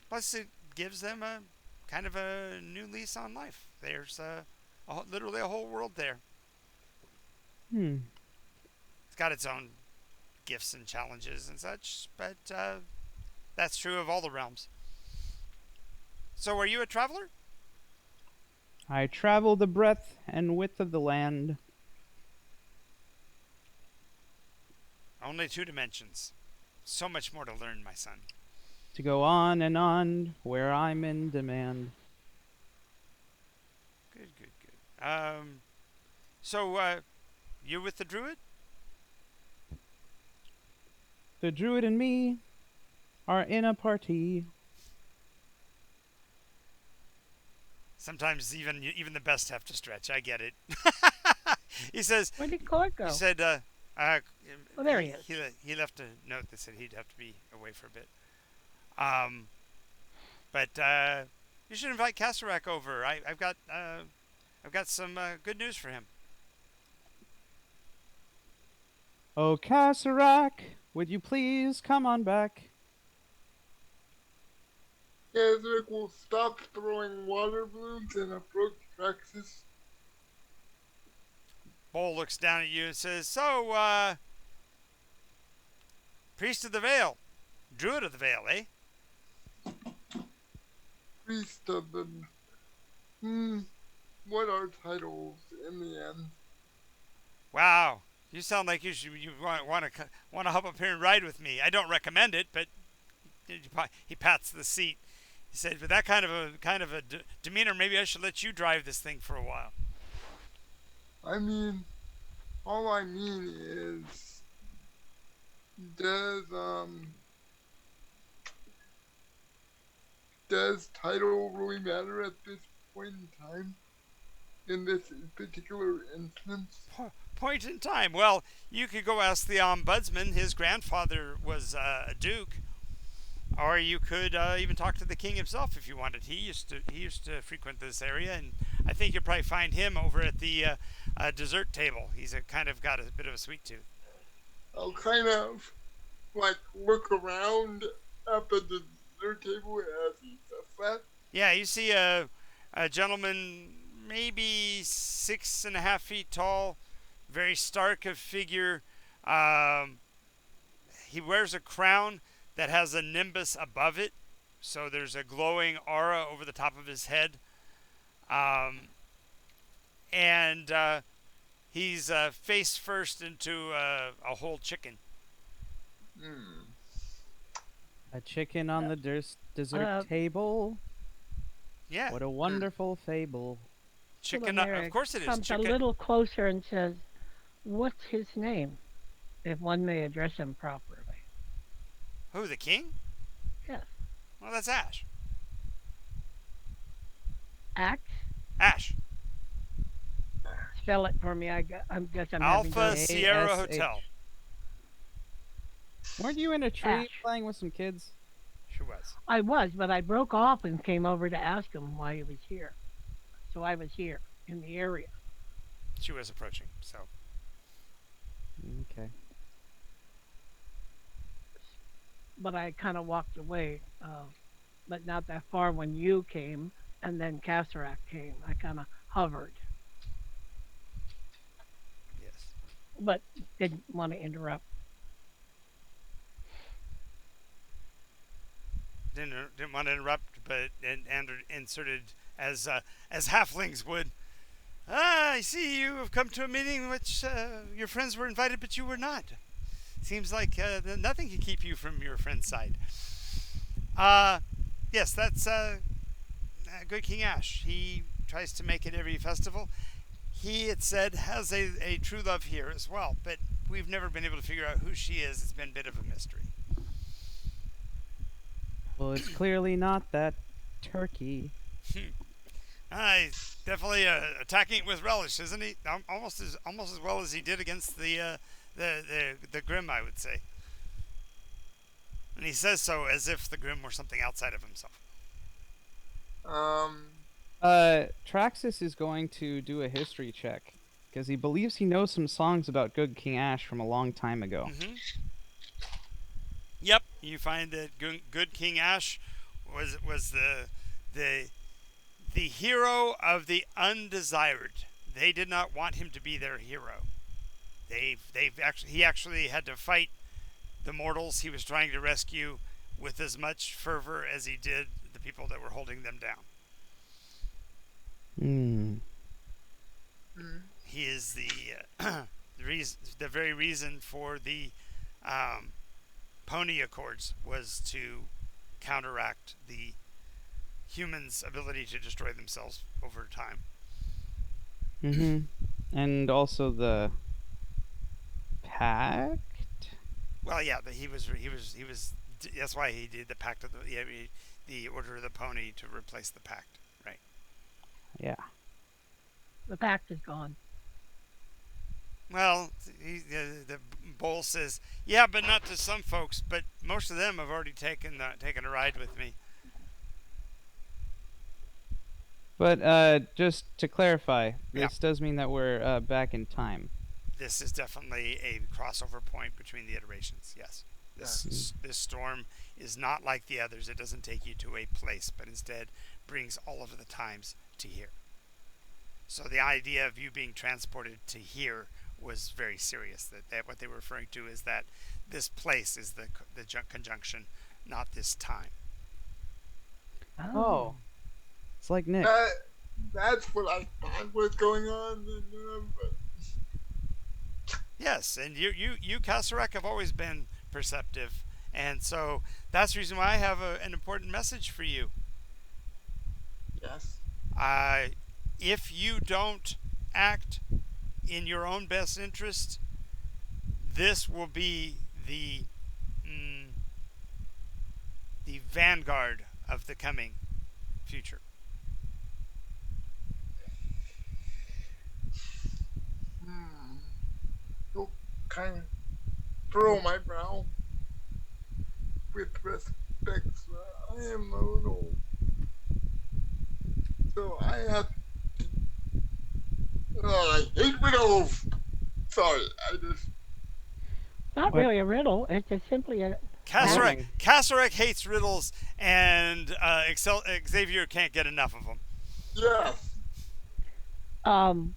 Plus, it gives them a kind of a new lease on life. There's literally a whole world there. Hmm. It's got its own gifts and challenges and such, but that's true of all the realms. So, are you a traveler? I travel the breadth and width of the land. Only 2 dimensions. So much more to learn, my son. To go on and on where I'm in demand. Good, good, good. You with the druid? The druid and me are in a party. Sometimes even the best have to stretch. I get it. He says. Where did Clark go? He said. Oh, there he is. He left a note that said he'd have to be away for a bit. Um, but you should invite Kasarak over. I've got some good news for him. Oh, Kasarak, would you please come on back? Ezric will stop throwing water balloons and approach Praxis. Bull looks down at you and says, "So, priest of the veil, druid of the veil, eh?" Priest of the... what are titles in the end? Wow, you sound like you want to hop up here and ride with me. I don't recommend it, but he pats the seat. He said, "With that kind of a demeanor, maybe I should let you drive this thing for a while." I mean, all I mean is, does title really matter at this point in time? In this particular instance? Point in time. Well, you could go ask the ombudsman. His grandfather was a duke. Or you could even talk to the king himself if you wanted. He used to frequent this area, and I think you'll probably find him over at the dessert table. He's a kind of got a bit of a sweet tooth. I'll kind of like look around at the dessert table as he says that. Yeah, you see a gentleman, maybe 6.5 feet tall, very stark of figure. Um, he wears a crown that has a nimbus above it, so there's a glowing aura over the top of his head. Um, and he's face first into a whole chicken. Hmm. A chicken on the dessert Uh, table. Yeah, What a wonderful fable. chicken. Of Aronar course it is comes a chicken. little closer and says, "What's his name, if one may address him properly?" Who, the king? Yes. Well, that's Ash. Axe. Ash. Spell it for me. I guess I'm having Alpha to. Sierra ASH. Hotel. Weren't you in a tree Ash. playing with some kids? She was. I was, but I broke off and came over to ask him why he was here. So I was here in the area. She was approaching. So Okay. But I kind of walked away, but not that far when you came, and then Caserac came. I kind of hovered, yes. but didn't want to interrupt. Didn't want to interrupt, but and inserted as halflings would. Ah, I see you have come to a meeting in which your friends were invited, but you were not. Seems like nothing can keep you from your friend's side. Uh, yes, that's Good King Ash. He tries to make it every festival. He, it said, has a true love here as well, but we've never been able to figure out who she is. It's been a bit of a mystery. Well, it's clearly not that turkey. He's definitely attacking it with relish, isn't he? Almost as well as he did against the Grim, I would say. And he says so as if the Grim were something outside of himself. Um. Traxxas is going to do a history check because he believes he knows some songs about Good King Ash from a long time ago. Mm-hmm. Yep, you find that Good King Ash was the hero of the undesired. They did not want him to be their hero. He actually had to fight the mortals he was trying to rescue with as much fervor as he did the people that were holding them down. Hmm. He is the very reason for the Pony Accords was to counteract the humans' ability to destroy themselves over time. Mm-hmm. And also the pact. Well, yeah, but he was. That's why he did the pact of the Order of the Pony to replace the pact, right? Yeah. The pact is gone. Well, the bowl says, yeah, but not to some folks. But most of them have already taken a ride with me. But just to clarify, Yeah. this does mean that we're back in time. This is definitely a crossover point between the iterations. Yes, this storm is not like the others. It doesn't take you to a place, but instead brings all of the times to here. So the idea of you being transported to here was very serious. That what they were referring to is that this place is the conjunction, not this time. Oh. It's like Nick. That's what I thought was going on. But Yes, and you Kasarek have always been perceptive, and so that's the reason why I have an important message for you. yes. If you don't act in your own best interest, this will be the vanguard of the coming future. You'll kind of furrow my brow with risk. aspects I am a little. So I have. I hate riddles! Sorry, I just. Not What? really a riddle. It's just simply an act. Kasserek, Kasserek hates riddles, and Xavier can't get enough of them. Yes! Um,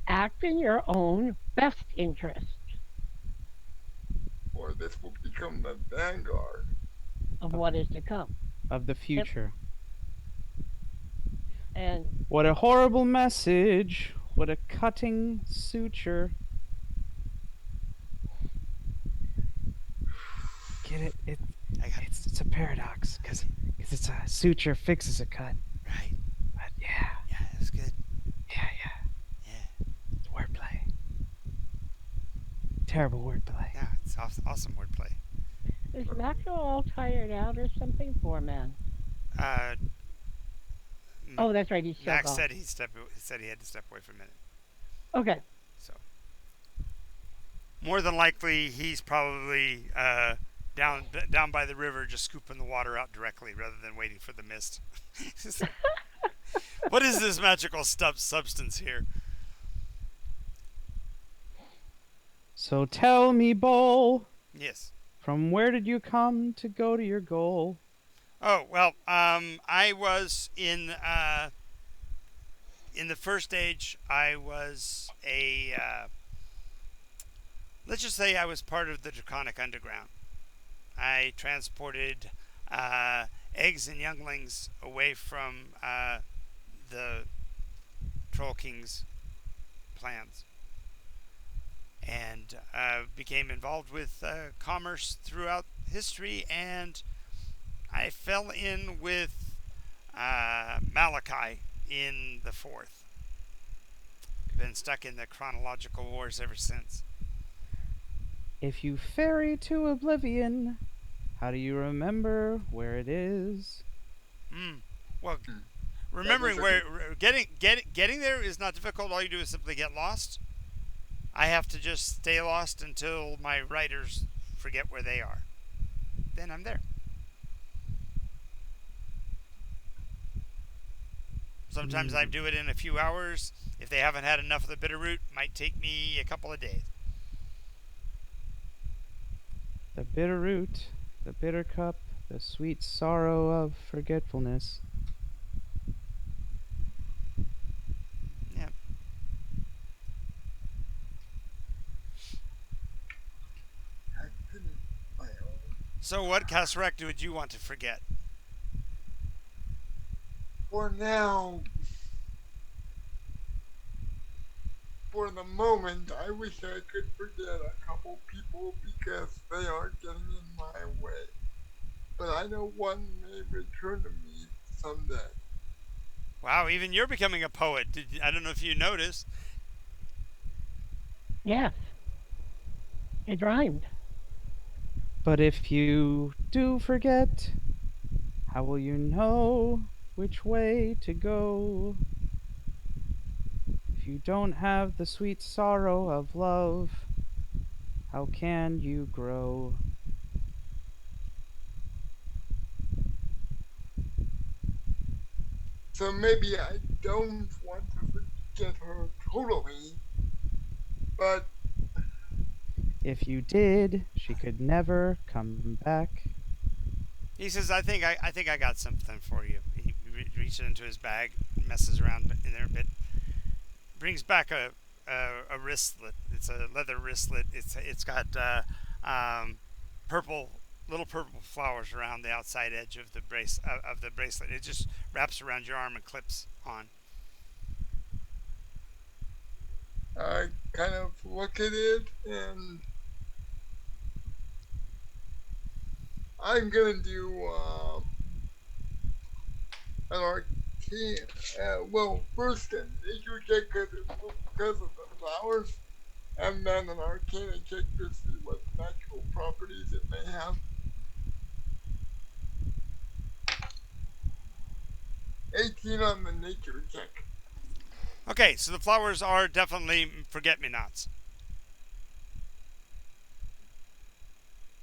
act in your own best interest Or this will become the vanguard. of what is to come. Of the future. And What a horrible message. What a cutting suture. Get it? It's a paradox because it's a suture fixes a cut. Right. But yeah, Yeah, that's good. yeah. Yeah. It's wordplay. Terrible wordplay. Yeah, it's awesome wordplay. is Macro all tired out or something? Poor man. Uh, Oh, that's right. He's still Max gone. said he had to step away for a minute. Okay. So more than likely, he's probably down by the river, just scooping the water out directly rather than waiting for the mist. What is this magical substance here? So tell me, Bull, Yes. from where did you come to go to your goal? Oh well, I was in the first age. I was let's just say I was part of the Draconic Underground. I transported eggs and younglings away from the Troll King's plans, and became involved with commerce throughout history, and I fell in with Malachi in the fourth. Been stuck in the chronological wars ever since. If you ferry to oblivion, how do you remember where it is? Well, remembering where getting there is not difficult. All you do is simply get lost. I have to just stay lost until my writers forget where they are. Then I'm there. Sometimes I do it in a few hours. If they haven't had enough of the bitter root, it might take me a couple of days. The bitter root, the bitter cup, the sweet sorrow of forgetfulness. Yeah. I couldn't. My own. So what, Kasserek, would you want to forget? For now, for the moment, I wish I could forget a couple people because they are getting in my way. But I know one may return to me someday. Wow, even you're becoming a poet. I don't know if you noticed. Yes. It rhymed. But if you do forget, how will you know which way to go? If you don't have the sweet sorrow of love, how can you grow? So maybe I don't want to forget her totally, but If you did, she could never come back. He says, "I think I got something for you." He reaches into his bag, messes around in there a bit, brings back a wristlet. It's a leather wristlet. It's got little purple flowers around the outside edge of the bracelet. It just wraps around your arm and clips on. I kind of look at it and I'm gonna do an arcane. Well, first an nature check because of the flowers, and then an arcana check to see what natural properties it may have. 18 on the nature check. Okay, so the flowers are definitely forget-me-nots.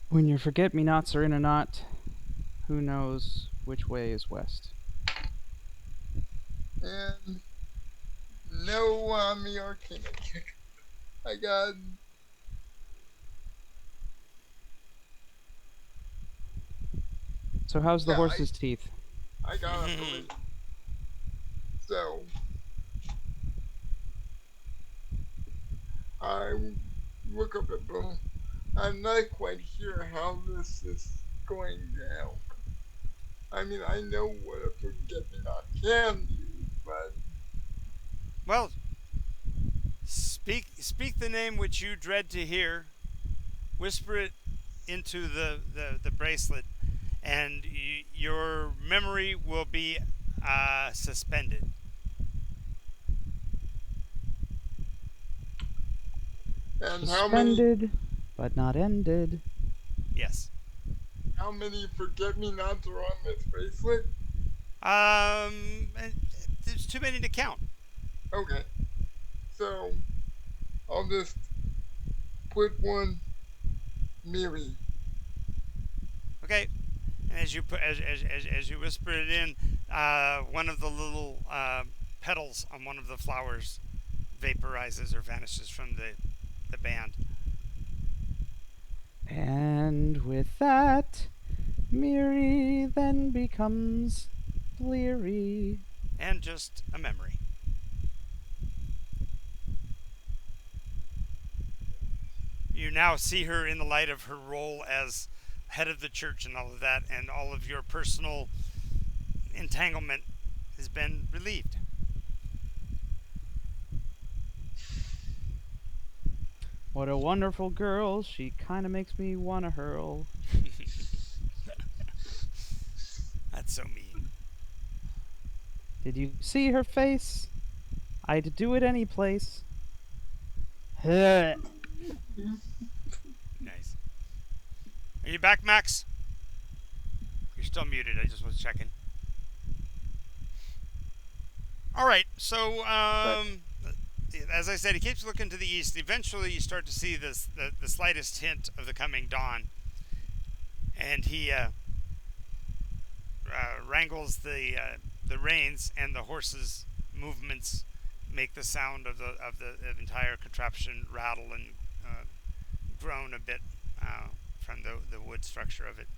When your forget me nots are in a knot, who knows which way is west? And no on the Arcana check. I got So, how's the yeah, horse's teeth? I got a 3. So I look up at Bill. I'm not quite sure how this is going down. I mean, I know what a forget me not can do, but Well, speak the name which you dread to hear. Whisper it into the bracelet, and your memory will be suspended. and Suspended, but not ended. Yes. how many forget me nots are on this bracelet? There's too many to count. Okay, so I'll just put one Miri. Okay. And as you put as you whisper it in, one of the little petals on one of the flowers vaporizes or vanishes from the band. And with that, Miri then becomes bleary. And just a memory. You now see her in the light of her role as head of the church and all of that, and all of your personal entanglement has been relieved. What a wonderful girl. She kind of makes me want to hurl. That's so mean. Did you see her face? I'd do it any place. Huh. Nice. Are you back, Max? You're still muted. I just was checking. All right. So, as I said, he keeps looking to the east. Eventually, you start to see the slightest hint of the coming dawn, and he wrangles the reins, and the horse's movements make the sound of the entire contraption rattle and groan a bit from the wood structure of it,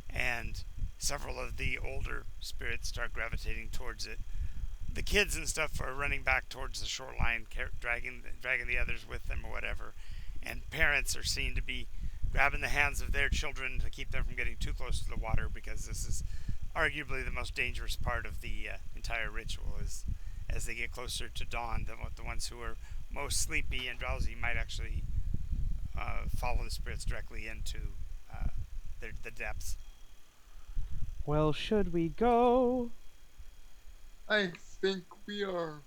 and several of the older spirits start gravitating towards it. The kids and stuff are running back towards the shoreline, dragging the others with them or whatever, and parents are seen to be grabbing the hands of their children to keep them from getting too close to the water, because this is arguably the most dangerous part of the entire ritual. Is as they get closer to dawn, the ones who are most sleepy and drowsy might actually follow the spirits directly into the depths. Well, should we go? I think we are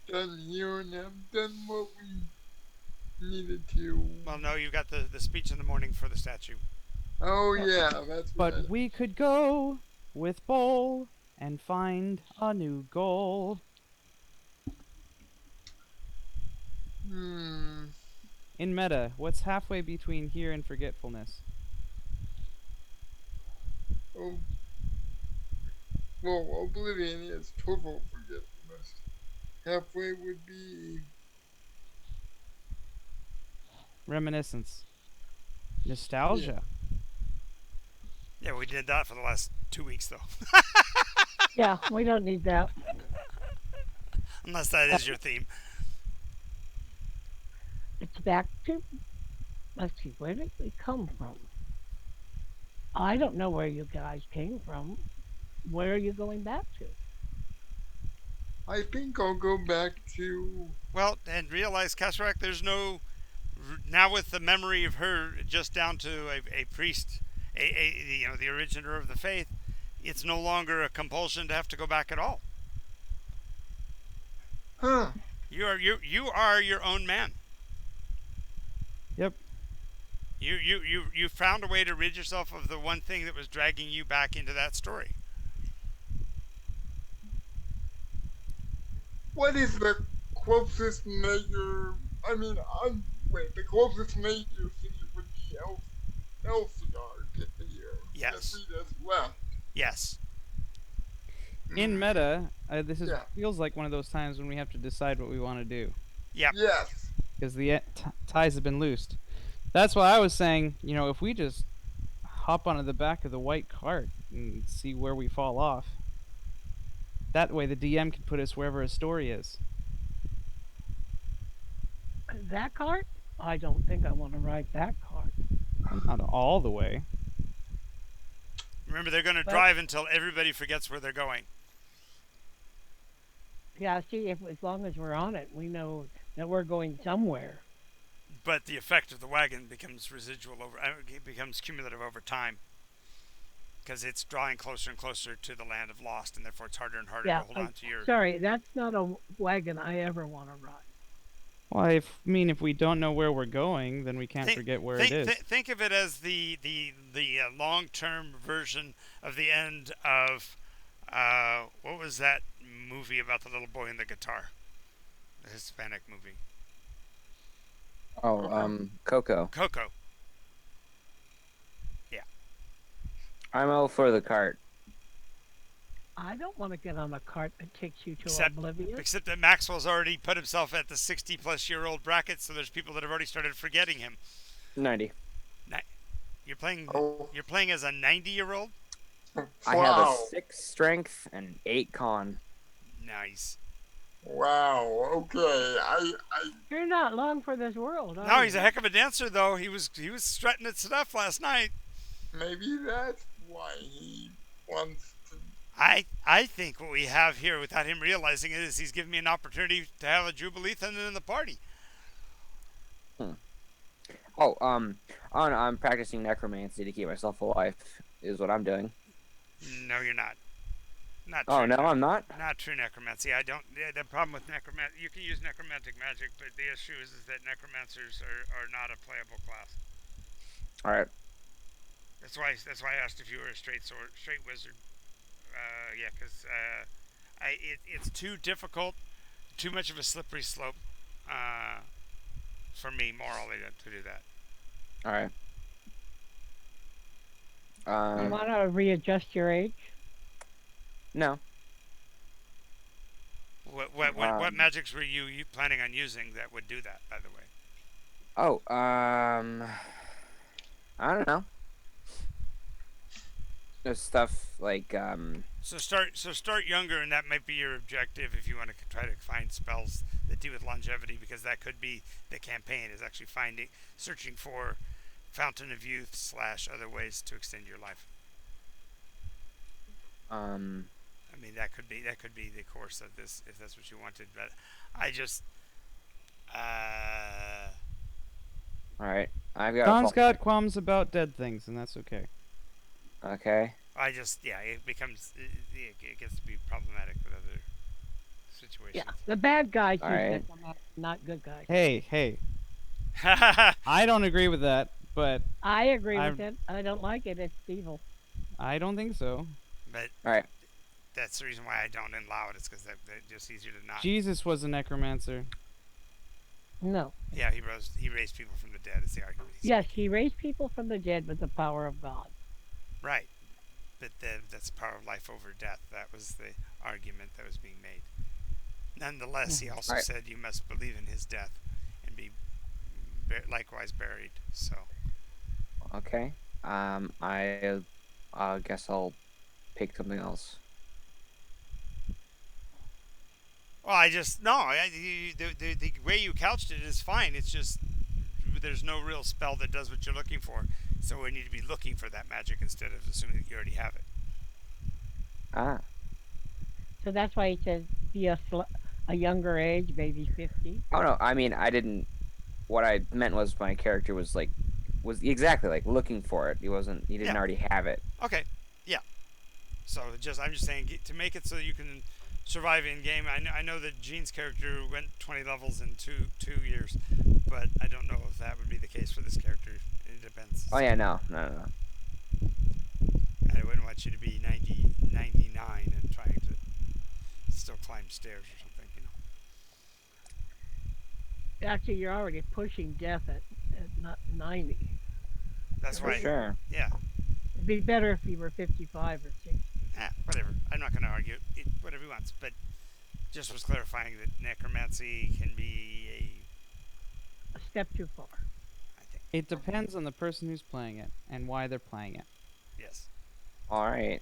done here and have done what we needed to. Well, no, you've got the speech in the morning for the statue. Oh yeah, that's But right. we could go with Bowl and find a new goal. Hmm. In meta, what's halfway between here and forgetfulness? Oh. Well, oblivion is total forgetfulness. Halfway would be. Reminiscence. Nostalgia. Yeah, we did that for the last 2 weeks, though. Yeah, we don't need that. Unless that is your theme. It's back to, let's see, where did we come from? I don't know where you guys came from. Where are you going back to? I think I'll go back to. Well, and realize, Kasrak, there's no. Now with the memory of her just down to a priest, the originator of the faith, it's no longer a compulsion to have to go back at all. Huh. You are your own man. Yep. You found a way to rid yourself of the one thing that was dragging you back into that story. What is the closest major? I mean, wait. The closest major city would be Elf. Elsigar to Yes. defeat as well. Yes. In meta, this is Yeah. feels like one of those times when we have to decide what we want to do Yep. Yes. because the ties have been loosed. That's why I was saying, if we just hop onto the back of the white cart and see where we fall off, that way the DM can put us wherever a story is. That cart? I don't think I want to ride that cart. Well, not all the way. Remember, they're going to But drive until everybody forgets where they're going. yeah, see, if as long as we're on it, we know that we're going somewhere. But the effect of the wagon becomes residual over. It becomes cumulative over time because it's drawing closer and closer to the land of lost, and therefore it's harder and harder to Yeah, hold on to your. sorry, that's not a wagon I ever want to ride. Well, if we don't know where we're going, then we can't forget where it is. Think of it as the long term version of the end of what was that movie about the little boy and the guitar? The Hispanic movie. Oh, Coco. Coco. Yeah. I'm all for the cart. I don't want to get on a cart that takes you to Except oblivion. except that Maxwell's already put himself at the 60-plus-year-old bracket, so there's people that have already started forgetting him. 90. You're playing. Oh. You're playing as a 90-year-old. I have a 6 strength and an 8 con. Nice. Wow. Okay. You're not long for this world. No, he's a heck of a dancer, though. He was strutting at stuff last night. Maybe that's why he wants to. I think what we have here, without him realizing it, is he's giving me an opportunity to have a Jubileethan in the party. Oh, I'm practicing necromancy to keep myself alive. Is what I'm doing. No, you're not. Not Oh true. no, I'm not. Not true necromancy. I don't. The problem with necromancy, you can use necromantic magic, but the issue is that necromancers are not a playable class. All right. That's why I asked if you were a straight wizard. Yeah, because it's too difficult, too much of a slippery slope for me morally to do that. All right. You want to readjust your age? No. What magics were you planning on using that would do that? By the way. Oh, I don't know. There's stuff like So start younger, and that might be your objective if you want to try to find spells that deal with longevity, because that could be the campaign is actually searching for Fountain of Youth / other ways to extend your life. I mean, that could be the course of this if that's what you wanted, but I just all right. I've got. Don's got qualms about dead things, and that's okay. Okay. it gets to be problematic with other situations. Yeah, the bad guys All use right. necromancy, not good guys. Hey. I don't agree with that, but I agree with it. I don't like it. It's evil. I don't think so. But All right. that's the reason why I don't allow it. It's because they're just easier to not. Jesus was a necromancer. No. Yeah, he raised people from the dead. Is the argument. Yes, he raised people from the dead with the power of God. Right. But that's the power of life over death. That was the argument that was being made. Nonetheless, he also Right. said you must believe in his death and be likewise buried. So. Okay. I guess I'll pick something else. Well, the way you couched it is fine. It's just there's no real spell that does what you're looking for. So we need to be looking for that magic instead of assuming that you already have it. Ah. So that's why he says be a younger age, maybe 50. Oh no. I mean, I didn't. What I meant was my character was exactly like looking for it. He wasn't. He didn't Yeah. already have it. Okay, yeah. So I'm just saying to make it so you can survive in game. I know that Gene's character went 20 levels in two years, but I don't know if that would be the case for this character. It depends. Oh yeah. No. I wouldn't want you to be 99 and trying to still climb stairs or something, Actually, you're already pushing death at not 90. That's For why. sure. Yeah. It'd be better if he were 55 or 60. Whatever. I'm not going to argue it. Whatever he wants, but just was clarifying that necromancy can be A step too far. I think. It depends on the person who's playing it and why they're playing it, Yes. All right.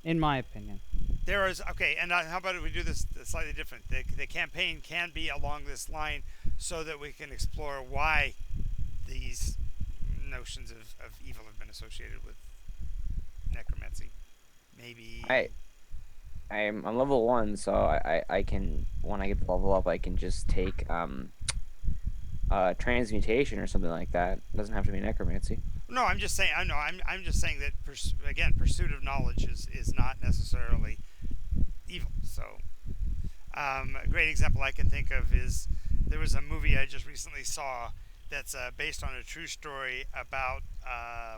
in my opinion. There is okay, and how about if we do this slightly different? The campaign can be along this line, so that we can explore why these notions of evil have been associated with necromancy. I Maybe. I'm level 1, so I can, when I get the level up, I can just take transmutation or something like that. It doesn't have to be necromancy. No, I'm just saying. I know. I'm just saying that again, pursuit of knowledge is not necessarily evil. So, a great example I can think of is there was a movie I just recently saw that's based on a true story about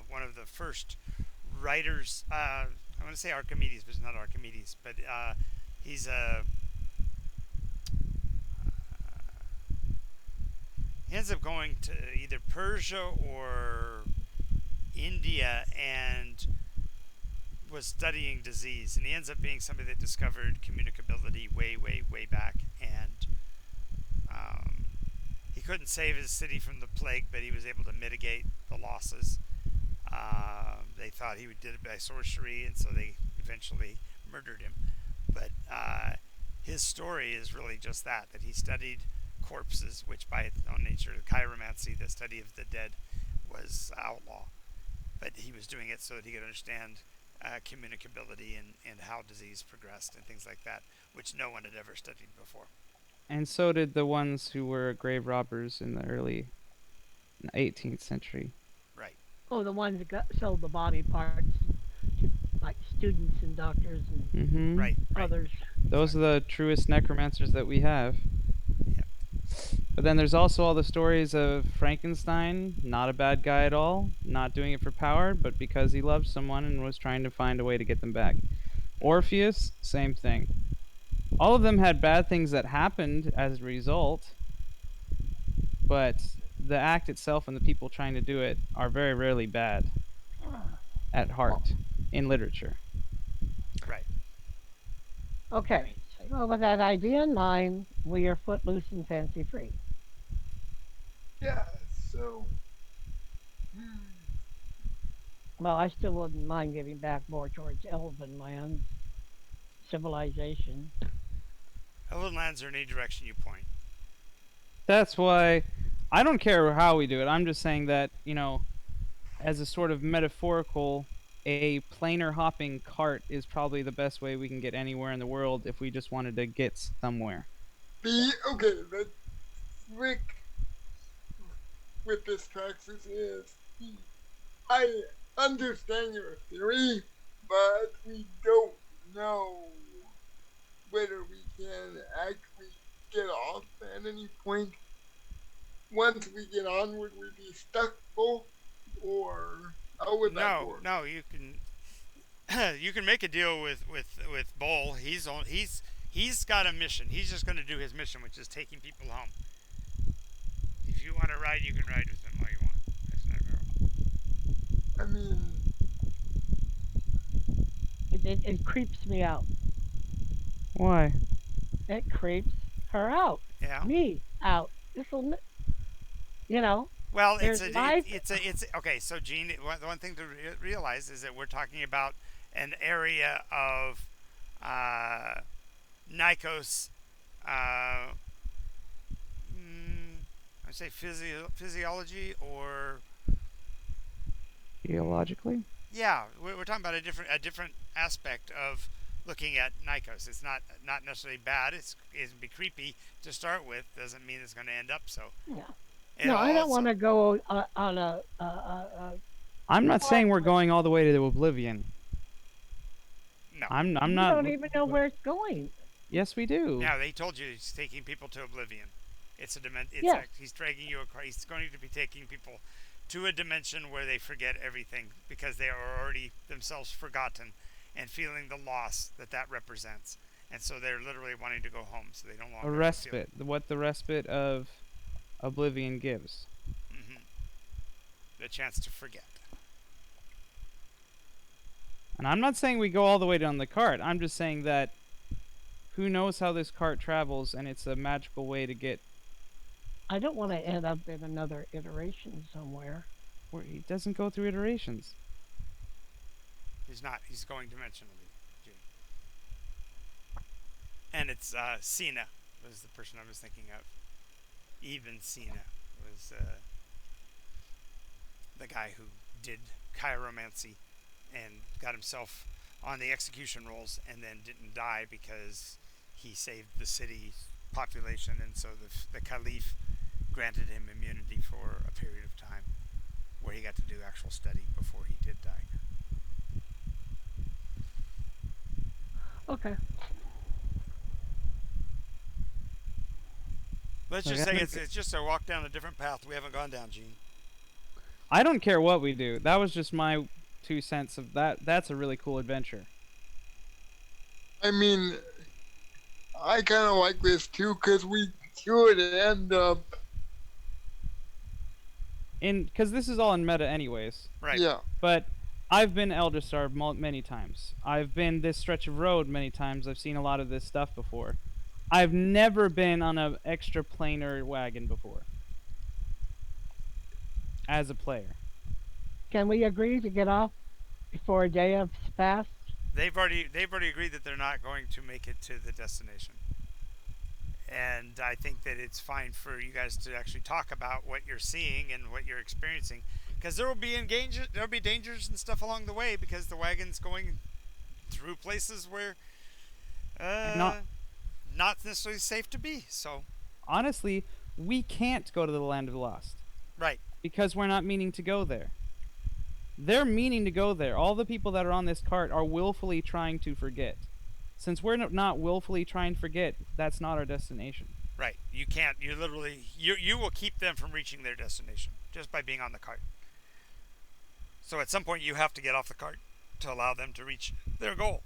one of the first writers. I want to say Archimedes, but it's not Archimedes. But he's a he ends up going to either Persia or India and was studying disease, and he ends up being somebody that discovered communicability way, way, way back, and um, he couldn't save his city from the plague, but he was able to mitigate the losses. They thought he did it by sorcery, and so they eventually murdered him. But his story is really just that he studied corpses, which by its own nature, chiromancy, the study of the dead, was outlaw. But he was doing it so that he could understand communicability and how disease progressed and things like that, which no one had ever studied before. And so did the ones who were grave robbers in the early 18th century. Right. Oh, the ones that sold the body parts to like students and doctors and Mm-hmm. Right. Right. others. Those are the truest necromancers that we have. Yeah. But then there's also all the stories of Frankenstein, not a bad guy at all, not doing it for power, but because he loved someone and was trying to find a way to get them back. Orpheus, same thing. All of them had bad things that happened as a result, but the act itself and the people trying to do it are very rarely bad at heart in literature. Right. Okay. Well, with that idea in mind, we are footloose and fancy free. Yeah, so. Hmm, Well, I still wouldn't mind getting back more towards elven lands, civilization. Elven lands are in any direction you point. That's why I don't care how we do it. I'm just saying that, as a sort of metaphorical, a planar hopping cart is probably the best way we can get anywhere in the world if we just wanted to get somewhere. okay, the trick with this Traxxas is I understand your theory, but we don't know whether we can actually get off at any point. Once we get on, would we be stuck full, or how would that No, work? no, you can you can make a deal with Bull. He's got a mission. He's just going to do his mission, which is taking people home. If you want to ride, you can ride with him all you want. That's never. I mean, It creeps me out. Why? It creeps her out. Yeah. Me out. This'll, you know, Well, there's life. it's okay. So, Gene, the one thing to realize is that we're talking about an area of Nikos. I say physiology or Geologically? yeah, we're talking about a different aspect of looking at Nikos. It's not necessarily bad. It'd be creepy to start with. Doesn't mean it's going to end up so. Yeah. And No, I don't also, want to go on a I'm not saying we're going all the way to oblivion. no. I'm you not. don't even know where it's going. Yes, we do. Now they told you he's taking people to oblivion. It's a dimension. Yes. He's dragging you across. He's going to be taking people to a dimension where they forget everything because they are already themselves forgotten and feeling the loss that represents. And so they're literally wanting to go home, so they don't longer A feel respite. What the respite of oblivion gives. the chance to forget. And I'm not saying we go all the way down the cart. I'm just saying that who knows how this cart travels, and it's a magical way to get I don't want to end up in another iteration somewhere. where he doesn't go through iterations. He's not. He's going dimensionally, Gene. And it's Cena was the person I was thinking of. Even Cena was the guy who did chiromancy and got himself on the execution rolls and then didn't die because he saved the city population, and so the Caliph granted him immunity for a period of time where he got to do actual study before he did die. Okay. Let's Okay. just say it's just a walk down a different path we haven't gone down, Gene. I don't care what we do. That was just my 2 cents of that. That's a really cool adventure. I mean, I kind of like this too because we could end up, Because this is all in meta anyways. Right. yeah. But I've been Elder Star many times. I've been this stretch of road many times. I've seen a lot of this stuff before. I've never been on an extra planar wagon before. As a player. Can we agree to get off before a day has passed? They've already agreed that they're not going to make it to the destination. And I think that it's fine for you guys to actually talk about what you're seeing and what you're experiencing, because there'll be dangers and stuff along the way, because the wagon's going through places where not necessarily safe to be. So Honestly, we can't go to the Land of the Lost. right. Because we're not meaning to go there. They're meaning to go there. All the people that are on this cart are willfully trying to forget. Since we're not willfully trying to forget, that's not our destination. Right. You can't. You literally. You will keep them from reaching their destination just by being on the cart. So at some point you have to get off the cart to allow them to reach their goal.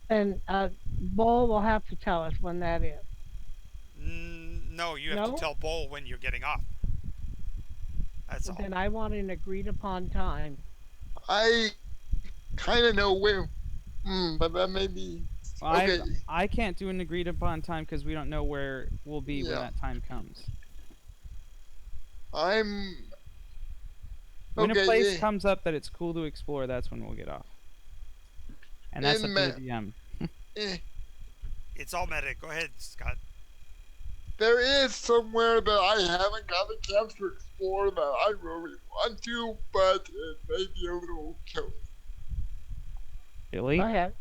And Bull will have to tell us when that is. No, you have No? to tell Bull when you're getting off. That's all. Then I want an agreed upon time. I kind of know where, but that may be okay. I can't do an agreed upon time because we don't know where we'll be when Yeah. that time comes. I'm When okay. a place Yeah. comes up that it's cool to explore, that's when we'll get off. And that's In up to the ma- DM. Eh, It's all meta. Go ahead, Scott. there is somewhere that I haven't got a chance to explore that I really want to, but it may be a little chilly. Really? Go ahead.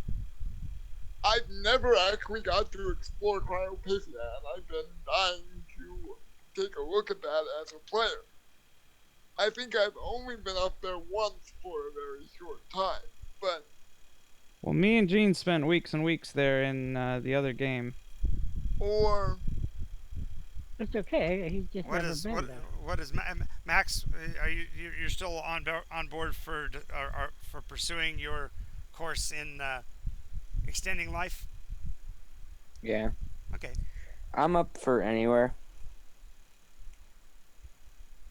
I've never actually got to explore Cryopacia, and I've been dying to take a look at that as a player. I think I've only been up there once for a very short time, but Well, me and Gene spent weeks and weeks there in the other game. or It's okay. He's just What never is been what? there. What is Max? Are you're still on board for pursuing your course in extending life? Yeah. Okay. I'm up for anywhere.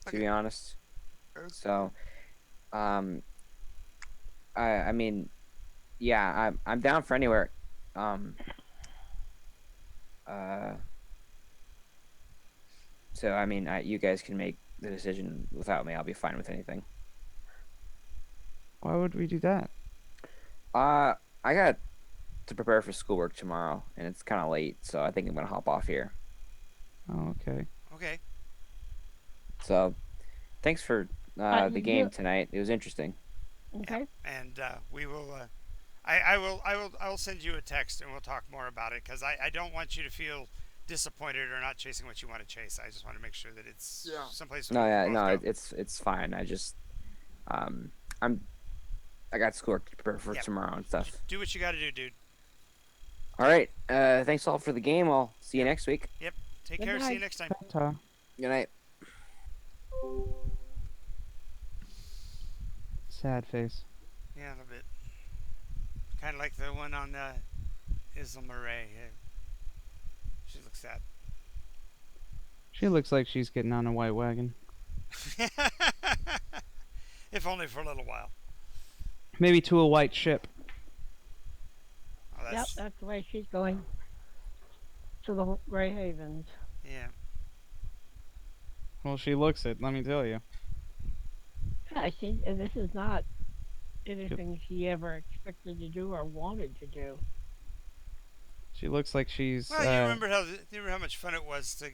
To Okay. be honest. So, I mean, yeah, I'm down for anywhere. So I mean, you guys can make the decision without me. I'll be fine with anything. Why would we do that? I got to prepare for schoolwork tomorrow, and it's kind of late, so I think I'm gonna hop off here. Oh, okay. Okay. So, thanks for Uh, the you- game tonight. It was interesting. Okay. And we will. I will send you a text and we'll talk more about it, because I don't want you to feel disappointed or not chasing what you want to chase. I just want to make sure that it's Yeah. someplace. No, we yeah, both no, go. it's fine. I just I got schoolwork to prepare for Yep. tomorrow and stuff. Do what you got to do, dude. All right. Thanks all for the game. I'll see you next week. Take Good care. See you night. next time. Ta. Good night. Sad face. Yeah, a little bit. Kind of like the one on Isla Murray. She looks sad. She looks like she's getting on a white wagon. If only for a little while. Maybe to a white ship. Oh, Yep, that's that's the way she's going to the Grey Havens. yeah. Well, she looks it. Let me tell you. Yeah, this is not She, anything she ever expected to do or wanted to do. she looks like she's. Well, you remember how much fun it was to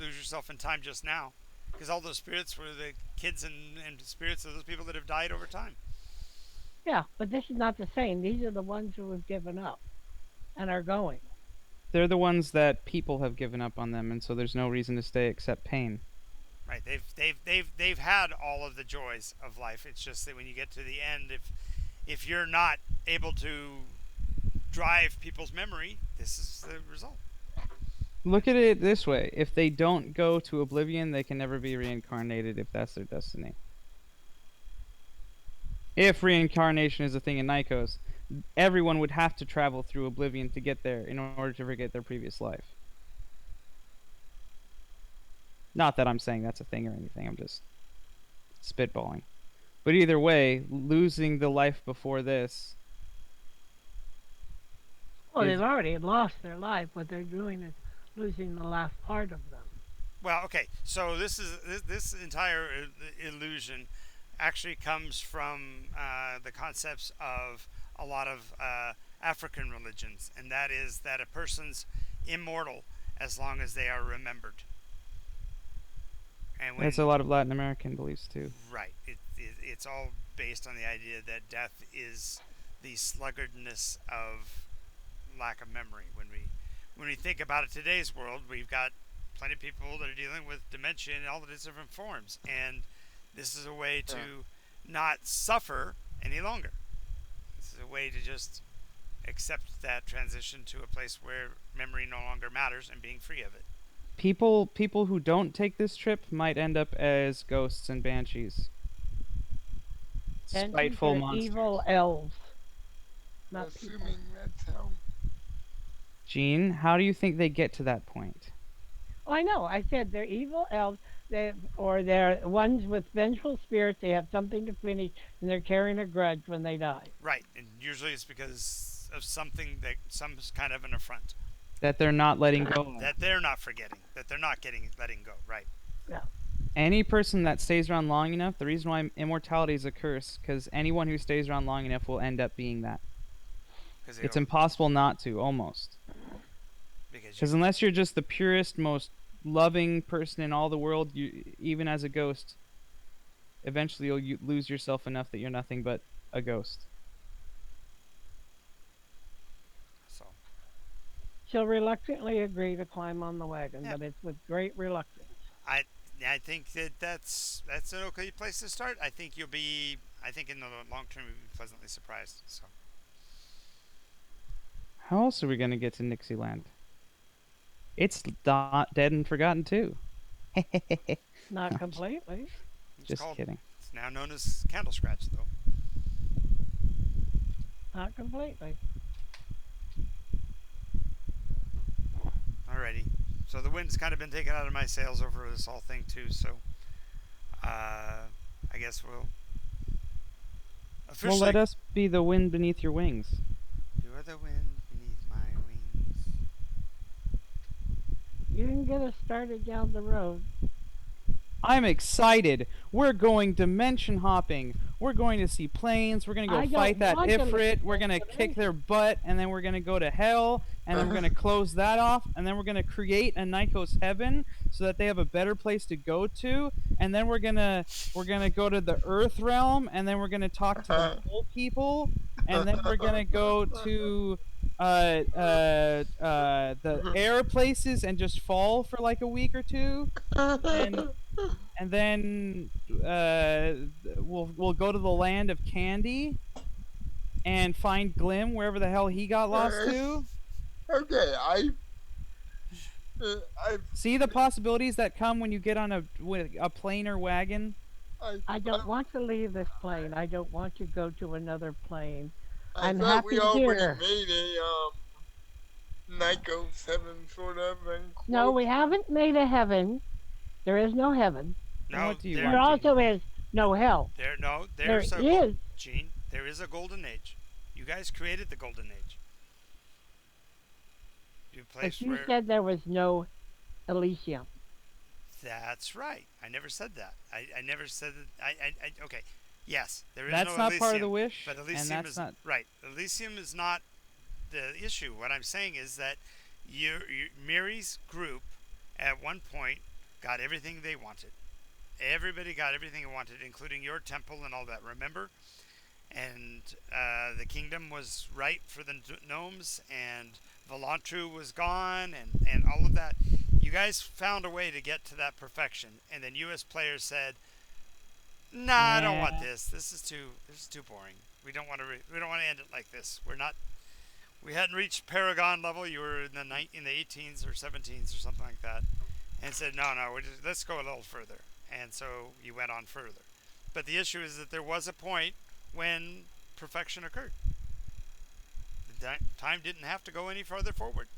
lose yourself in time just now, because all those spirits were the kids and spirits of those people that have died over time. Yeah, but this is not the same. These are the ones who have given up and are going. They're the ones that people have given up on them, and so there's no reason to stay except pain. Right? They've had all of the joys of life. It's just that when you get to the end, if you're not able to drive people's memory, this is the result. Look at it this way: if they don't go to oblivion, they can never be reincarnated if that's their destiny. If reincarnation is a thing in Nikos, everyone would have to travel through oblivion to get there in order to forget their previous life. Not that I'm saying that's a thing or anything, I'm just spitballing. But either way, losing the life before this Well, is they've already lost their life. What they're doing is losing the last part of them. Well, okay. So this entire illusion actually comes from the concepts of a lot of African religions, and that is that a person's immortal as long as they are remembered. And that's a lot of Latin American beliefs too. right, it's all based on the idea that death is the sluggardness of lack of memory. When we think about it, today's world, we've got plenty of people that are dealing with dementia in all of its different forms, and this is a way to not suffer any longer. This is a way to just accept that transition to a place where memory no longer matters and being free of it. People who don't take this trip might end up as ghosts and banshees. And Spiteful are monsters. evil elves, not people. Assuming that's how. Gene, how do you think they get to that point? Oh, I know. I said they're evil elves. Or they're ones with vengeful spirits. They have something to finish, and they're carrying a grudge when they die. Right, and usually it's because of something that some kind of an affront That they're not letting go of. that they're not forgetting, that they're not letting go. Right. Yeah. Any person that stays around long enough, the reason why immortality is a curse, because anyone who stays around long enough will end up being that. It's impossible not to, almost. Because unless you're just the purest, most loving person in all the world, even as a ghost, eventually you'll lose yourself enough that you're nothing but a ghost. So She'll reluctantly agree to climb on the wagon, but it's with great reluctance. I think that's an okay place to start. I think in the long term you'll be pleasantly surprised. So How else are we going to get to Nixieland? It's not dead and forgotten too. Not completely. Just kidding. It's now known as Candle Scratch, though. Not completely. Alrighty. So the wind's kind of been taken out of my sails over this whole thing too. So I guess we'll officially. Well, let us be the wind beneath your wings. You are the wind beneath my wings. You can get us started down the road. I'm excited. We're going dimension hopping. We're going to see planes. We're going to I go don't fight that want to Ifrit. leave We're going to kick their butt, and then we're going to go to hell, and then we're going to close that off, and then we're going to create a Nikos heaven so that they have a better place to go to, and then we're going to go to the Earth realm, and then we're going to talk to the mole people, and then we're going to go to the air places and just fall for like a week or two, and then we'll go to the land of candy and find Glim wherever the hell he got lost to. Okay, I See the possibilities that come when you get on a plane or wagon. I don't want to leave this plane. I don't want to go to another plane. I I'm thought happy we already here. made a Nyko 7 sort of and No, we haven't made a heaven. There is no heaven. No, what do you there, want? There also is no hell. there There are several. is. Gene, There is a golden age. You guys created the golden age. You But place you where. said there was no Elysium. That's right. I never said that. I never said that. Okay. Yes, there is That's no not part of the Elysium, wish, but and Elysium that's is not. right. Elysium is not the issue. What I'm saying is that Miri's group at one point got everything they wanted. Everybody got everything they wanted, including your temple and all that. Remember? And the kingdom was right for the gnomes, and Volantru was gone, and all of that. You guys found a way to get to that perfection, and then you as players said, "Nah, I don't want Yeah. this. This is too boring. We don't want to end it like this. We're not. We hadn't reached Paragon level. You were in the 18s or 17s or something like that, and said, no, let's go a little further. And so you went on further. But the issue is that there was a point when perfection occurred. The time didn't have to go any further forward.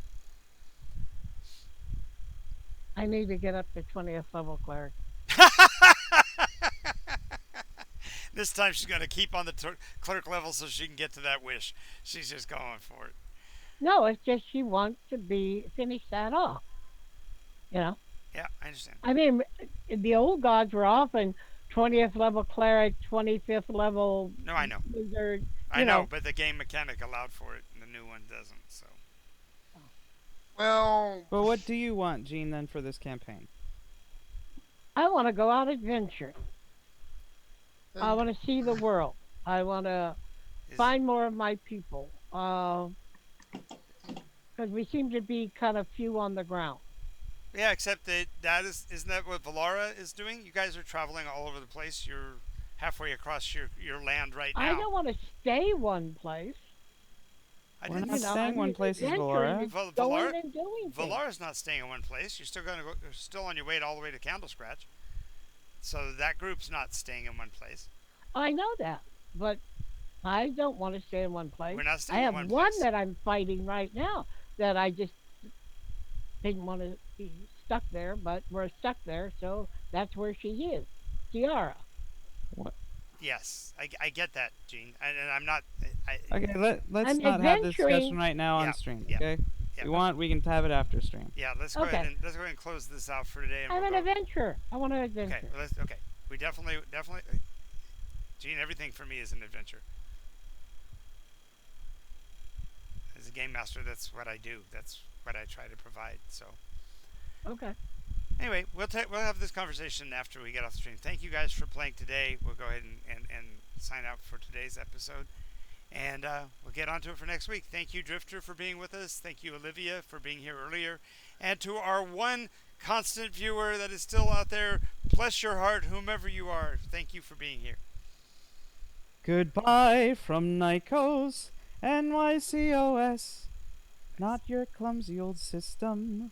I need to get up to 20th level cleric. This time she's going to keep on the clerk level so she can get to that wish. She's just going for it. No, it's just she wants to be finish that off. You know, Yeah, I understand. I mean, the old gods were often 20th level cleric, 25th level No, I know. wizard. I You know, know, but the game mechanic allowed for it, and the new one doesn't. So Well, But what do you want, Gene, then, for this campaign? I want to go out adventuring. I and want to see the world. I want to is find more of my people. Because we seem to be kind of few on the ground. yeah, except that isn't that what Valara is doing? You guys are traveling all over the place. You're halfway across your land right I now. don't want to stay one place. I We're didn't. not You know, staying I one mean, place as adventuring Valara. is Val- going Valar- and doing things. Valara's not staying in one place. You're still going to go. You're still on your way all the way to Candle Scratch. So that group's not staying in one place. I know that, but I don't want to stay in one place. We're not I staying in have one one place. that I'm fighting right now that I just didn't want to be stuck there, but we're stuck there, so that's where she is. Tiara. What? Yes, I get that, Gene, and I'm not. Okay, let's I'm not have this discussion adventuring. right now Yeah, on stream. yeah, Okay. yeah. We can have it after stream. Yeah, Okay. let's go ahead and close this out for today, and I'm we'll an go. adventurer. I want to Okay, adventure. okay. We definitely. Gene, everything for me is an adventure. As a game master, that's what I do. That's what I try to provide. So Okay. anyway, we'll have this conversation after we get off the stream. Thank you guys for playing today. We'll go ahead and sign out for today's episode. And we'll get on to it for next week. Thank you, Drifter, for being with us. Thank you, Olivia, for being here earlier. And to our one constant viewer that is still out there, bless your heart, whomever you are. Thank you for being here. Goodbye from Nikos NYCOS. Not your clumsy old system.